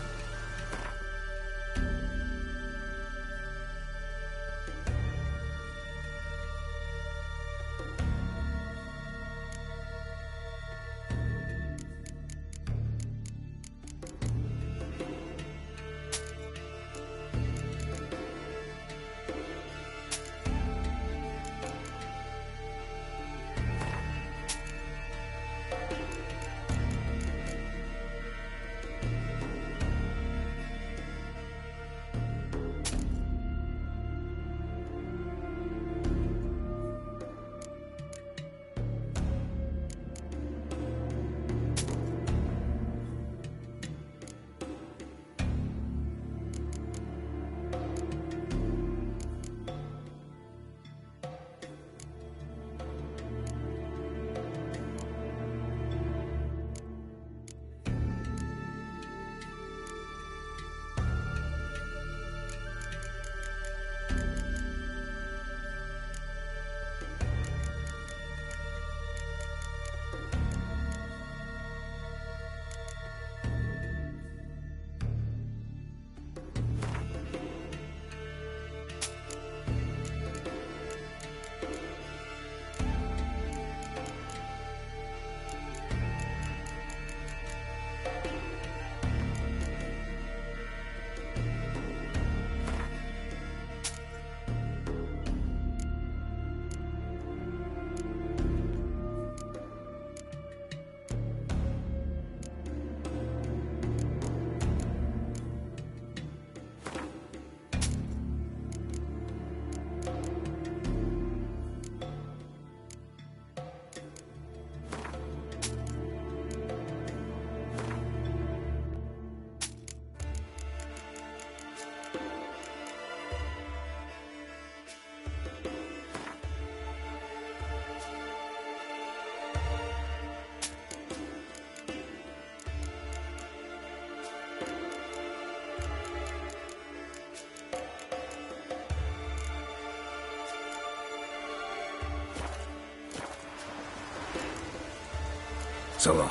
So long.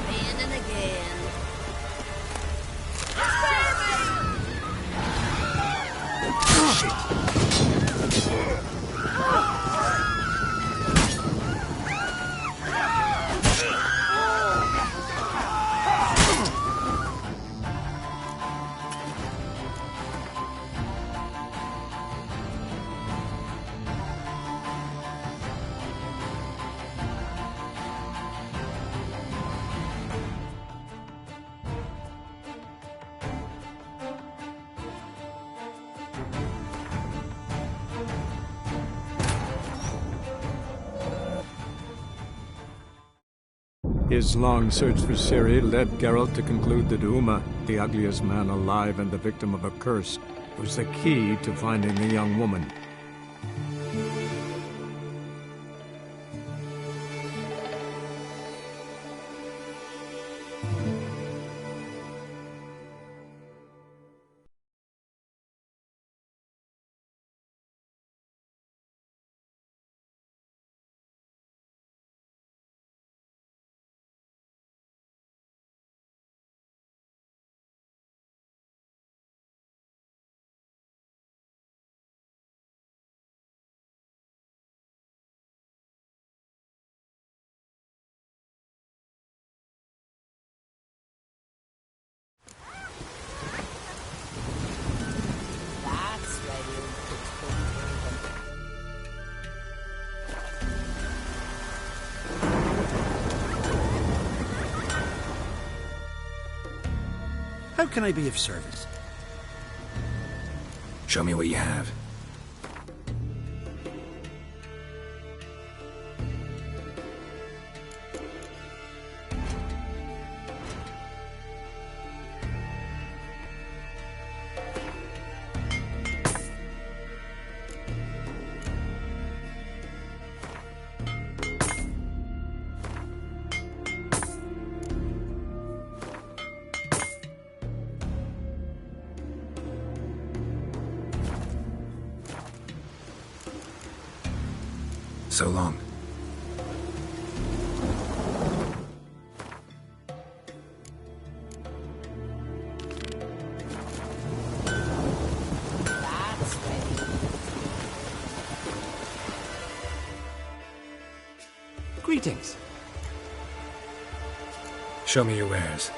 Again and again. His long search for Ciri led Geralt to conclude that Uma, the ugliest man alive and the victim of a curse, was the key to finding the young woman. How can I be of service? Show me what you have. So long. Greetings. Show me your wares.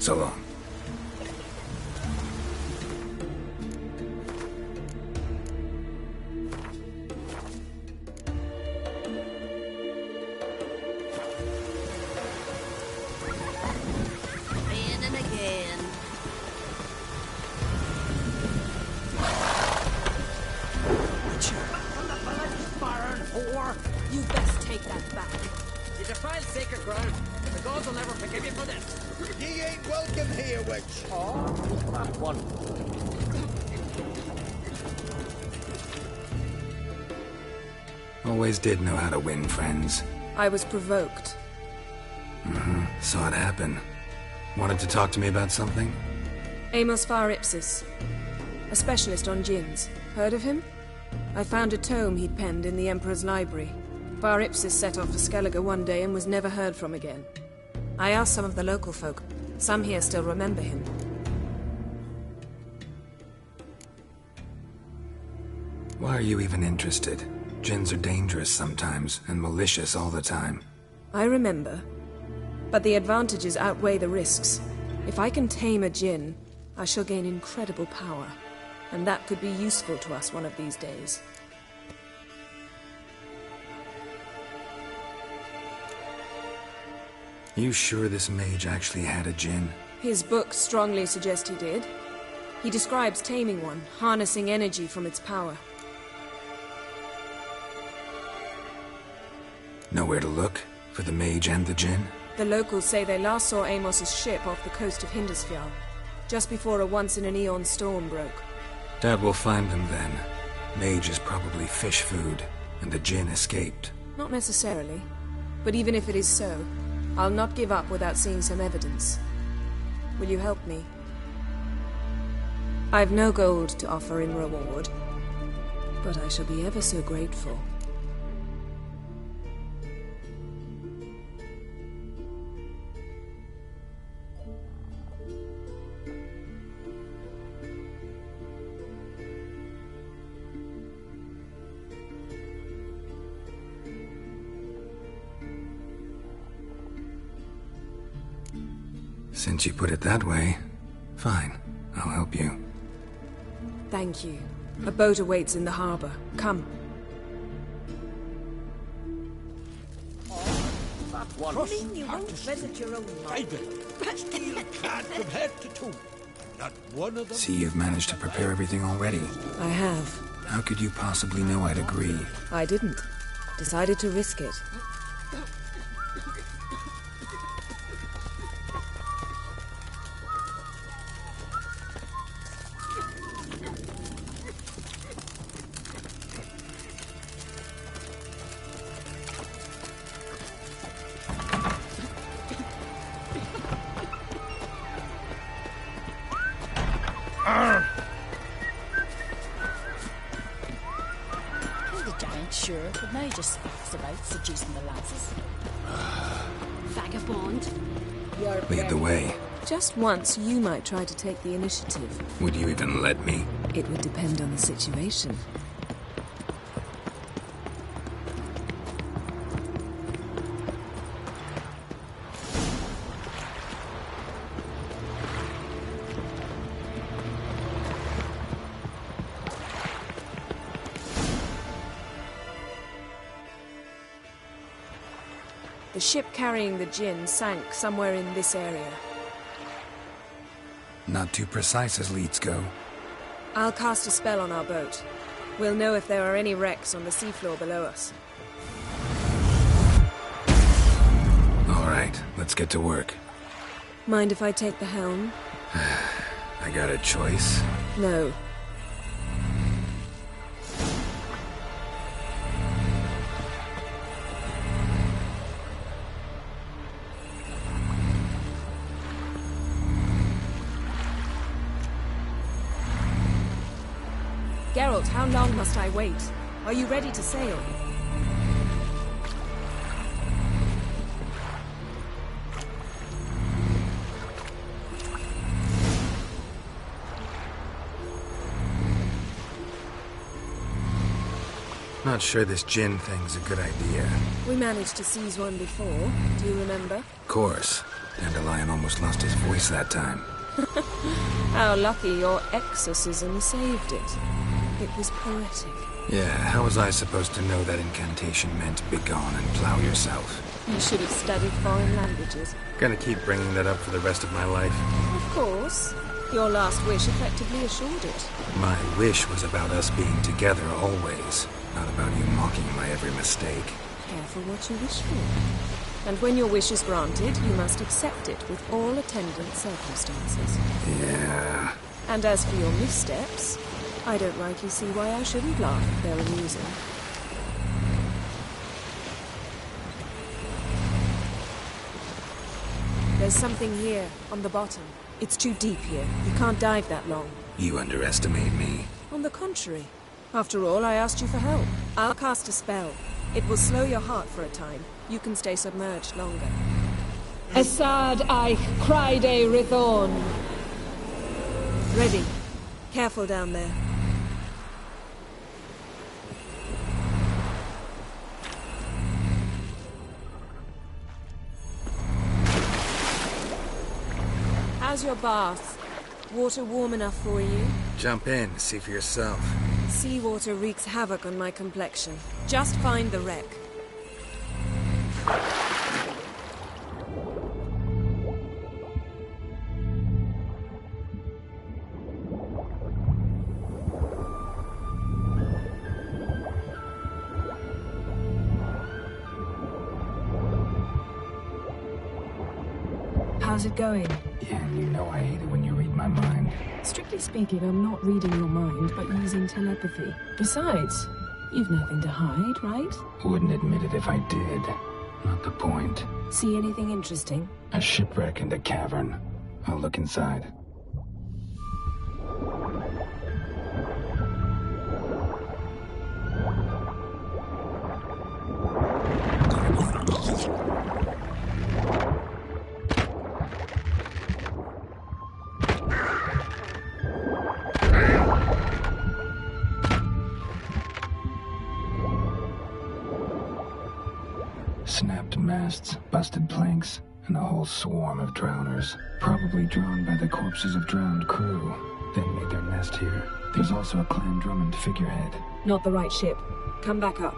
So long. Raining again. You best take that back. You defile sacred ground. The gods will never forgive you for this. Ye ain't welcome here, witch. Oh, that one. Always did know how to win friends. I was provoked. Saw it happen. Wanted to talk to me about something? Amos Far Ipsis, a specialist on djinns. Heard of him? I found a tome he'd penned in the Emperor's library. Far Ipsis set off for Skellige one day and was never heard from again. I asked some of the local folk. Some here still remember him. Why are you even interested? Djinns are dangerous sometimes, and malicious all the time. I remember. But the advantages outweigh the risks. If I can tame a djinn, I shall gain incredible power. And that could be useful to us one of these days. You sure this mage actually had a djinn? His books strongly suggest he did. He describes taming one, harnessing energy from its power. Nowhere to look? For the mage and the djinn? The locals say they last saw Amos's ship off the coast of Hindisfjall, just before a once-in-an-eon storm broke. Doubt we'll find them then. Mage is probably fish food, and the djinn escaped. Not necessarily. But even if it is so, I'll not give up without seeing some evidence. Will you help me? I've no gold to offer in reward, but I shall be ever so grateful. Since you put it that way, fine. I'll help you. Thank you. A boat awaits in the harbor. Come. That one. You mean you won't visit your own mother? Steal cat from head to toe. Not one of them. See, you've managed to prepare everything already. I have. How could you possibly know I'd agree? I didn't. Decided to risk it. Sure, but now he just speaks about seducing the lasses. Vagabond. Lead the way. Just once, you might try to take the initiative. Would you even let me? It would depend on the situation. The ship carrying the djinn sank somewhere in this area. Not too precise as leads go. I'll cast a spell on our boat. We'll know if there are any wrecks on the seafloor below us. All right, let's get to work. Mind if I take the helm? I got a choice? No. Geralt, how long must I wait? Are you ready to sail? Not sure this djinn thing's a good idea. We managed to seize one before. Do you remember? Of course. Dandelion almost lost his voice that time. How lucky your exorcism saved it. It was poetic. Yeah, how was I supposed to know that incantation meant begone and plow yourself? You should have studied foreign languages. Gonna keep bringing that up for the rest of my life. Of course. Your last wish effectively assured it. My wish was about us being together always, not about you mocking my every mistake. Careful what you wish for. And when your wish is granted, you must accept it with all attendant circumstances. Yeah. And as for your missteps, I don't rightly see why I shouldn't laugh if they're amusing. There's something here, on the bottom. It's too deep here. You can't dive that long. You underestimate me. On the contrary. After all, I asked you for help. I'll cast a spell. It will slow your heart for a time. You can stay submerged longer. Assad Eich Cryde Rithorn. Ready. Careful down there. How's your bath? Water warm enough for you? Jump in, see for yourself. Seawater wreaks havoc on my complexion. Just find the wreck. How's it going? Yeah, you know I hate it when you read my mind. Strictly speaking, I'm not reading your mind, but using telepathy. Besides, you've nothing to hide, right? Wouldn't admit it if I did. Not the point. See anything interesting? A shipwreck and a cavern. I'll look inside. Snapped masts, busted planks, and a whole swarm of drowners. Probably drawn by the corpses of drowned crew. Then made their nest here. There's also a Clan Drummond figurehead. Not the right ship. Come back up.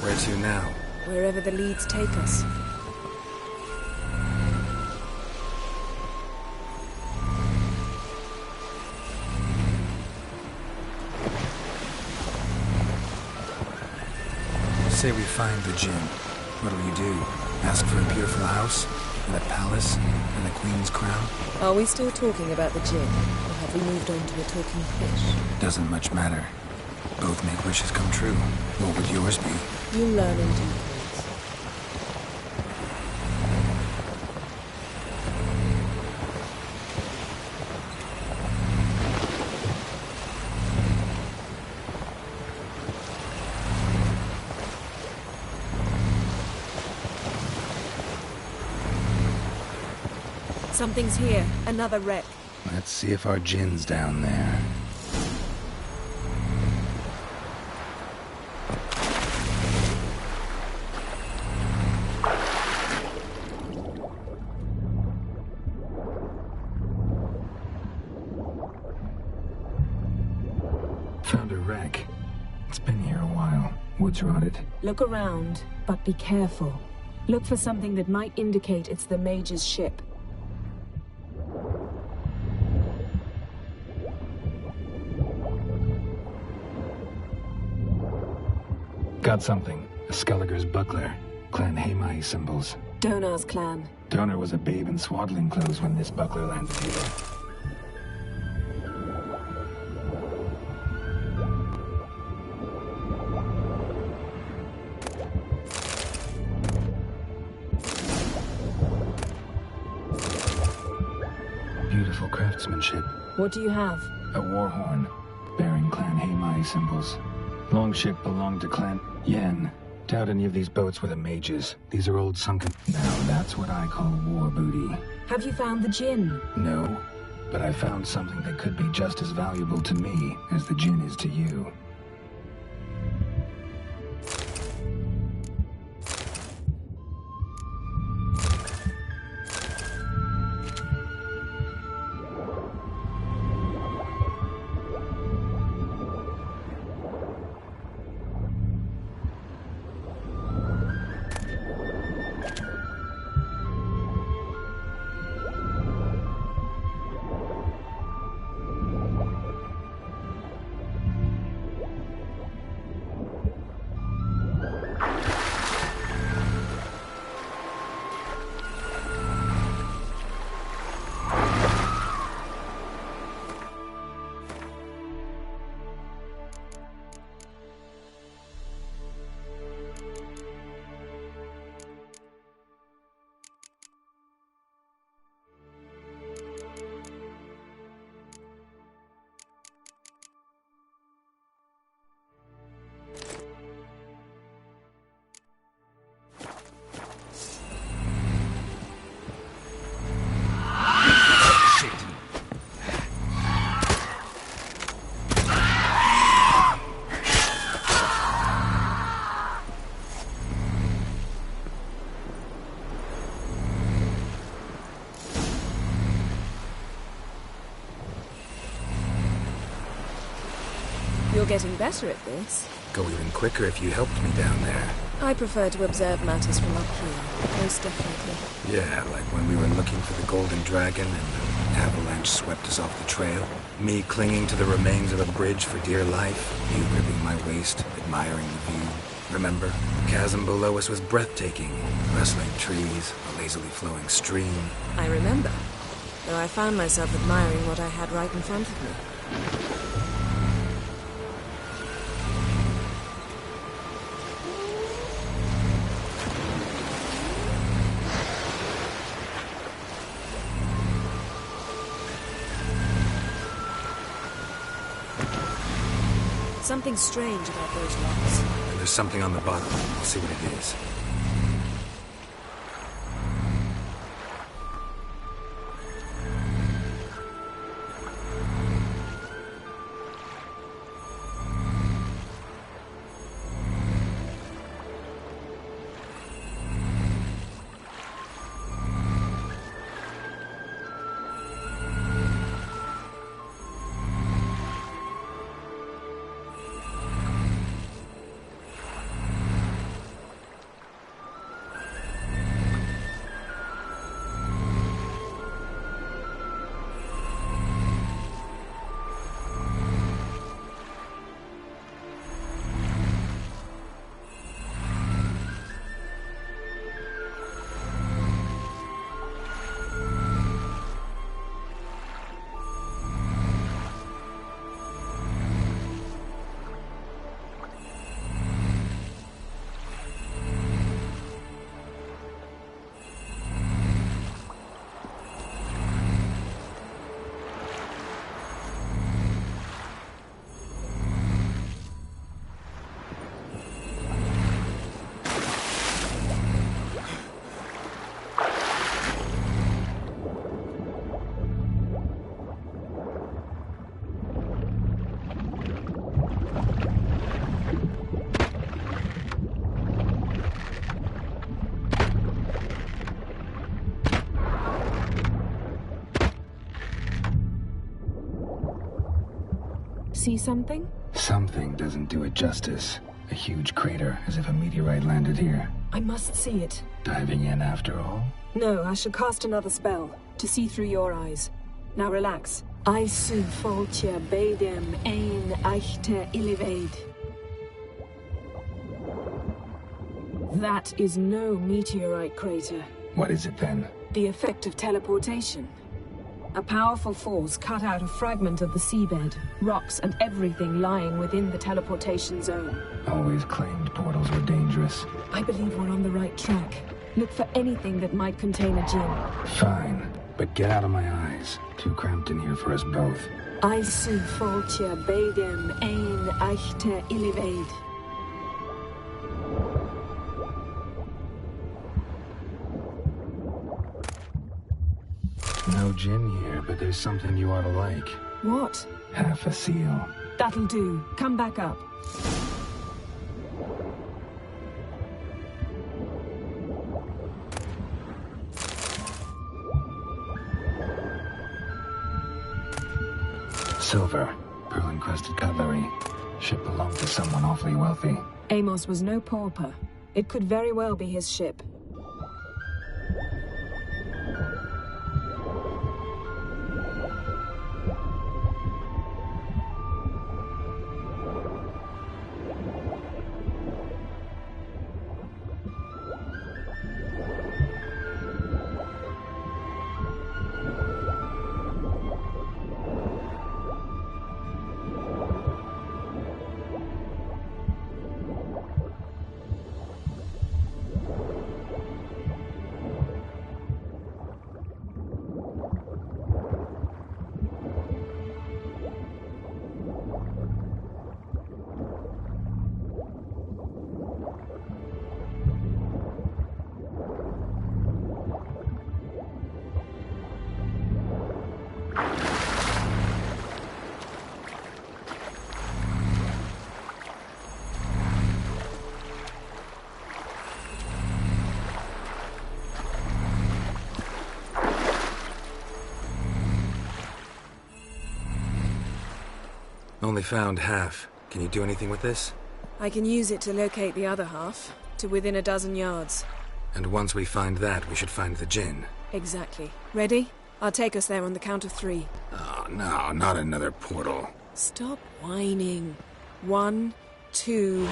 Where to now? Wherever the leads take us. Say we find the Jinn. What'll you do? Ask for a beautiful house? And a palace? And the Queen's crown? Are we still talking about the Jinn? Or have we moved on to a talking fish? Doesn't much matter. Both make wishes come true. What would yours be? You learn in due course. Something's here. Another wreck. Let's see if our Jinn's down there. Found a wreck. It's been here a while. Wood's rotted. Look around, but be careful. Look for something that might indicate it's the Mage's ship. Got something. A Skellige's buckler. Clan Haemai symbols. Donar's clan. Donar was a babe in swaddling clothes when this buckler landed here. Beautiful craftsmanship. What do you have? A war horn, bearing Clan Haemai symbols. Longship belonged to Clan Yen. Doubt any of these boats were the Mages. These are old sunken... Now that's what I call war booty. Have you found the Jinn? No, but I found something that could be just as valuable to me as the Jinn is to you. You're getting better at this. Go even quicker if you helped me down there. I prefer to observe matters from up here, most definitely. Yeah, like when we were looking for the Golden Dragon and the avalanche swept us off the trail. Me clinging to the remains of a bridge for dear life. You gripping my waist, admiring the view. Remember? The chasm below us was breathtaking. Rustling trees, a lazily flowing stream. I remember, though I found myself admiring what I had right in front of me. Something strange about those rocks. And there's something on the bottom. I'll see what it is. see something? Something doesn't do it justice. A huge crater, as if a meteorite landed here. I must see it. Diving in after all? No, I should cast another spell, to see through your eyes. Now relax. I su foltja bedem ein eichte illivaid. That is no meteorite crater. What is it then? The effect of teleportation. A powerful force cut out a fragment of the seabed, rocks and everything lying within the teleportation zone. Always claimed portals were dangerous. I believe we're on the right track. Look for anything that might contain a djinn. Fine, but get out of my eyes. Too cramped in here for us both. I su foltja bedem ein eichte illivaid. No gin here, but there's something you ought to like. What? Half a seal. That'll do. Come back up. Silver. Pearl-encrusted cutlery. Ship belonged to someone awfully wealthy. Amos was no pauper. It could very well be his ship. Only found half. Can you do anything with this? I can use it to locate the other half, to within a dozen yards. And once we find that, we should find the djinn. Exactly. Ready? I'll take us there on the count of 3. Oh, no, not another portal. Stop whining. 1, 2...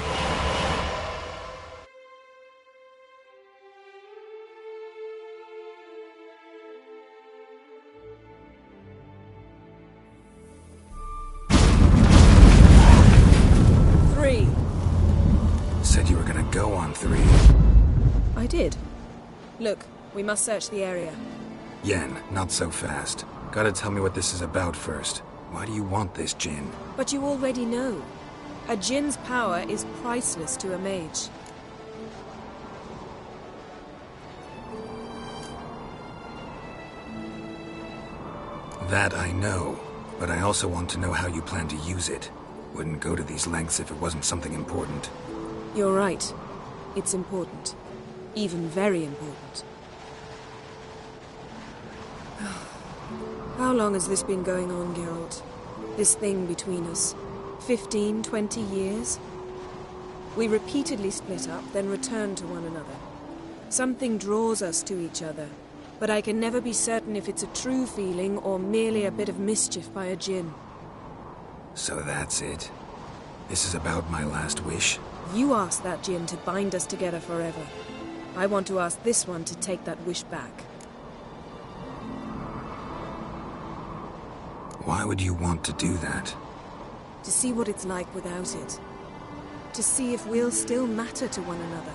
Said you were gonna go on 3. I did. Look, we must search the area. Yen, not so fast. Gotta tell me what this is about first. Why do you want this djinn? But you already know. A djinn's power is priceless to a mage. That I know, but I also want to know how you plan to use it. Wouldn't go to these lengths if it wasn't something important. You're right. It's important. Even very important. How long has this been going on, Geralt? This thing between us? 15, 20 years? We repeatedly split up, then returned to one another. Something draws us to each other, but I can never be certain if it's a true feeling or merely a bit of mischief by a djinn. So that's it? This is about my last wish? You asked that djinn to bind us together forever. I want to ask this one to take that wish back. Why would you want to do that? To see what it's like without it. To see if we'll still matter to one another.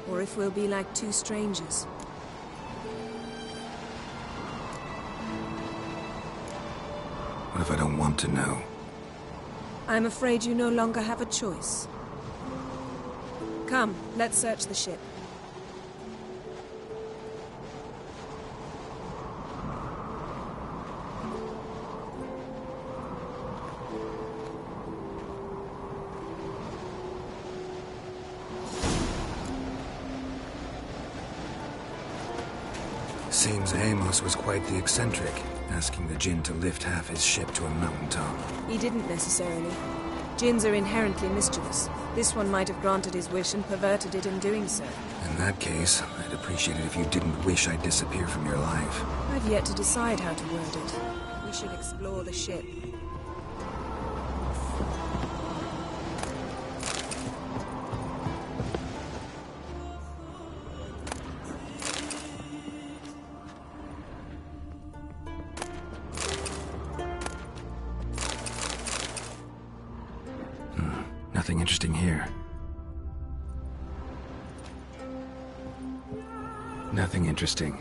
Or if we'll be like two strangers. What if I don't want to know? I'm afraid you no longer have a choice. Come, let's search the ship. Seems Amos was quite the eccentric, asking the Jinn to lift half his ship to a mountaintop. He didn't necessarily. Jinns are inherently mischievous. This one might have granted his wish and perverted it in doing so. In that case, I'd appreciate it if you didn't wish I'd disappear from your life. I've yet to decide how to word it. We should explore the ship. Nothing interesting here. Nothing interesting.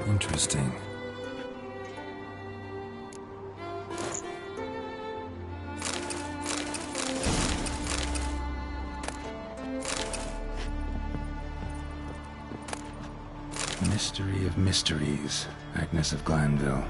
Interesting. Mystery of mysteries, Agnes of Glanville.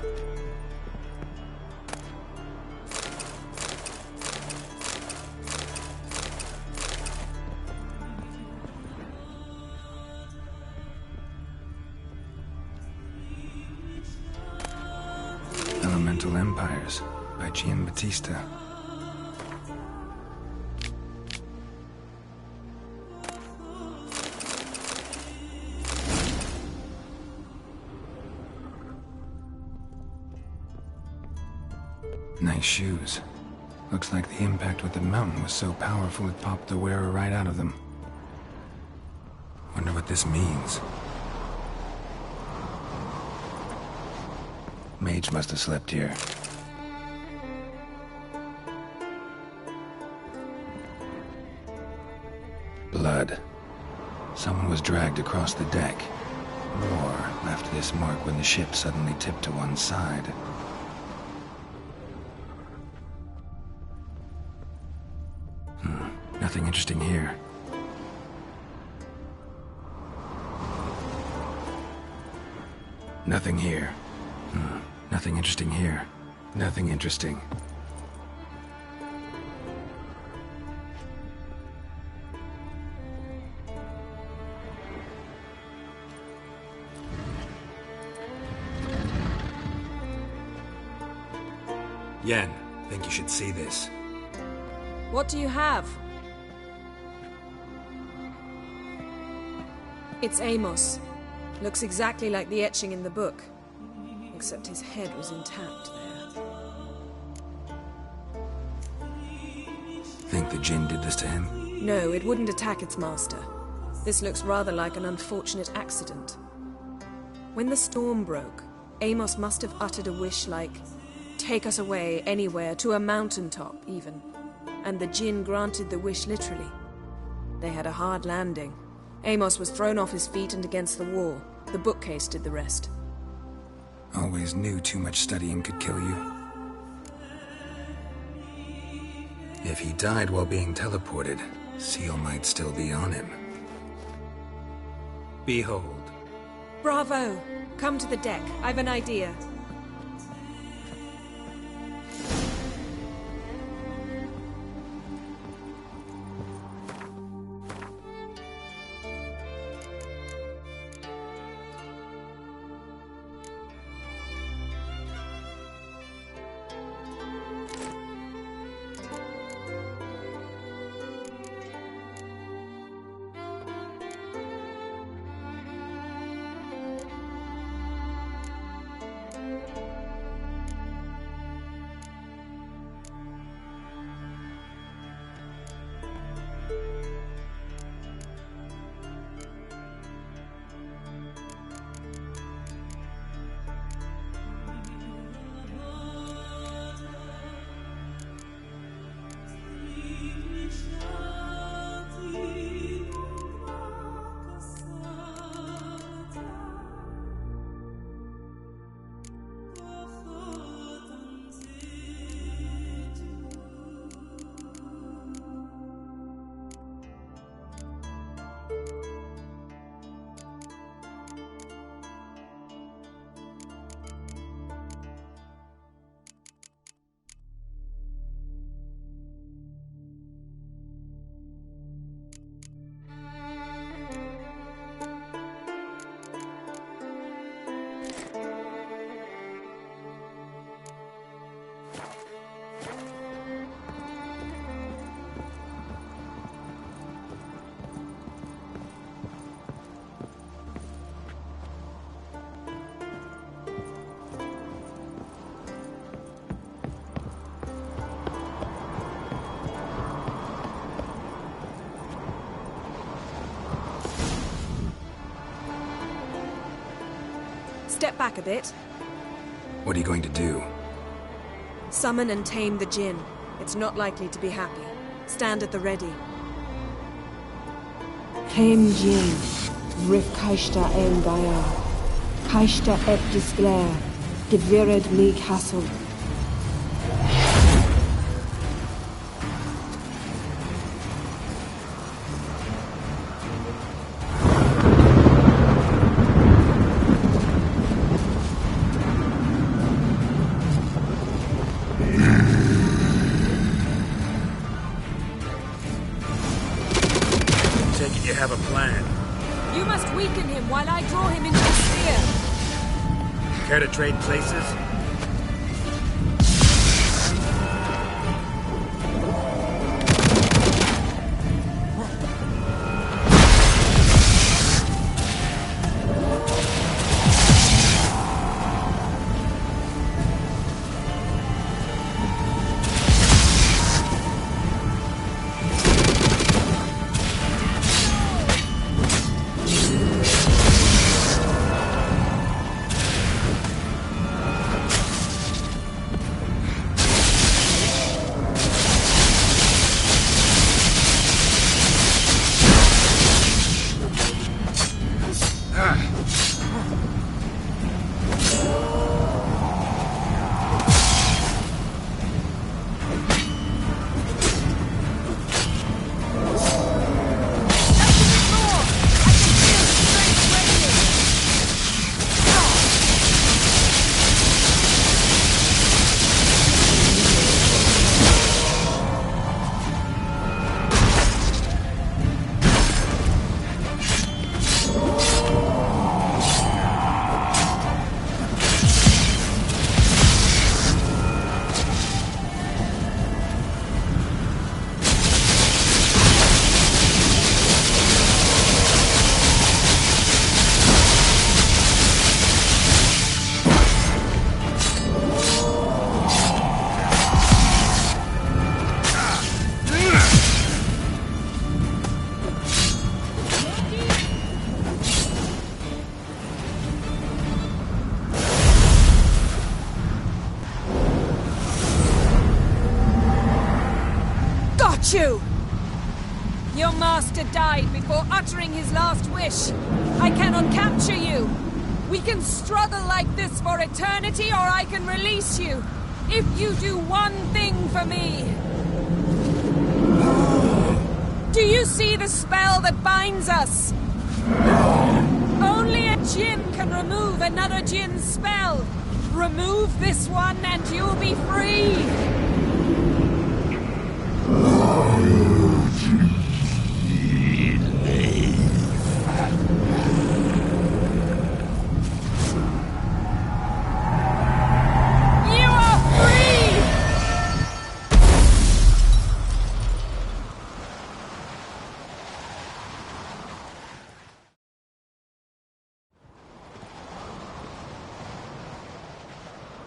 Elemental Empires by Giambattista. Nice shoes. Looks like the impact with the mountain was so powerful it popped the wearer right out of them. Wonder what this means. Mage must have slept here. Blood. Someone was dragged across the deck. War left this mark when the ship suddenly tipped to one side. Nothing interesting here. Nothing here. Nothing interesting here. Nothing interesting. Yen, think you should see this. What do you have? It's Amos. Looks exactly like the etching in the book. Except his head was intact there. Think the Jinn did this to him? No, it wouldn't attack its master. This looks rather like an unfortunate accident. When the storm broke, Amos must have uttered a wish like, "Take us away, anywhere, to a mountaintop, even." And the Jinn granted the wish literally. They had a hard landing. Amos was thrown off his feet and against the wall. The bookcase did the rest. Always knew too much studying could kill you. If he died while being teleported, Seal might still be on him. Behold. Bravo! Come to the deck. I've an idea. Step back a bit. What are you going to do? Summon and tame the Jinn. It's not likely to be happy. Stand at the ready. Came Jin, Rif Kaishta El Gaya, Kaishta Et Disglair, Gevired League Hassel. You have a plan. You must weaken him while I draw him into the sphere. Care to trade places? You! Your master died before uttering his last wish. I cannot capture you. We can struggle like this for eternity, or I can release you. If you do one thing for me. Do you see the spell that binds us? Only a Jinn can remove another Jinn's spell. Remove this one and you'll be free.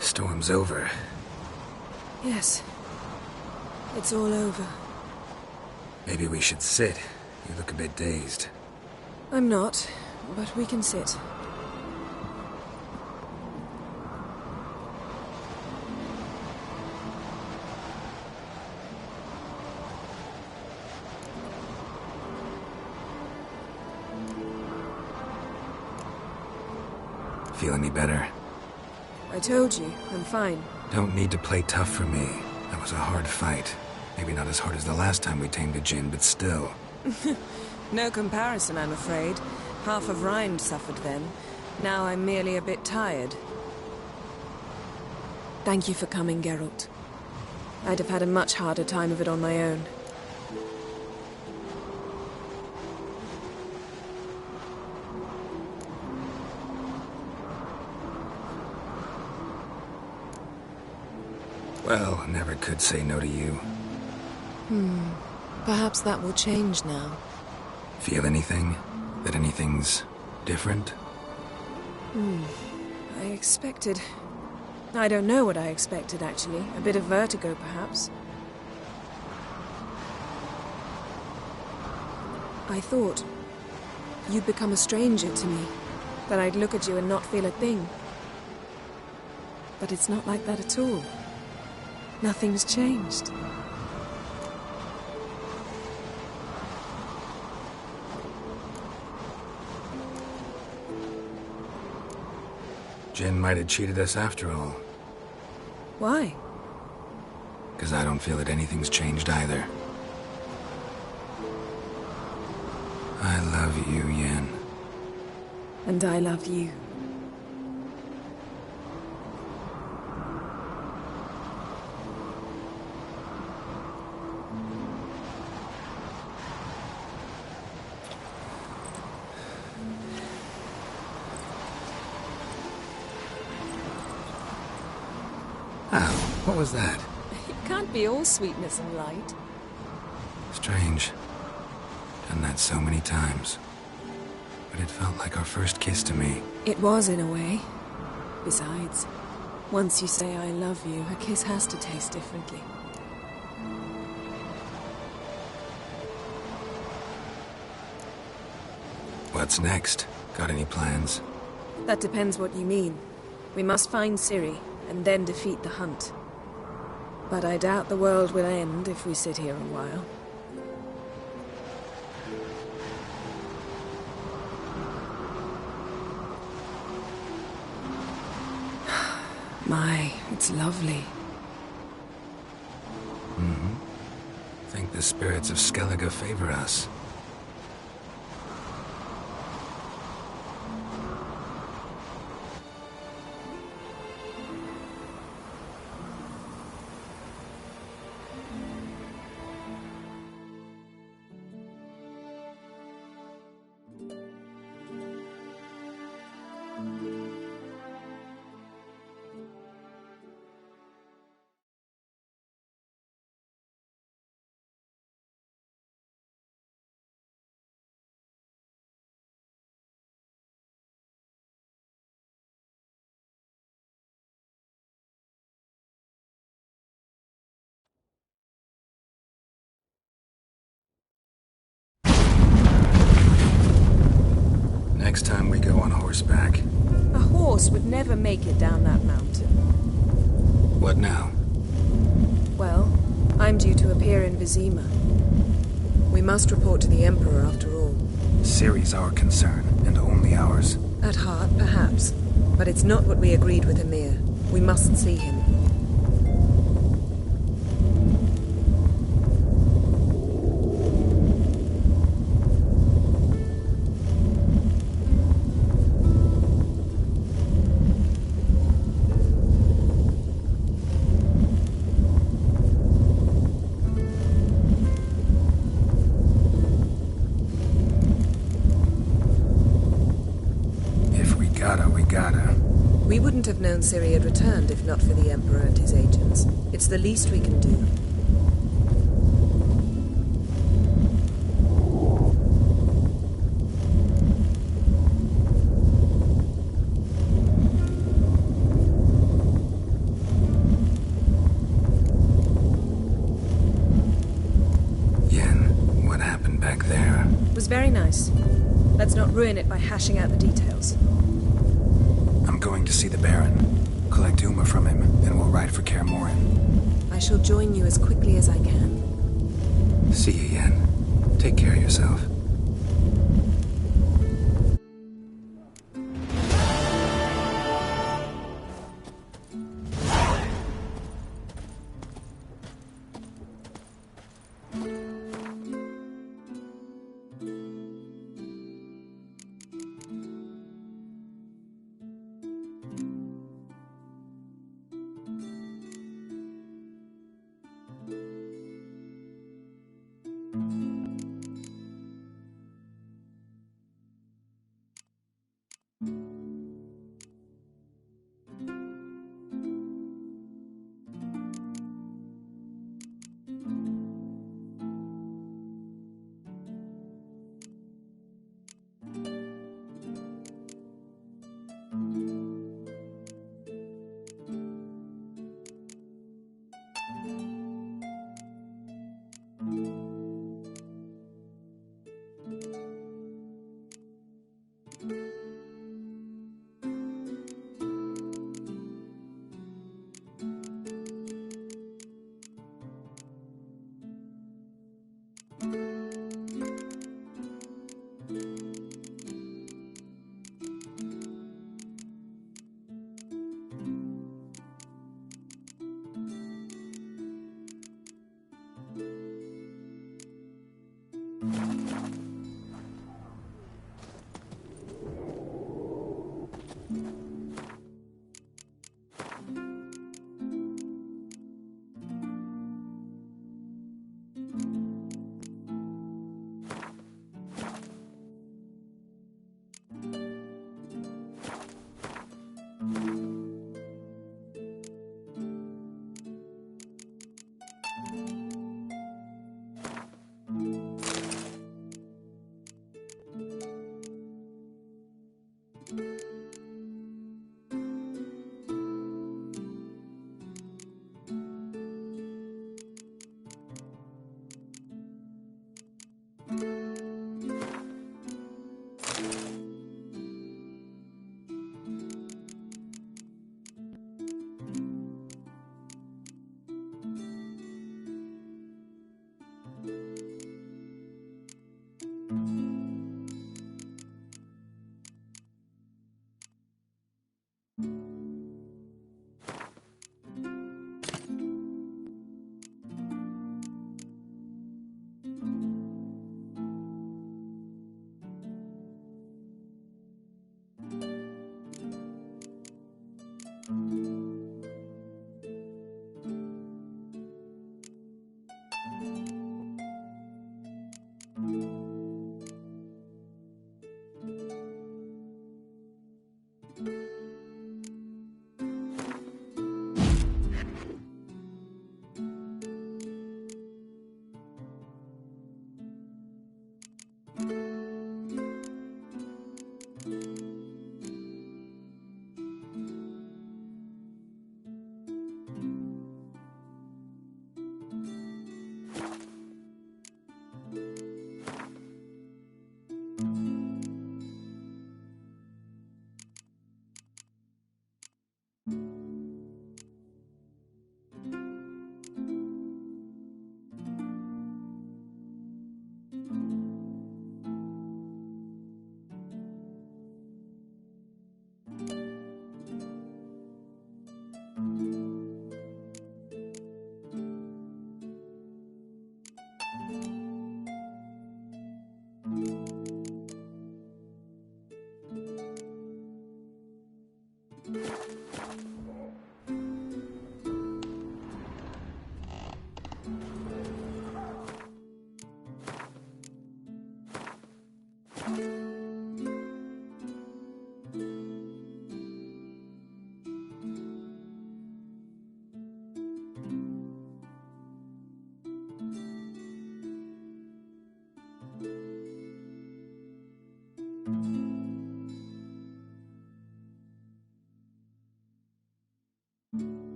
Storm's over. Yes. It's all over. Maybe we should sit. You look a bit dazed. I'm not, but we can sit. Feel any better? I told you, I'm fine. Don't need to play tough for me. That was a hard fight. Maybe not as hard as the last time we tamed a Jinn, but still. No comparison, I'm afraid. Half of Rind suffered then. Now I'm merely a bit tired. Thank you for coming, Geralt. I'd have had a much harder time of it on my own. Well, never could say no to you. Perhaps that will change now. Feel anything? That anything's different? I expected... I don't know what I expected, actually. A bit of vertigo, perhaps. I thought you'd become a stranger to me. That I'd look at you and not feel a thing. But it's not like that at all. Nothing's changed. Jin might have cheated us after all. Why? Because I don't feel that anything's changed either. I love you, Yen. And I love you. Ow, what was that? It can't be all sweetness and light. Strange. Done that so many times. But it felt like our first kiss to me. It was, in a way. Besides, once you say I love you, a kiss has to taste differently. What's next? Got any plans? That depends what you mean. We must find Ciri, and then defeat the hunt. But I doubt the world will end if we sit here a while. My, it's lovely. Mm-hmm. Think the spirits of Skellige favor us. Next time we go on horseback. A horse would never make it down that mountain. What now? Well, I'm due to appear in Vizima. We must report to the Emperor after all. Ciri's our concern, and only ours. At heart, perhaps. But it's not what we agreed with Emir. We must see him. We wouldn't have known Ciri had returned if not for the Emperor and his agents. It's the least we can do. Yen, what happened back there? It was very nice. Let's not ruin it by hashing out the details. I'm going to see the Baron, collect Uma from him, and we'll ride for Kaer Morhen. I shall join you as quickly as I can. See you, Yen. Take care of yourself. you